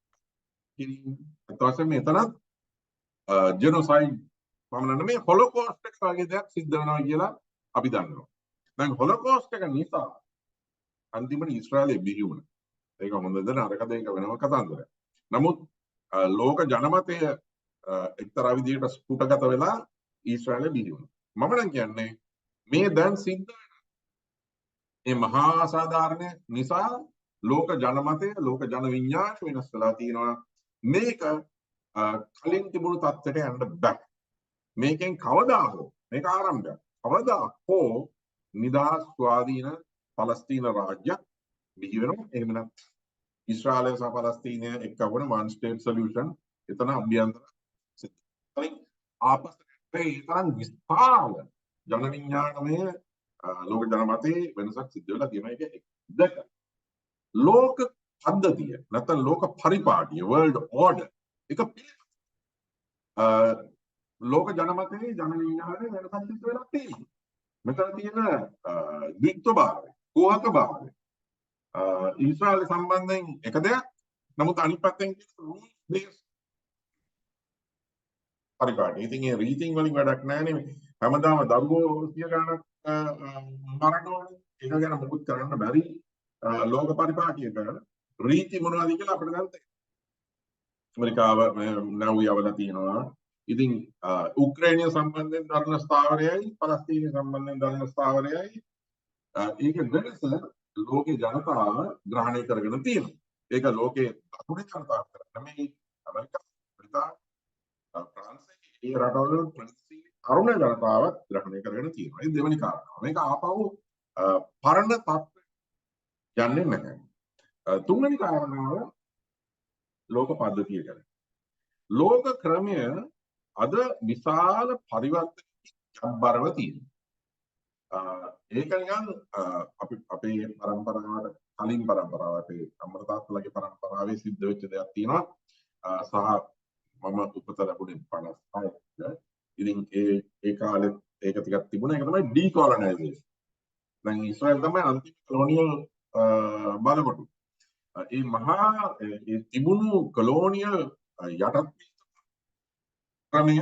කිරීම මෙතනත් genocide පමණ නෙමෙයි holocaust එක වගේ දෙයක් සිද්ධ වෙනවා කියලා අපි දන්නවා. දැන් holocaust එක නිසා අන්තිමට ඊශ්‍රායලයේ බිහි වුණා. ඒක හොඳද නරකද ඒක වෙනම කතන්දරයක්. නමුත් ලෝක ජනමතය එක්තරා විදිහකට ස්ಫುಟගත වෙලා ඊශ්‍රායලයේ බිහි වුණා. මම නම් කියන්නේ මේ දැන් සිද්ධ වෙන මේ මහා අසාධාරණ නිසා ලෝක ජනමතය ලෝක ජන විඤ්ඤාණය වෙනස් වෙලා තියෙනවා. මේක කලින් තිබුණු තත්ත්වයට යන්න බෑ. මේකෙන් කවදා හෝ මේක ආරම්භයක්. කවදා හෝ නිදහස් ස්වාධීන පලස්තීන රාජ්‍යයක් බිහි වෙනවා. එහෙම නැත්නම් ඊශ්‍රායලය සහ පලස්තීනය එක්කවන one state solution එතන අභ්‍යන්තර සිද්ධ. ආපස්සට ඒ තරම් විස්තාර ජන විඤ්ඤාණමය ලෝක ජනමතයේ වෙනසක් සිද්ධ වෙලා තියෙනවා. ඒක දෙක. ලෝක පද්ධතිය නැත්නම් ලෝක පරිපාටිය world order එක ලෝක ජනමතයේ ජන විඤ්ඤාණය වෙනසක් සිද්ධ වෙලා තියෙනවා. මෙතන තියෙන ද්විත්වභාවය, කුහකභාවය ඊශ්‍රායල සම්බන්ධයෙන් එක දෙයක්. නමුත් අනිත් පැත්තෙන් rules based පරිපාටිය. ඉතින් ඒ රීතින් වලින් වැඩක් නැහැ නේ. හැමදාම දරුවෝ 100 ගණක් මරණෝනේ. ඒක ගැන මොකුත් කරන්න බැරි ලෝක පරිපාටියක රීති මොනවද කියලා අපිට දැන් තේරෙනවා. ඇමරිකාව නැව් යවලා තියෙනවා. ඉතින් උක්‍රේනිය සම්බන්ධයෙන් දරන ස්ථාවරයයි පලස්තීනිය සම්බන්ධයෙන් දරන ස්ථාවරයයි ඒක වෙනස ලෝකේ ජනතාව ග්‍රහණය කරගෙන තියෙනවා. ඒක ලෝකේ දකුණේ ජනතාව කරන්නේ මේ ඇමරිකාව බ්‍රිතාන්‍ය ප්‍රාන්සයේ ඒ රටවල තරුණ ජනතාවත් ග්‍රහණය කරගෙන තියෙනවා. ඒ දෙවෙනි කාරණාව. මේක ආපහු පරණ තත්ත්වයට යන්නේ නැහැ. තුන්වෙනි කාරණාව ලෝක පද්ධතිය ගැන. ලෝක ක්‍රමය අද විශාල පරිවර්තනයක් බරව තියෙනවා. ඒක නිකන් අපි අපේ පරම්පරාවට කලින් පරම්පරාවට අම්මලා තාත්තලාගේ පරම්පරාවේ සිද්ධ වෙච්ච දෙයක් තියෙනවා. සහ මම උපත ලැබුණේ 56ක. ඉතින් ඒ කාලෙත් ඒක ටිකක් තිබුණා. ඒක තමයි ඩීකොලොනයිසේෂන්. දැන් ඊශ්‍රායල් තමයි අන්තිම කොලොනියල් බලකොටු. ඒ මහා ඒ තිබුණු කොලොනියල් යටත් ක්‍රමය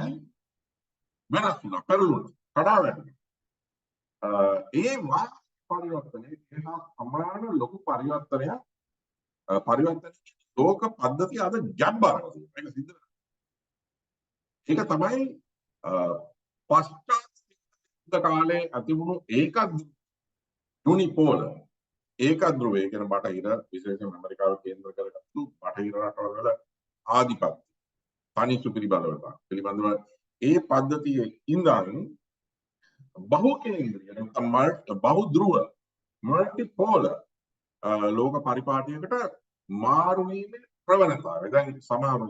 වෙනස් වුණා, පෙරළුණා, කඩා වැටුණා. ඒ මහා පරිවර්තනයේ ඒකා සමාන ලොකු පරිවර්තනයක් ලෝක පද්ධතිය අද ගැඹාරව තියෙනවා. ඒක සිද්ධ වෙනවා. ඒක තමයි පශ්චාත් කාලේ අතිවුණු යුනිපෝල ඒකද්‍රවය කියන බටහිර විශේෂයෙන් ඇමරිකාව කේන්ද්‍ර කරගත්තු බටහිර රටවල ආධිපත්‍ය තනි සුපිරි බලවේග පිළිබඳව ඒ පද්ධතියේ ඉඳන් බහුකේන්ද්‍රීය නැත්නම් බහුධ්‍රුව මල්ටිපෝල ලෝක පරිපාටියකට මාරු වීමේ ප්‍රවණතාවය. දැන් සමහර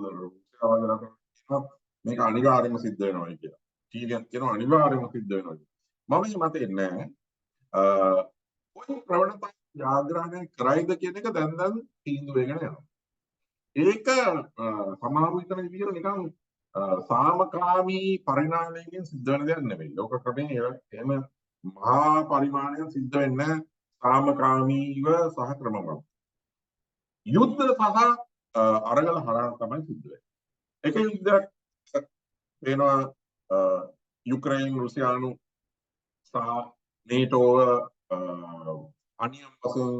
මේක අනිවාර්යයෙන්ම සිද්ධ වෙනවා කියලා. කීයක් කියනවා අනිවාර්යයෙන්ම සිද්ධ වෙනවා. මම මේ මතේ නැහැ. කොයි ප්‍රවණතාවක් ජාග්‍රහණය කරයිද කියන එක දැන් තීන්දුව වෙගෙන යනවා. ඒක සමහර විටම විදියට නිකන් සාමකාමී පරිණාමයකින් සිද්ධ වෙන දෙයක් නෙවෙයි. ලෝක ක්‍රමයේ එහෙම මහා පරිමාණයක් සිද්ධ වෙන්නේ සාමකාමීව සහ ක්‍රමවත්. යුද්ධ සහ අරගල හරහා තමයි සිද්ධ වෙන්නේ. එක යුද්ධයක් වෙනවා යුක්‍රේන රුසියානු සහ නේටෝව අනියම් වශයෙන්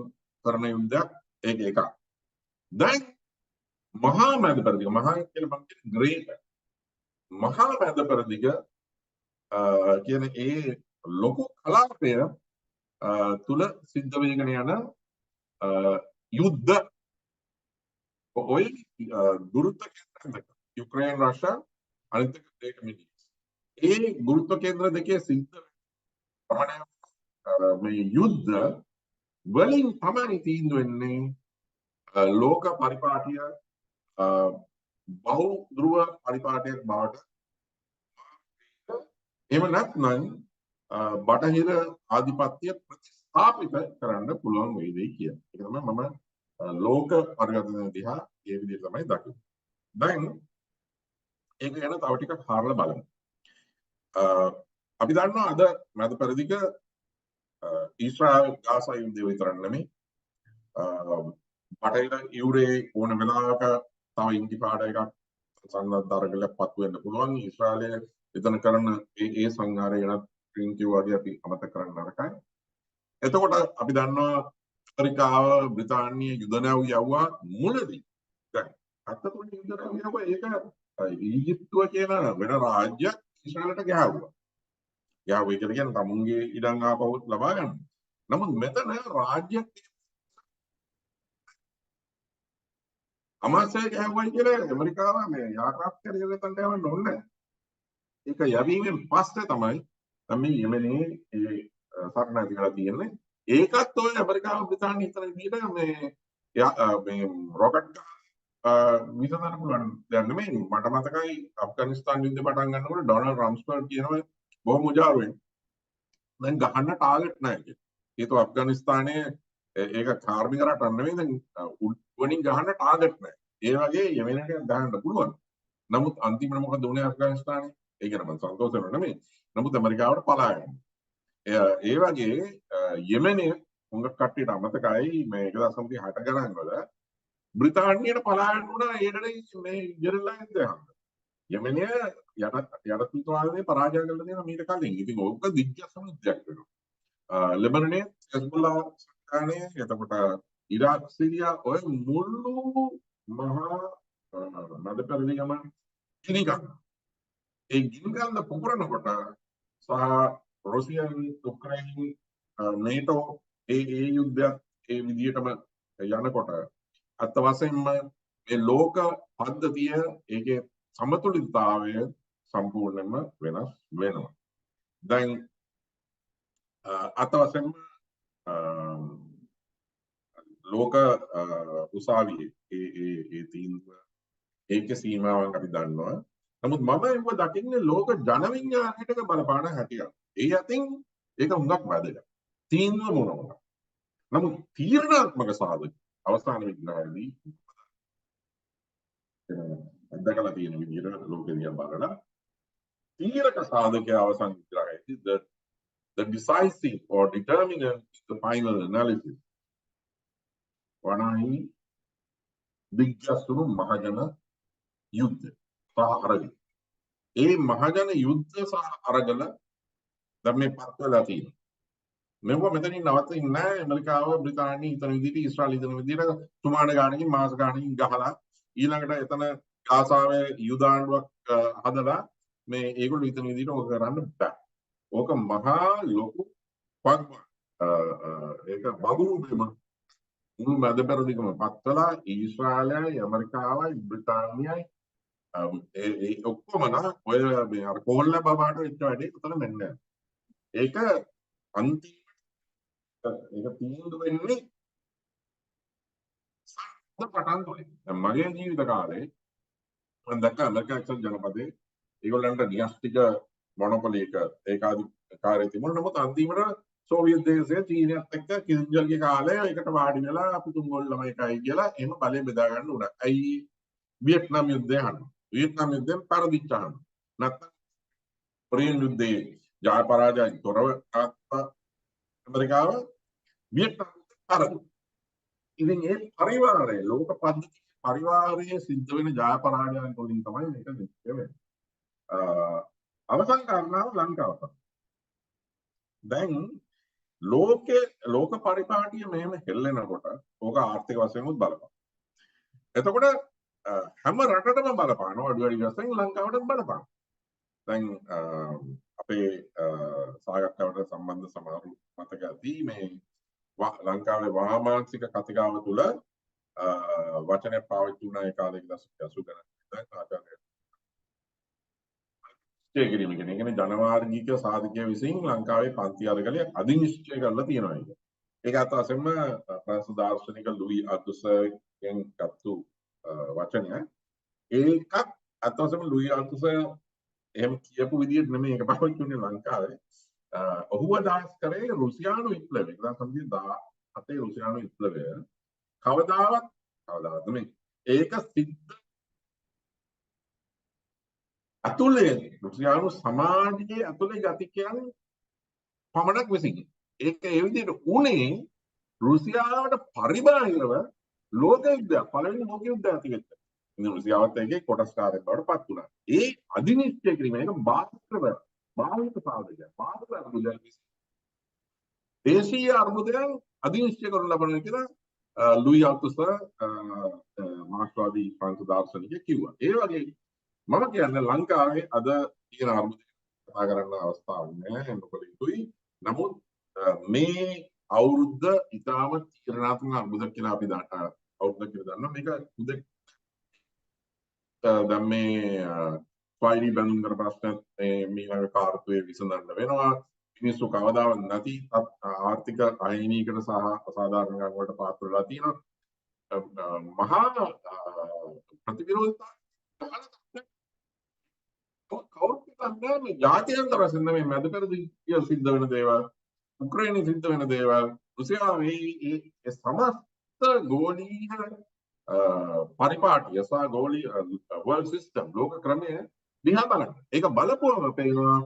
කරන යුද්ධයක්. ඒක එකක්. දැන් මහා මැද පෙරදිග මහා කියලා මම කියන්නේ ග්‍රේට් මහා මැද පෙරදිග කියන ඒ ලොකු කලාපය තුල සිද්ධ වෙගෙන යන යුද්ධ ඔය ගුරුත්ව කේන්ද්‍ර යුක්‍රේන රෂ්‍යා අනිත් එක මිඩිස් ඒ ගුරුත්ව කේන්ද්‍ර දෙකේ සිද්ධ ප්‍රමාණය මේ යුද්ධ වලින් තමයි තීන්දුව වෙන්නේ ලෝක පරිපාටිය බහු ධ්‍රුව පරිපාටියක් බවට එහෙම නැත්නම් බටහිර ආධිපත්‍ය ප්‍රතිස්ථාපිත කරන්න පුළුවන් වෙයිද කියන. ඒක තමයි මම ලෝක පරිවර්තන දිහා ඒ විදිහට තමයි දකින්නේ. දැන් ඒක ගැන තව ටිකක් හරලා බලමු. අපි දන්නවා අද මැද පෙරදිග ඊශ්‍රායල් ගාසා යුද්ධය විතරක් නෙමෙයි බටහිර යුරේ ඕන වෙලාවක තව ඉන්තිපාඩ එකක් සන්නද්ධාරකලක් පත් වෙන්න පුළුවන්. ඊශ්‍රායලයේ එතන කරන ඒ සංහාරය ගැන ශ්‍රීන් කිව්වා වගේ අපි අමතක කරන්න නරකයි. එතකොට අපි දන්නවා ඇමරිකාව බ්‍රිතාන්‍ය යුද නැව් යවුවා මුලදී. දැන් අත්තකොට යුද නැව් යවුවා ඒක ඊජිප්තුව කියන වෙන රාජ්‍යයක් ඊශ්‍රායලට ගහුවා. ගහුවා කියන්නේ තමුන්ගේ ඉඩම් ආපහු ලබා ගන්න. නමුත් මෙතන රාජ්‍යයක් අමාසය ගහුවයි කියලා ඇමරිකාව මේ යාක්‍රාෆ්ට් කැරියර් එකට යවන්න ඕනේ නැහැ. ඒක යවීමෙන් පස්සේ තමයි මේ යෙමනේ ඒ සටහන ඇති කරලා තියෙන්නේ. ඒකත් ඔය ඇමරිකාව බ්‍රිතාන්‍ය ඉතන විදිහට මේ රොකට් විසඳන්න පුළුවන් දෙයක් නෙමෙයි. මට මතකයි අප්ගානිස්තාන යුද්ධය පටන් ගන්නකොට ඩොනල්ඩ් රම්ස්ෆර්ඩ් කියනවා බොහොම උජාරුවෙන් දැන් ගහන්න ටාගට් නැහැ කියලා. ඒක අප්ගානිස්තානයේ ඒක කාර්මික රටක් නෙමෙයි දැන් වලින් ගහන්න ටාගට් නැහැ. ඒ වගේ යෙමෙනට ගහන්න පුළුවන්. නමුත් අන්තිමට මොකද වුනේ අප්ගානිස්තානයේ? ඒක නම් සන්තෝෂ වෙනවා නෙමෙයි. නමුත් ඇමරිකාවට පලා යනවා. ඒ වගේ යෙමෙනේ හුඟක් කට්ටියට අමතකයි මේ 1960 ගණන් වල බ්‍රිතාන්‍යයට පලා යන්න උනා ඒකට මේ ඉජරලා ඉඳන්. යෙමෙනේ යටත්වාදයේ පරාජය කරලා තියෙනවා මීට කලින්. ඉතින් ඕක දිග්ගැසම යුද්ධයක් වෙනවා. ලෙබනනේ හෙස්බුල්ලා සටහනේ එතකොට ඉරාක් සිරියා ඔය මුළු මහා මැද පෙරදිගම ගිනිගන්න. ඒ ගිනිගන්න පුපුරනකොට සහ රුසියන් උක්‍රයින් නේටෝ ඒ යුද්ධයත් ඒ විදිහටම යනකොට අත් වශයෙන්ම මේ ලෝක පද්ධතිය ඒකේ සමතුලිතතාවය සම්පූර්ණයෙන්ම වෙනස් වෙනවා. දැන් අත් වශයෙන්ම ලෝක උසාවියේ ඒ තීන්දුව ඒකේ සීමාවන් අපි දන්නවා. නමුත් මම ඒක දකින්නේ ලෝක ජන විඥාණයට බලපාන හැටියට. ඒ අතින් ඒක හුඟක් වැදගත්. තීන්දුව මොනවා. නමුත් තීරණාත්මක සාධක අවසාන විග්‍රහයේදී අදකලා තියෙන විදිහට ලෝකෙ දිහා බලලා තීරක සාධකය අවසාන විග්‍රහයේදී the decisive or determinant is the final analysis. වනාහි දිග්ගසුණු මහජන යුද්ධ සහ අරගල. ඒ මහජන යුද්ධ සහ අරගල දැන් මේ පත්වලා තියෙනවා. මෙව මෙතනින් නවතින්නේ නැහැ. ඇමරිකාව බ්‍රිතාන්‍ය ඉතන විදිහට ඊශ්‍රායල් ඉතන විදිහට තුමාන ගානකින් මාස ගානකින් ගහලා ඊළඟට එතන ගාසාවේ යුදාණ්ඩුවක් හදලා මේ ඒගොල්ලෝ ඉතන විදිහට ඕක කරන්න බෑ. ඕක මහා ලොකු ඒක බබුරුම මුළු මැද පෙරදිගම පත්වලා ඊශ්‍රායලයයි ඇමරිකාවයි බ්‍රිතාන්‍යයි ඒ ඔක්කොම ඔය මේ අර කෝල්ල බබාට වෙච්ච වැඩේ උතන මෙන්න. ඒක අන්තිමට ඒක තීන්දුව වෙන්නේ සත්‍ය පටන් තුලින්. දැන් මගේ ජීවිත කාලේ මම දැක්ක ඇමරිකා එක්සත් ජනපදයේ ඒගොල්ලන්ට න්‍යෂ්ටික මොනොපොලි එක ඒකාධිකාරී තිබුණා. නමුත් අන්තිමට සෝවියට් දේශයේ චීනයත් එක්ක කිසිංජර්ගේ කාලේ එකට වාඩි වෙලා අපි තුන් ගොල්ලම එකයි කියලා එහෙම බලය බෙදා ගන්න උනා. ඇයි වියට්නාම් යුද්ධය අහනවා. වියට්නාම් යුද්ධයෙන් පරදිච්ච අහනවා. නැත්නම් කොරියන් යුද්ධයේ ජය පරාජයන් තොරව ඇමරිකාව වියට්නාම් පරදු. ඉතින් ඒ පරිවාරයේ ලෝක පද්ධති පරිවාරයේ සිද්ධ වෙන ජය පරාජයන් වලින් තමයි මේක නිශ්චය වෙන්නේ. අවසන් කාරණාව ලංකාව. දැන් ලෝක පරිපාටිය මෙහෙම හෙල්ලෙනකොට ඕක ආර්ථික වශයෙන් උත් බලපාන. එතකොට හැම රටටම බලපානවා අඩු වැඩි වශයෙන් ලංකාවටත් බලපාන. දැන් අපේ සාකච්ඡාවට සම්බන්ධ සමහරු මතක ඇති මේ ලංකාවේ වාමාංශික කතිකාව තුළ වචනයක් පාවිච්චි වුණා ඒ කාලේ 1980 ගණන්. දැන් ආචාර්ය කිරීම කියන්නේ ජනවාර්ගික සාධකය විසින් ලංකාවේ පන්ති අරගලය අධිනිශ්චය කරලා තියෙනවා ඒක. ඒක අත වශයෙන්ම ප්‍රංශ දාර්ශනික ලුයි අල්තුසර්ගෙන් ගත්තු වචනය. ඒකත් අත වශයෙන්ම ලුයි අල්තුසර් එහෙම කියපු විදිහට නෙමෙයි ඒක පාවිච්චි වුණේ ලංකාවේ. ඔහුව අදහස් කරේ රුසියානු විප්ලවය. 1917 රුසියානු විප්ලවය කවදාවත් නෙමෙයි. ඒක සිද්ධ අතුලේ රුසියානු සමාජයේ අතුලේ ගතිකයන් පමණක් විසින්. ඒක ඒ විදිහට උනේ රුසියාවට පරිබාහිරව ලෝක යුද්ධයක් පළවෙනි ලෝක යුද්ධය ඇති වෙච්ච. ඉතින් රුසියාවත් ඒකේ කොටස්කාරයෙක් බවට පත් වුණා. ඒ අධිනිශ්චය කිරීම ඒක බාහිර සාධකයක්. බාහිර අර්බුදයක් විසින්. දේශීය අර්බුදයන් අධිනිශ්චය කරන ලබන කියලා ලුයි ආල්තුස මාක්ස්වාදී ප්‍රංශ දාර්ශනිකයෙක් කිව්වා. ඒ වගේ මම කියන්නේ ලංකාවේ අද තියෙන අර්බුදය කතා කරන්න අවස්ථාවක් නෑ මොකද යුතුයි. නමුත් මේ අවුරුද්ද ඉතාම තීරණාත්මක අර්බුදයක් කියලා අපි අවුරුද්දක් කියලා දන්නවා. මේක උදේ දැන් මේ ස්වෛරී බැඳුම් කර ප්‍රශ්න මීළඟ කාර්තුවේ විසඳන්න වෙනවා. මිනිස්සු කවදාවත් නැති ආර්ථික අහිමීකට සහ අසාධාරණ වලට පාත්‍ර වෙලා තියෙනවා. මහා ප්‍රතිවිරෝධතා කවුරුත් හිතන්නේ මේ ජාත්‍යන්තර වශයෙන් මේ මැද පෙරදිග සිද්ධ වෙන දේවල්, උක්‍රේනයේ සිද්ධ වෙන දේවල්, රුසියාවේ මේ සමස්ත ගෝලීය පරිපාටිය සහ ගෝලීය වර්ල්ඩ් සිස්ටම් ලෝක ක්‍රමය දිහා බලන්න. ඒක බලපුවම පේනවා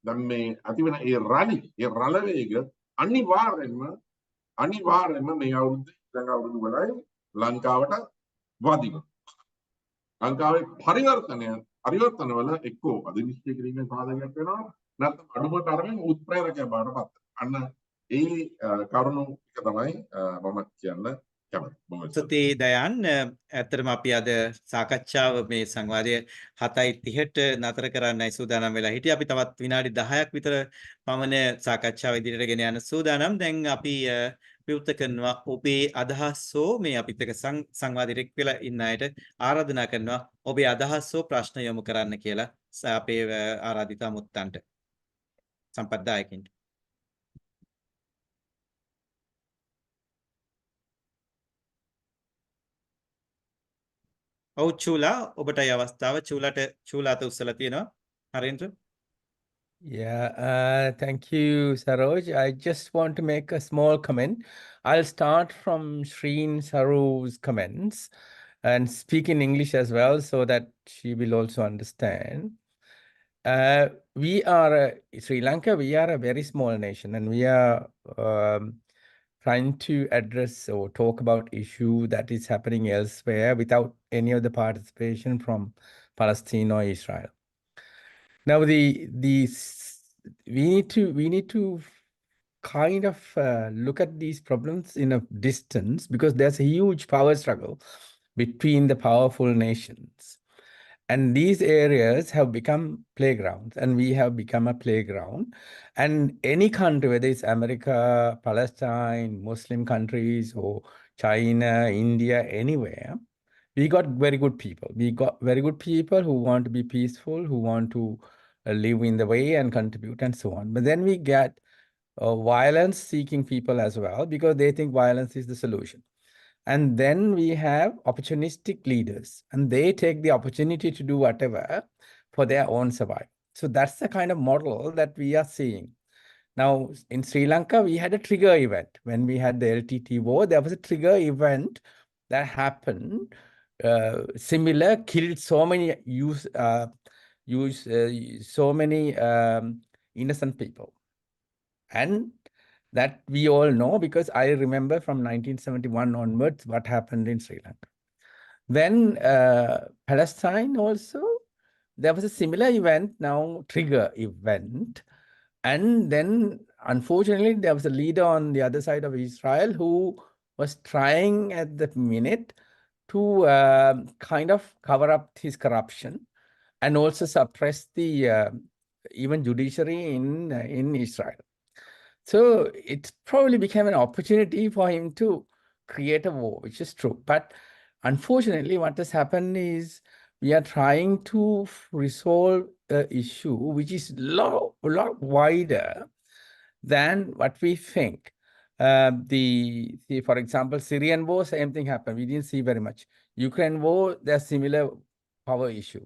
දැන් මේ ඇතිවන ඒ රළ වේග අනිවාර්යෙන්ම මේ අවුරුද්දේ ඊළඟ අවුරුදු වලයි ලංකාවට වදිනවා. ලංකාවේ පරිවර්තනවල එක්කෝ අධිනිශ්චය කිරීමේ සාධකයක් වෙනවා නැත්නම් අඩුම තරමින් උත්ප්‍රේරකයක් බවට පත් වෙනවා. අන්න ඒ කරුණු එක තමයි මම කියන්න කැමති. සුති දයන් ඇත්තටම අපි අද සාකච්ඡාව මේ සංවාදය 7:30ට නතර කරන්නයි සූදානම් වෙලා හිටියේ. අපි තවත් විනාඩි 10ක් විතර පමණ සාකච්ඡාව ඉදිරියට ගෙන යන සූදානම්. දැන් අපි විවෘත කරනවා ඔබේ අදහස් හෝ මේ අපිත් එක්ක සංවාදයට එක් වෙලා ඉන්න අයට ආරාධනා කරනවා ඔබේ අදහස් හෝ ප්‍රශ්න යොමු කරන්න කියලා අපේ ආරාධිත මුත්තන්ට සම්පත්දායකින්ට. ඔව් චූලා ඔබටයි අවස්ථාව. චූලාට උස්සලා තියෙනවා. හරින්ද්‍ර. Yeah, thank you, Saroj. I just want to make a small comment. I'll start from Shreen Saroor's comments and speak in English as well so that she will also understand. We are, Sri Lanka, we are a very small nation and we are trying to address or talk about issue that is happening elsewhere without any of the participation from Palestine or Israel. Now, we need to kind of look at these problems in a distance because there's a huge power struggle between the powerful nations. And these areas have become playgrounds and we have become a playground. And any country, whether it's America, Palestine, Muslim countries, or China, India, anywhere, we got very good people. We got very good people who want to be peaceful, who want to live in the way and contribute and so on. But then we get violence-seeking people as well because they think violence is the solution. And then we have opportunistic leaders and they take the opportunity to do whatever for their own survival. So that's the kind of model that we are seeing. Now, in Sri Lanka, we had a trigger event. When we had the LTT war, there was a trigger event that happened, similar, killed so many so many innocent people. And that we all know because I remember from 1971 onwards what happened in Sri Lanka. Then Palestine also, there was a similar event, now trigger event. And then unfortunately, there was a leader on the other side of Israel who was trying at the minute to kind of cover up his corruption and also suppress the even judiciary in Israel. So it probably became an opportunity for him to create a war, which is true. But unfortunately, what has happened is we are trying to resolve an issue which is a lot wider than what we think. For example, Syrian war, same thing happened. We didn't see very much. Ukraine war, there are similar power issue.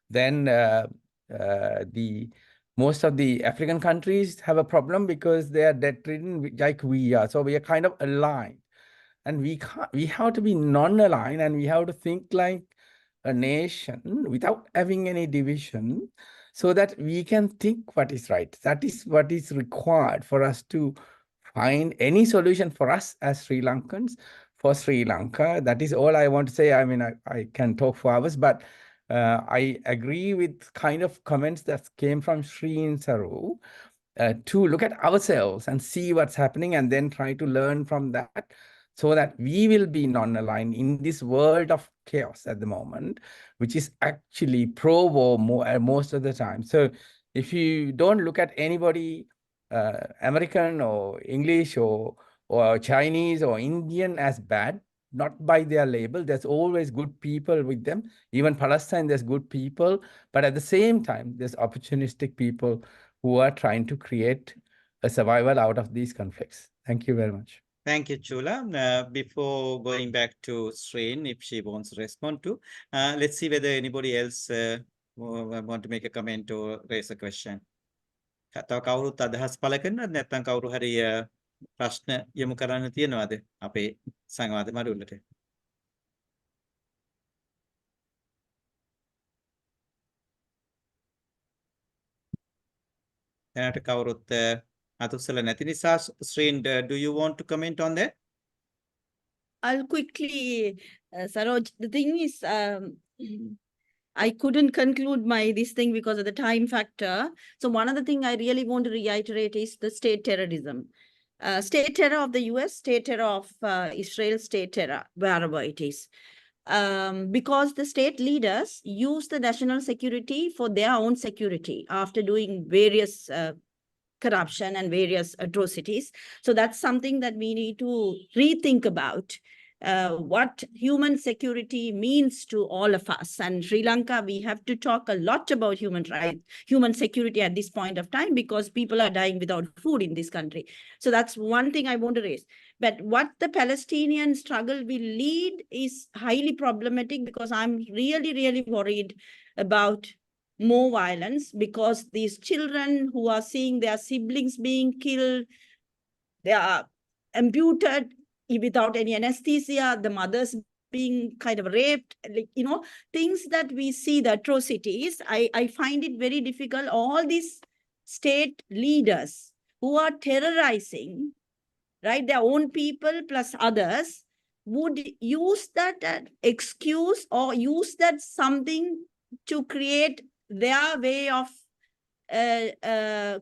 Then the most of the African countries have a problem because they are debt-ridden like we are. So we are kind of aligned. And we have to be non-aligned, and we have to think like a nation without having any division, so that we can think what is right. That is what is required for us to find any solution for us as Sri Lankans, for Sri Lanka. That is all I want to say. I mean, I can talk for hours, but I agree with kind of comments that came from Shreen Saroor, to look at ourselves and see what's happening and then try to learn from that, so that we will be non-aligned in this world of chaos at the moment, which is actually pro-war most of the time. So if you don't look at anybody, American or English or Chinese or Indian as bad, not by their label, there's always good people with them. Even Palestine, there's good people, but at the same time, there's opportunistic people who are trying to create a survival out of these conflicts. Thank you very much. Thank you, Chula. Before going back to Shreen, if she wants to respond to, let's see whether anybody else want to make a comment or raise a question. තව කවුරුත් අදහස් පළ කරනවද නැත්නම් කවුරු හරි ප්‍රශ්න යොමු කරන්න තියෙනවද අපේ සංවාද මඩුල්ලට? දැනට කවුරුත් අතුස්සල නැති නිසා Shreen, do you want to comment on that? I'll quickly, Saroj, the thing is, I couldn't conclude this thing because of the time factor. So one of the things I really want to reiterate is the state terrorism. State terror of the US, state terror of Israel, state terror, wherever it is. Because the state leaders use the national security for their own security after doing various corruption and various atrocities. So that's something that we need to rethink about. What human security means to all of us. And Sri Lanka, we have to talk a lot about human rights, human security at this point of time, because people are dying without food in this country. So that's one thing I want to raise. But what the Palestinian struggle will lead is highly problematic, because I'm really, really worried about more violence, because these children who are seeing their siblings being killed, they are amputated without any anesthesia, the mothers being kind of raped, like, you know, things that we see, the atrocities, I find it very difficult. All these state leaders who are terrorizing, right, their own people plus others, would use that excuse or use that something to create their way of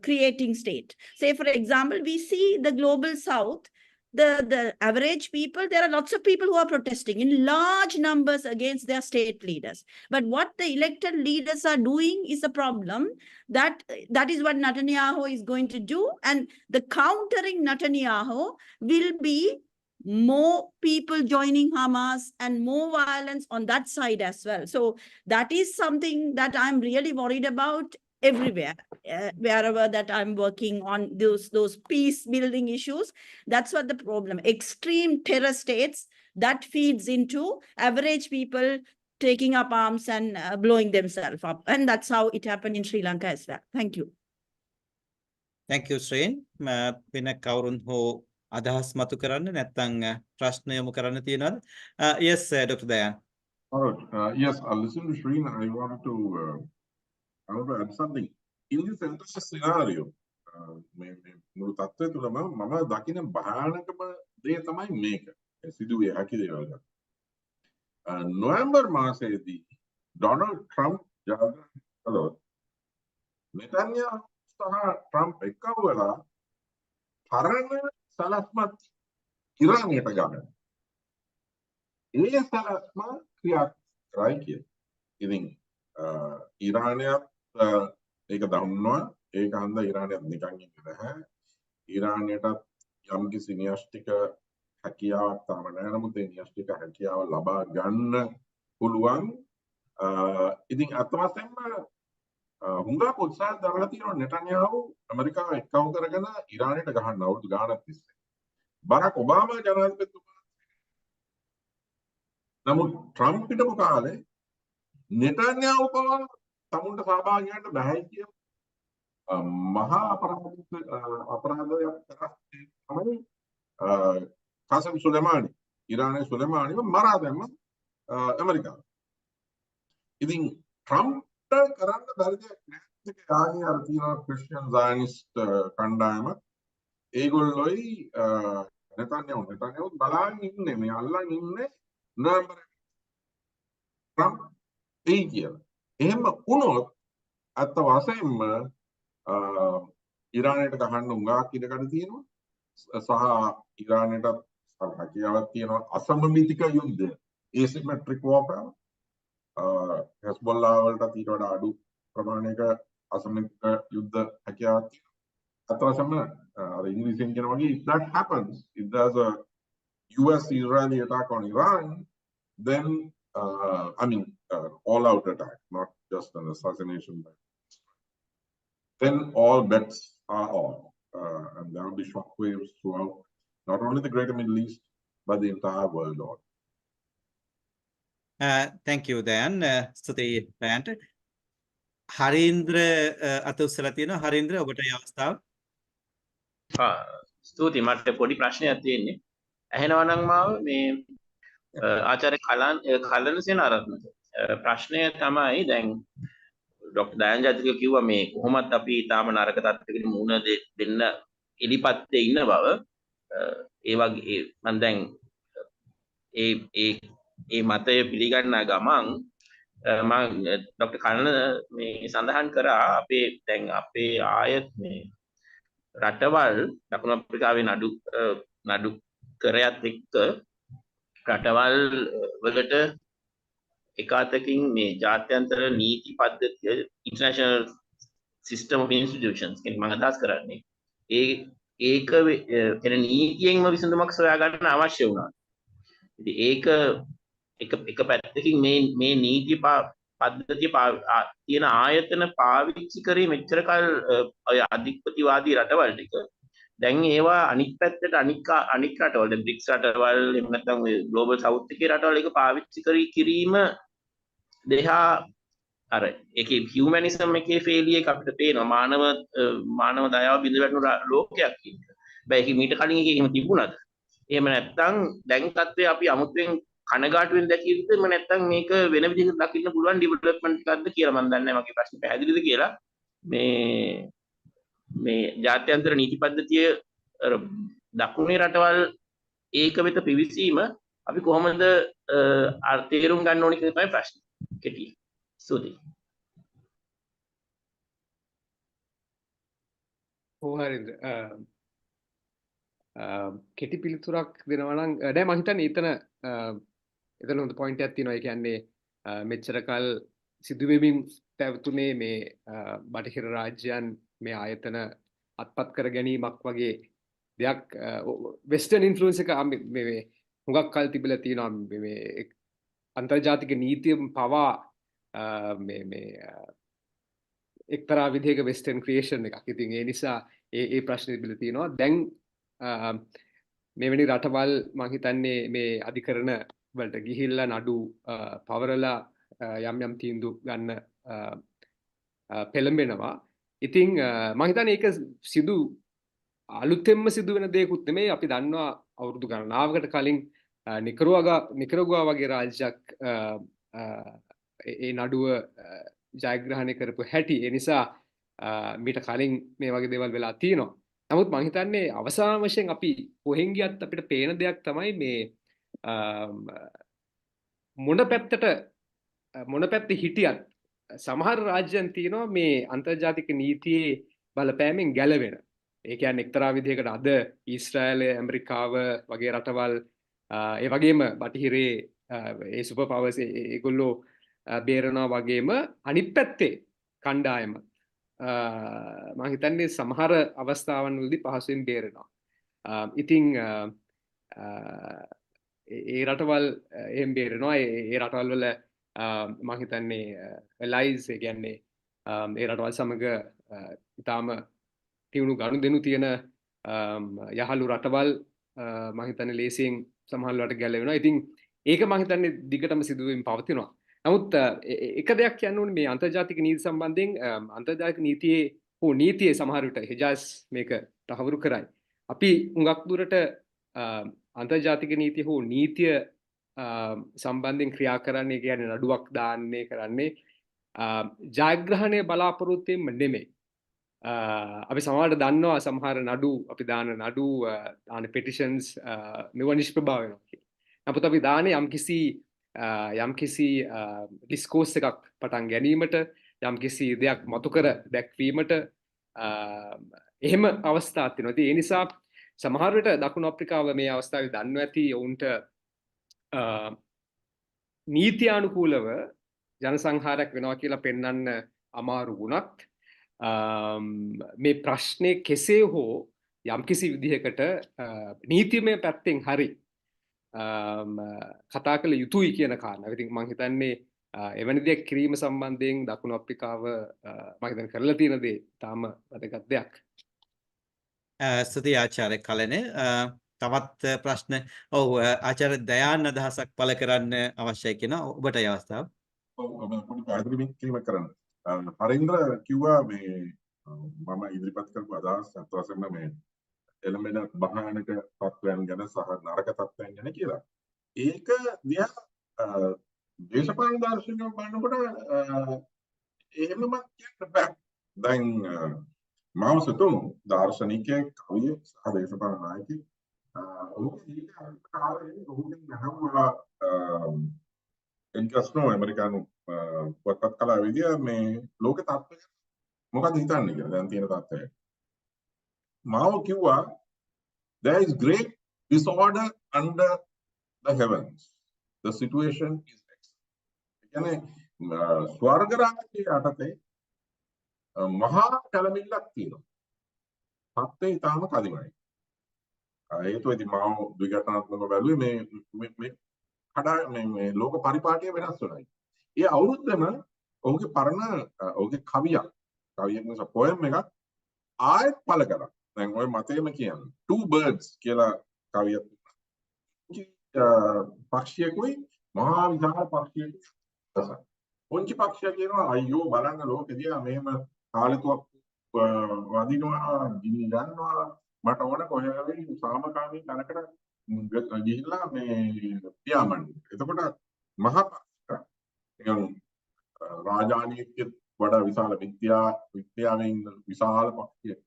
creating state. Say, for example, we see the global south, the average people, there are lots of people who are protesting in large numbers against their state leaders. But what the elected leaders are doing is a problem. That is what Netanyahu is going to do. And the countering Netanyahu will be more people joining Hamas and more violence on that side as well. So that is something that I'm really worried about everywhere, wherever that I'm working on those peace building issues. That's what the problem. Extreme terror states, that feeds into average people taking up arms and blowing themselves up. And that's how it happened in Sri Lanka as well. Thank you. Thank you, Shreen. වෙන කවුරුන් හෝ අදහස් මතු කරන්න නැත්නම් ප්‍රශ්න යොමු කරන්න තියෙනවද? Yes, Dr. Dayan. All right. Yes, I'll listen to Shreen. I want to add something. In this entire scenario, මුළු තත්ත්වය තුළම මම දකින භයානකම දේ තමයි මේක. සිදුවේ හැකි දේවල් ගන්න. නොවැම්බර් මාසයේදී ඩොනල්ඩ් ට්‍රම්ප් ජයග්‍රහණය කළොත් නෙතන්යාහු සහ ට්‍රම්ප් එක්කව වෙලා පරණ සලස්මත් ඉරානයට ගන්න. ඒ සලස්ම ක්‍රියාත්මක කරයි කියන. ඉතින් ඉරානයත් ඒක දන්නවා. ඒක හන්ද ඉරානයත් නිකන් ඉන්නේ නැහැ. ඉරානයටත් යම්කිසි න්‍යෂ්ටික හැකියාවක් තාම නැහැ. නමුත් ඒ න්‍යෂ්ටික හැකියාව ලබා ගන්න පුළුවන්. ඉතින් අත් වශයෙන්ම හුඟක් උත්සාහ දරලා තියෙනවා නෙතන්යාහු ඇමරිකාව එක්කව කරගෙන ඉරානයට ගහන්න අවුරුදු ගාණක් තිස්සේ. බරක් ඔබාමා ජනාධිපතිතුමා නමුත් ට්‍රම්ප් හිටපු කාලේ නෙතන්යාහු පවා තමුන්ට සහභාගී වෙන්න බෑ කියන මහා අපරාධයක් කරා තමයි කාසම් සුලේමානි ඉරානයේ සුලේමානිව මරා දැම්ම ඇමරිකාව. ඉතින් ට්‍රම්ප්ට කරන්න බැරි දෙයක් නැහැ. ඒක ආයේ අර තියෙන ක්‍රිස්තියන් සයනිස්ට් කණ්ඩායම ඒගොල්ලොයි නෙතන්යාහු බලාගෙන ඉන්නේ මේ අල්ලන් ඉන්නේ නොවැම්බර් ට්‍රම්ප් එයි කියලා. එහෙම වුණොත් අත්ත වශයෙන්ම ඉරානයට ගහන්න උඟාක් ඉඩකඩ තියෙනවා සහ ඉරානයට හැකියාවක් තියෙනවා අසමමිතික යුද්ධය asymmetric warfare Hezbollah වලට ඊට වඩා අඩු ප්‍රමාණයක අසමමිතික යුද්ධ හැකියාවක් තියෙනවා අත වශයෙන්ම අර ඉංග්‍රීසියෙන් කියන වගේ if that happens if there's a US Israeli attack on Iran then I mean all out attack not just an assassination then all bets are off. And there will be shockwaves throughout not only the greater Middle East, but the entire world order. Thank you, Dayan. ස්තුතියි Dayanට. හරීන්ද්‍ර අත උස්සලා තියෙනවා. හරීන්ද්‍ර ඔබට මේ අවස්ථාව. ස්තුතියි මට පොඩි ප්‍රශ්නයක් තියෙන්නේ. ඇහෙනවා නම් මාව මේ ආචාර්ය කලන සේනාරත්න ප්‍රශ්නය තමයි දැන් ඩොක්ටර් දයන් ජයතිලක කිව්වා මේ කොහොමත් අපි තාම නරක තත්ත්වයකට මුහුණ දෙන්න එලිපත්තේ ඉන්න බව ඒ වගේ මම දැන් ඒ මතය පිළිගන්න ගමන් මම ඩොක්ටර් කලන මේ සඳහන් කරා අපේ දැන් අපේ ආයත් මේ රටවල් දකුණු අප්‍රිකාවේ නඩු කරයත් එක්ක රටවල් වලට එකතකින් මේ ජාත්‍යන්තර නීති පද්ධතිය ඉන්ටර්නැෂනල් සිස්ටම් ඔෆ් ඉන්ස්ටිටියුෂන්ස් කියන්නේ මම අදහස් කරන්නේ ඒක කියන නීතියෙන්ම විසඳුමක් සොයා ගන්න අවශ්‍ය වුණා. ඉතින් ඒක එක පැත්තකින් මේ නීති පද්ධතිය තියෙන ආයතන පාවිච්චි කරේ මෙච්චර කල් ඔය අධිපතිවාදී රටවල් ටික දැන් ඒවා අනිත් පැත්තට අනික් රටවල් දැන් බ්‍රික්ස් රටවල් එහෙම නැත්නම් ඔය ග්ලෝබල් සවුත් එකේ රටවල් එක පාවිච්චි කිරීම දෙහා අර ඒකේ හියුමැනිසම් එකේ ෆේලියර් එක අපිට පේනවා මානව දයාව බිඳ වැටුණු ලෝකයක් කියන එක. බෑ ඒක මීට කලින් එකේ එහෙම තිබුණාද? එහෙම නැත්නම් දැන් තත්ත්වය අපි අමුතුවෙන් කනගාටුවෙන් දැකිය යුතුද? එහෙම නැත්නම් මේක වෙන විදිහකට දකින්න පුළුවන් ඩෙවලොප්මන්ට් එකක්ද කියලා මම දන්නේ නැහැ. මගේ ප්‍රශ්නේ පැහැදිලිද කියලා. මේ ජාත්‍යන්තර නීති පද්ධතිය දකුණේ රටවල් ඒක වෙත පිවිසීම අපි කොහොමද තේරුම් ගන්න ඕනේ කියලා තමයි ප්‍රශ්නේ. කෙටි. ස්තුතියි. හරිද කෙටි පිළිතුරක් දෙනවා නම් නෑ මම හිතන්නේ එතන හොඳ පොයින්ට් එකක් තියෙනවා. ඒ කියන්නේ මෙච්චර කල් සිදුවෙමින් පැවතුනේ මේ බටහිර රාජ්‍යයන් මේ ආයතන අත්පත් කර ගැනීමක් වගේ දෙයක් වෙස්ටර්න් ඉන්ෆ්ලුවන්ස් එක මේ හුඟක් කල් තිබිලා තියෙනවා. මේ අන්තර්ජාතික නීතිය පවා මේ එක්තරා විදිහක වෙස්ටර්න් ක්‍රියේෂන් එකක්. ඉතින් ඒ නිසා ඒ ප්‍රශ්නේ තිබිලා තියෙනවා. දැන් මෙවැනි රටවල් මම හිතන්නේ මේ අධිකරණ වලට ගිහිල්ලා නඩු පවරලා යම් තීන්දුව ගන්න පෙළඹෙනවා. ඉතින් මම හිතන්නේ ඒක අලුතෙන්ම සිදුවෙන දෙයක්ුත් නෙමෙයි. අපි දන්නවා අවුරුදු ගණනාවකට කලින් නිකරගුවා වගේ රාජ්‍යයක් ඒ නඩුව ජයග්‍රහණය කරපු හැටි. ඒ නිසා මීට කලින් මේ වගේ දේවල් වෙලා තියෙනවා. නමුත් මම හිතන්නේ අවසාන වශයෙන් අපි කොහෙන් ගියත් අපිට පේන දෙයක් තමයි මේ මොන පැත්තේ හිටියත් සමහර රාජ්‍යයන් තියෙනවා මේ අන්තර්ජාතික නීතියේ බලපෑමෙන් ගැලවෙන. ඒ කියන්නේ එක්තරා විදිහකට අද ඊශ්‍රායලය, ඇමරිකාව වගේ රටවල් ඒ වගේම බටහිරේ ඒ සුපර් පවර්ස් ඒගොල්ලෝ බේරනවා වගේම අනිත් පැත්තේ කණ්ඩායම මම හිතන්නේ සමහර අවස්ථාවන් වලදී පහසුවෙන් බේරෙනවා. ඉතින් ඒ රටවල් එහෙම බේරෙනවා. ඒ රටවල් වල මම හිතන්නේ allies ඒ කියන්නේ ඒ රටවල් සමග ඊටාම තියුණු ගනුදෙනු තියෙන යහළු රටවල් මම හිතන්නේ ලේසියෙන් සමහර වෙලාවට ගැලවෙනවා. ඉතින් ඒක මම හිතන්නේ දිගටම සිදුවෙමින් පවතිනවා. නමුත් එක දෙයක් කියන්න ඕනේ මේ අන්තර්ජාතික නීති සම්බන්ධයෙන් අන්තර්ජාතික නීතියේ හෝ නීතියේ සමහර විට හෙජාස් මේක තහවුරු කරයි. අපි හුඟක් දුරට අන්තර්ජාතික නීතිය හෝ නීතිය සම්බන්ධයෙන් ක්‍රියා කරන්නේ කියන්නේ නඩුවක් දාන්නේ කරන්නේ ජයග්‍රහණය බලාපොරොත්තුෙන්ම නෙමෙයි. අපි සමහරට දන්නවා සමහර නඩු අපි දාන නඩු දාන පෙටිෂන්ස් මෙව නිෂ්ප්‍රභා වෙනවා කියලා. නමුත් අපි දාන්නේ යම්කිසි ඩිස්කෝස් එකක් පටන් ගැනීමට යම්කිසි දෙයක් මතු කර දැක්වීමට එහෙම අවස්ථාවක් තියෙනවා. ඉතින් ඒ නිසා සමහර විට දකුණු අප්‍රිකාව මේ අවස්ථාවේ දන්නවා ඇති ඔවුන්ට නීත්‍යානුකූලව ජනසංහාරයක් වෙනවා කියලා පෙන්වන්න අමාරු වුණත් මේ ප්‍රශ්නේ කෙසේ හෝ යම්කිසි විදිහකට නීතිමය පැත්තෙන් හරි කතා කළ යුතුයි කියන කාරණාව. ඉතින් මම හිතන්නේ එවැනි දෙයක් කිරීම සම්බන්ධයෙන් දකුණු අප්‍රිකාව මම හිතන්නේ කරලා තියෙන දේ තාම වැදගත් දෙයක්. ස්තුතියි ආචාර්ය කලන. තවත් ප්‍රශ්න ආචාර්ය දයාන් අදහසක් පළ කරන්න අවශ්‍යයි කියන ඔබට අවස්ථාව. ඔව් පොඩි පැහැදිලි කිරීමක් කරන්න. හරින්ද්‍ර කිව්වා මේ මම ඉදිරිපත් කරපු අදහස් අත් වශයෙන්ම මේ එළඹෙන භයානක තත්ත්වයන් ගැන සහ නරක තත්ත්වයන් ගැන කියලා. ඒක දිහා දේශපාලන දාර්ශනිකව බලනකොට එහෙමම කියන්න බෑ. දැන් මාව සතුන් දාර්ශනිකයෙක් කවියෙක් සහ දේශපාලන නායකයෙක් ඔහුගේ කාලේ ඔහුගෙන් අහුවා එන්කස්නෝ ඇමරිකානු පොත්පත් කලා විදිය මේ ලෝක තත්ත්වය මොකක්ද හිතන්නේ කියලා දැන් තියෙන තත්ත්වය. මාව කිව්වා there is great disorder under the heavens. The situation is excellent. කියන්නේ ස්වර්ග රාජ්‍යයේ යටතේ මහා කලමිල්ලක් තියෙනවා. තත්ත්වය ඊටාම කදිමයි. හේතුව ඉතින් මාව ද්විඝටනාත්මකව බැලුවේ මේ මේ ලෝක පරිපාටිය වෙනස් වෙනයි. ඒ අවුරුද්දම ඔහුගේ පරණ ඔහුගේ කවියක් නිසා පොයම් එකක් ආයෙත් පළ කරා. දැන් ඔය මතේම කියන්නේ two birds කියලා කවියක් පක්ෂියෙකුයි මහා විශාල පක්ෂියෙකුයි. පොන්චි පක්ෂියා කියනවා අයියෝ බලන්න ලෝකෙදී මෙහෙම කාලෙතුවක් වදිනවා ගිනි ගන්නවා මට ඕන කොහෙවි සාමකාමී තැනකට ගිහිල්ලා මේ පියාඹන්න. එතකොට මහා නිකන් රාජානීත්‍ය වඩා විශාල විද්‍යාවෙන් විශාල පක්ෂියෙක්.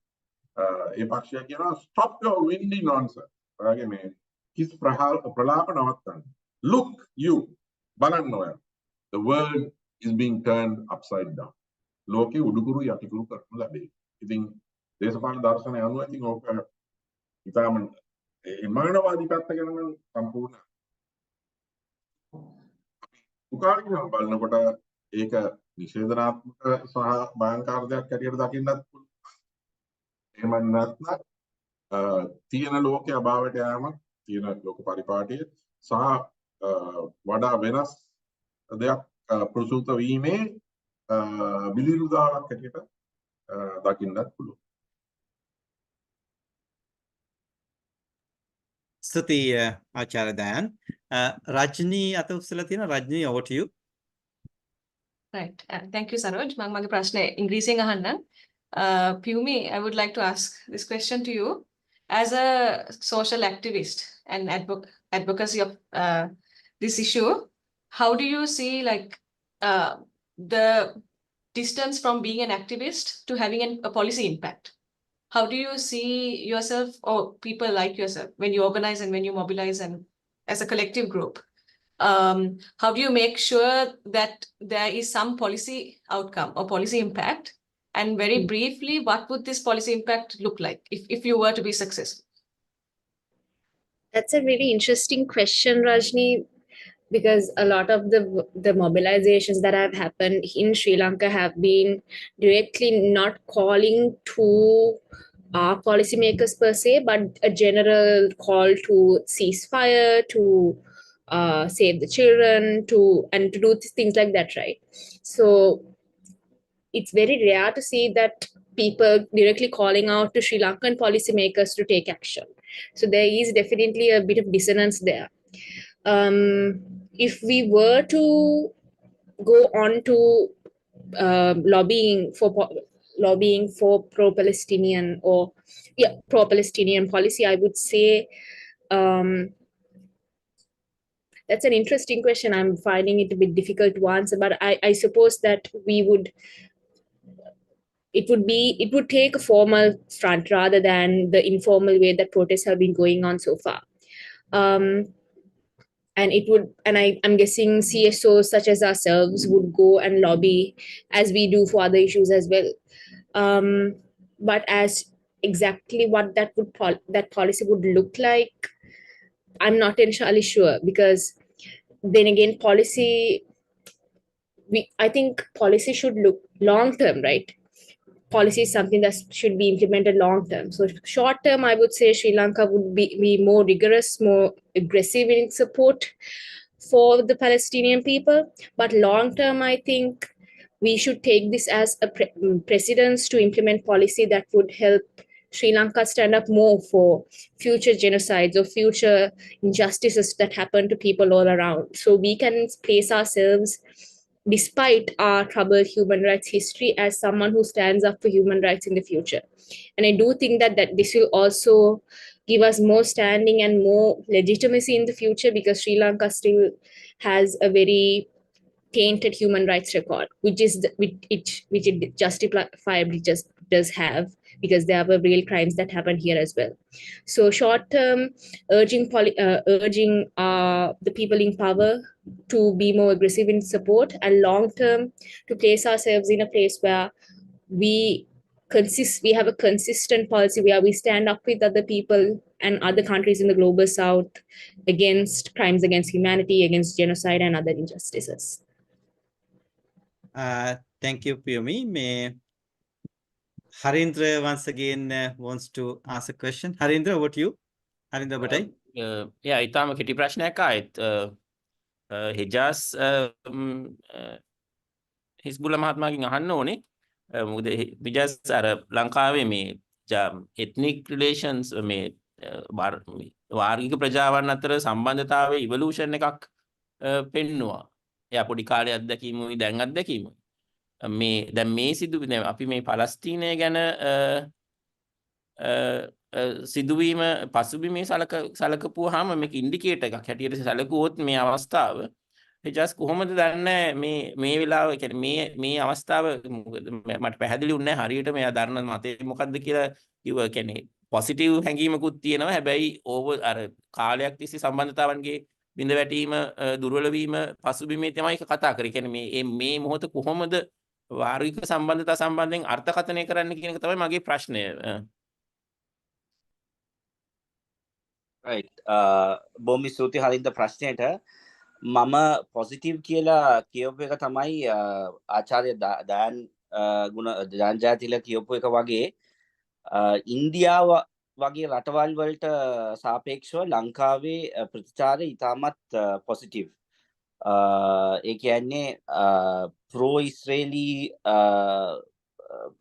ඒ පක්ෂියා කියනවා stop your windy nonsense. ඔයගේ මේ කිස් ප්‍රලාප නවත්තන්න. Look you බලන්න ඔය. The world is being turned upside down. ලෝකේ උඩුකුරු යටිකුරු කරනු ලැබේ. ඉතින් දේශපාලන දර්ශනය අනුව ඉතින් ඕක ඉතාලම මානවවාදී පැත්ත ගැන නම් සම්පූර්ණ උකාරිකව බලනකොට ඒක නිෂේධනාත්මක සහ භයංකාර දෙයක් හැටියට දකින්නත් පුළුවන්. එහෙම නැත්නම් තියෙන ලෝකයේ අභාවයට යෑමක් තියෙන ලෝක පරිපාටිය සහ වඩා වෙනස් දෙයක් ප්‍රසූත වීමේ බිලිරුදාවක් හැටියට දකින්නත් පුළුවන්. ස්තුතියි ආචාර්ය දයන්. රජනී අත උස්සලා තියෙන රජනී over to you. Right. Thank you, Saroj. මගේ ප්‍රශ්නේ ඉංග්‍රීසියෙන් අහන්නම්. Piyumi, I would like to ask this question to you. As a social activist and advocacy of this issue, how do you see the distance from being an activist to having a policy impact? How do you see yourself or people like yourself when you organize and when you mobilize and as a collective group? How do you make sure that there is some policy outcome or policy impact? And very briefly, what would this policy impact look like if you were to be successful? That's a really interesting question, Rajni, because a lot of the mobilizations that have happened in Sri Lanka have been directly not calling to our policymakers per se, but a general call to ceasefire, to save the children, to do things like that, right? So it's very rare to see that people directly calling out to Sri Lankan policymakers to take action. So there is definitely a bit of dissonance there. If we were to go on to lobbying for pro-Palestinian or pro-Palestinian policy, I would say that's an interesting question. I'm finding it a bit difficult to answer, but I suppose that it would take a formal front rather than the informal way that protests have been going on so far. And I'm guessing CSOs such as ourselves would go and lobby as we do for other issues as well. But as exactly what that policy would look like, I'm not entirely sure, because then again, I think policy should look long term, right? Policy is something that should be implemented long term. So short term, I would say Sri Lanka would be more rigorous, more aggressive in its support for the Palestinian people. But long term, I think we should take this as a precedence to implement policy that would help Sri Lanka stand up more for future genocides or future injustices that happen to people all around. So we can place ourselves, despite our troubled human rights history, as someone who stands up for human rights in the future. And I do think that this will also give us more standing and more legitimacy in the future, because Sri Lanka still has a very tainted human rights record, which it justifiably just does have, because there were real crimes that happened here as well. So short term, urging the people in power to be more aggressive in support, and long term to place ourselves in a place where we have a consistent policy where we stand up with other people and other countries in the global south against crimes against humanity, against genocide and other injustices. Thank you, Piyumi. Harindra once again wants to ask a question. Harindra, over to you. Harindra Batai. Yeah, ඊටාම කෙටි ප්‍රශ්නයක් ආයෙත් Hejaaz Hisbullah මහත්මයාගෙන් අහන්න ඕනේ. මොකද Hejaaz අර ලංකාවේ මේ ethnic relations මේ වාර්ගික ප්‍රජාවන් අතර සම්බන්ධතාවයේ ඉවලූෂන් එකක් පෙන්නවා. එයා පොඩි කාලේ අත්දැකීමුයි දැන් අත්දැකීමුයි. දැන් මේ සිදුවීම අපි මේ පලස්තීනය ගැන සිදුවීම පසුබිමේ සලකපුවාම මේක ඉන්ඩිකේටර් එකක් හැටියට සැලකුවොත් මේ අවස්ථාව Hejaaz කොහොමද දන්නේ මේ වෙලාව කියන්නේ මේ අවස්ථාව මට පැහැදිලි වුණේ නැහැ හරියට මෙයා දරන මතේ මොකද්ද කියලා කිව්වා. කියන්නේ පොසිටිව් හැඟීමකුත් තියෙනවා, හැබැයි අර කාලයක් තිස්සේ සම්බන්ධතාවන්ගේ බිඳ වැටීම දුර්වල වීම පසුබිමේ තමයි කතා කරේ. කියන්නේ මේ මොහොත කොහොමද වාර්ගික සම්බන්ධතා සම්බන්ධයෙන් අර්ථකථනය කරන්න කියන එක තමයි මගේ ප්‍රශ්නය. right බොහොම ස්තුතියි හරින්ද ප්‍රශ්නයට. මම පොසිටිව් කියලා කියපු එක තමයි ආචාර්ය දයන් ජයතිලක කියපු එක වගේ ඉන්දියාව වගේ රටවල් වලට සාපේක්ෂව ලංකාවේ ප්‍රතිචාරය ඉතාමත් පොසිටිව්. ඒ කියන්නේ ප්‍රෝ ඉස්රේලි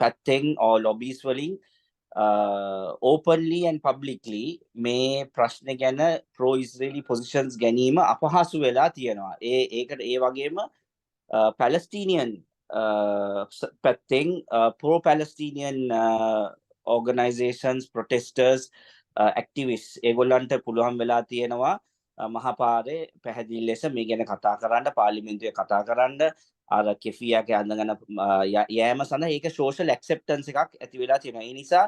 පැත්තෙන් ලොබීස් වලින් openly and publicly මේ ප්‍රශ්න ගැන pro Israeli positions ගැනීම අපහසු වෙලා තියෙනවා. ඒකට ඒ වගේම Palestinian පැත්තෙන් pro Palestinian organizations, protesters, activists ඒගොල්ලන්ට පුළුවන් වෙලා තියෙනවා මහපාරේ පැහැදිලි ලෙස මේ ගැන කතා කරන්න, පාර්ලිමේන්තුවේ කතා කරන්න, අර කෙෆියාගේ අඳගෙන යෑම සඳහා ඒක social acceptance එකක් ඇති වෙලා තියෙනවා. ඒ නිසා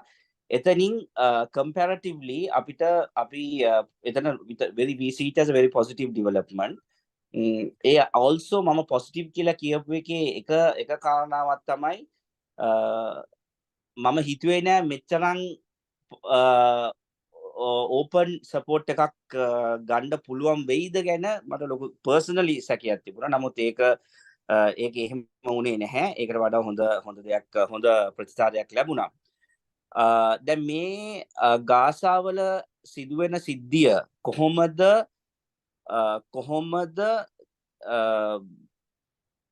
එතනින් comparatively අපි එතන we see it as a very positive development. A also මම positive කියලා කියපු එකේ එක කාරණාවක් තමයි මම හිතුවේ නෑ මෙච්චරම් open support එකක් ගන්න පුළුවන් වෙයිද ගැන මට ලොකු personally සැකයක් තිබුණා. නමුත් ඒක එහෙම වුණේ නැහැ. ඒකට වඩා හොඳ දෙයක් හොඳ ප්‍රතිචාරයක් ලැබුණා. දැන් මේ ගාසාවල සිදුවෙන සිද්ධිය කොහොමද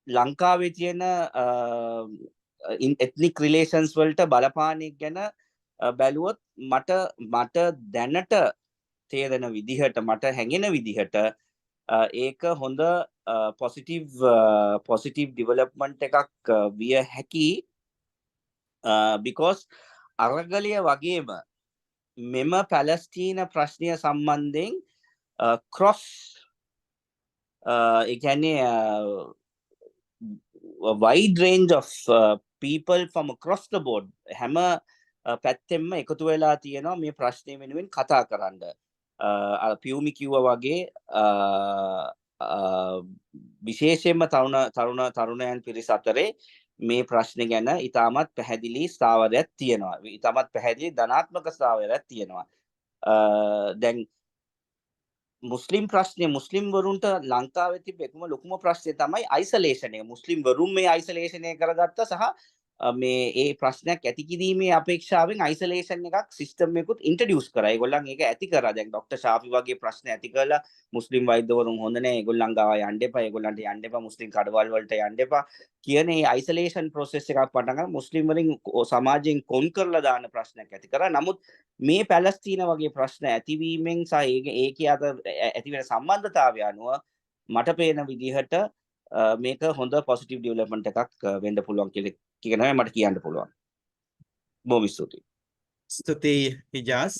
ලංකාවේ තියෙන ethnic relations වලට බලපාන ගැන බැලුවොත් මට දැනට තේරෙන විදිහට මට හැඟෙන විදිහට ඒක හොඳ positive development එකක් විය හැකි because අරගලය වගේම මෙම පැලස්තීන ප්‍රශ්නය සම්බන්ධයෙන් cross ඒ කියන්නේ a wide range of people from across the board හැම පැත්තෙම එකතු වෙලා තියෙනවා මේ ප්‍රශ්නය වෙනුවෙන් කතා කරන්න. පියුමි කිව්වා වගේ විශේෂයෙන්ම තරුණයන් පිරිස අතරේ මේ ප්‍රශ්න ගැන ඉතාමත් පැහැදිලි ස්ථාවරයක් තියෙනවා. ඉතාමත් පැහැදිලි ධනාත්මක ස්ථාවරයක් තියෙනවා. දැන් මුස්ලිම් ප්‍රශ්නය මුස්ලිම් වරුන්ට ලංකාවේ තිබෙ එකම ලොකුම ප්‍රශ්නය තමයි අයිසොලේෂන් එක. මුස්ලිම් වරුන් මේ අයිසොලේෂනය කරගත්තා සහ මේ ඒ ප්‍රශ්නයක් ඇති කිරීමේ අපේක්ෂාවෙන් අයිසොලේෂන් එකක් සිස්ටම් එකකුත් ඉන්ට්‍රොඩියුස් කරා. ඒගොල්ලන් ඒක ඇති කරා. දැන් ડોક્ટર ශාෆි වගේ ප්‍රශ්න ඇති කරලා මුස්ලිම් වෛද්‍යවරුන් හොඳ නැහැ. ඒගොල්ලන් ගාව යන්න එපා. ඒගොල්ලන්ට යන්න එපා. මුස්ලිම් කඩවල් වලට යන්න එපා. කියන ඒ අයිසොලේෂන් ප්‍රොසෙස් එකක් පටන් ගන්න මුස්ලිම් වලින් සමාජයෙන් කොන් කරලා දාන ප්‍රශ්නයක් ඇති කරා. නමුත් මේ පැලස්තීන වගේ ප්‍රශ්න ඇතිවීමෙන් සහ ඒකේ අතර ඇති වෙන සම්බන්ධතාවය අනුව මට පේන විදිහට මේක හොඳ පොසිටිව් ඩෙවලොප්මන්ට් එකක් වෙන්න පුළුවන් කියලා මට කියන්න පුළුවන්. බොහොම ස්තුතියි. ස්තුතියි හිජාස්.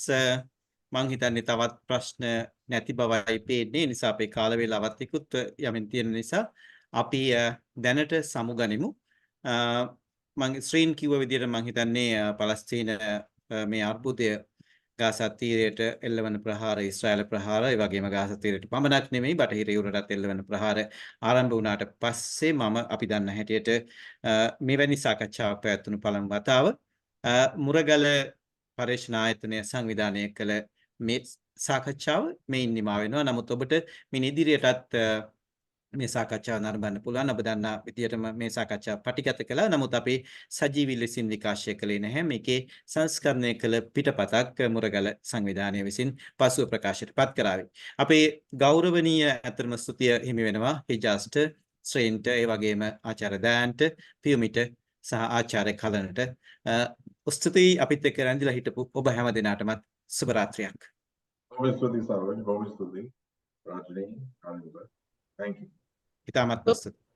මං හිතන්නේ තවත් ප්‍රශ්න නැති බවයි පේන්නේ. නිසා අපේ කාල වේලාවත් ඉක්ුත් යමින් තියෙන නිසා අපි දැනට සමුගනිමු. මං ශ්‍රීන් කිව්ව විදිහට මං හිතන්නේ පලස්තීන මේ අර්බුදය ගාසා තීරයට එල්ලවන ප්‍රහාර ඊශ්‍රායල ප්‍රහාර ඒ වගේම ගාසා තීරයට පමණක් නෙමෙයි බටහිර යුරටත් එල්ලවන ප්‍රහාර ආරම්භ වුණාට පස්සේ අපි දන්න හැටියට මෙවැනි සාකච්ඡාවක් පැවැත්වුණු පළමු වතාව මුරගල පර්යේෂණ ආයතනය සංවිධානය කළ මේ සාකච්ඡාව මේන් නිමා වෙනවා. නමුත් ඔබට මේ ඉදිරියටත් මේ සාකච්ඡාව නරඹන්න පුළුවන්. ඔබ දන්නා විදියටම මේ සාකච්ඡාව පටිගත කළා. නමුත් අපි සජීවී ලෙසින් විකාශය කළේ නැහැ. මේකේ සංස්කරණය කළ පිටපතක් මුරගල සංවිධානය විසින් පසුව ප්‍රකාශයට පත් කරાવી. අපේ ගෞරවනීය අතරම ස්තුතිය හිමි වෙනවා හිජාස්ට, ශ්‍රේන්ට, ඒ වගේම ආචාර්ය දයන්ට, පියුමිට සහ ආචාර්ය කලනට. ස්තුතියි අපිත් එක්ක රැඳිලා හිටපු ඔබ හැම දිනාටමත් සුබ රාත්‍රියක්. බොහොම ස්තුතියි සරෝජ්. බොහොම ස්තුතියි රාජ්නී. Thank you. ඉතාමත් ස්තුතියි.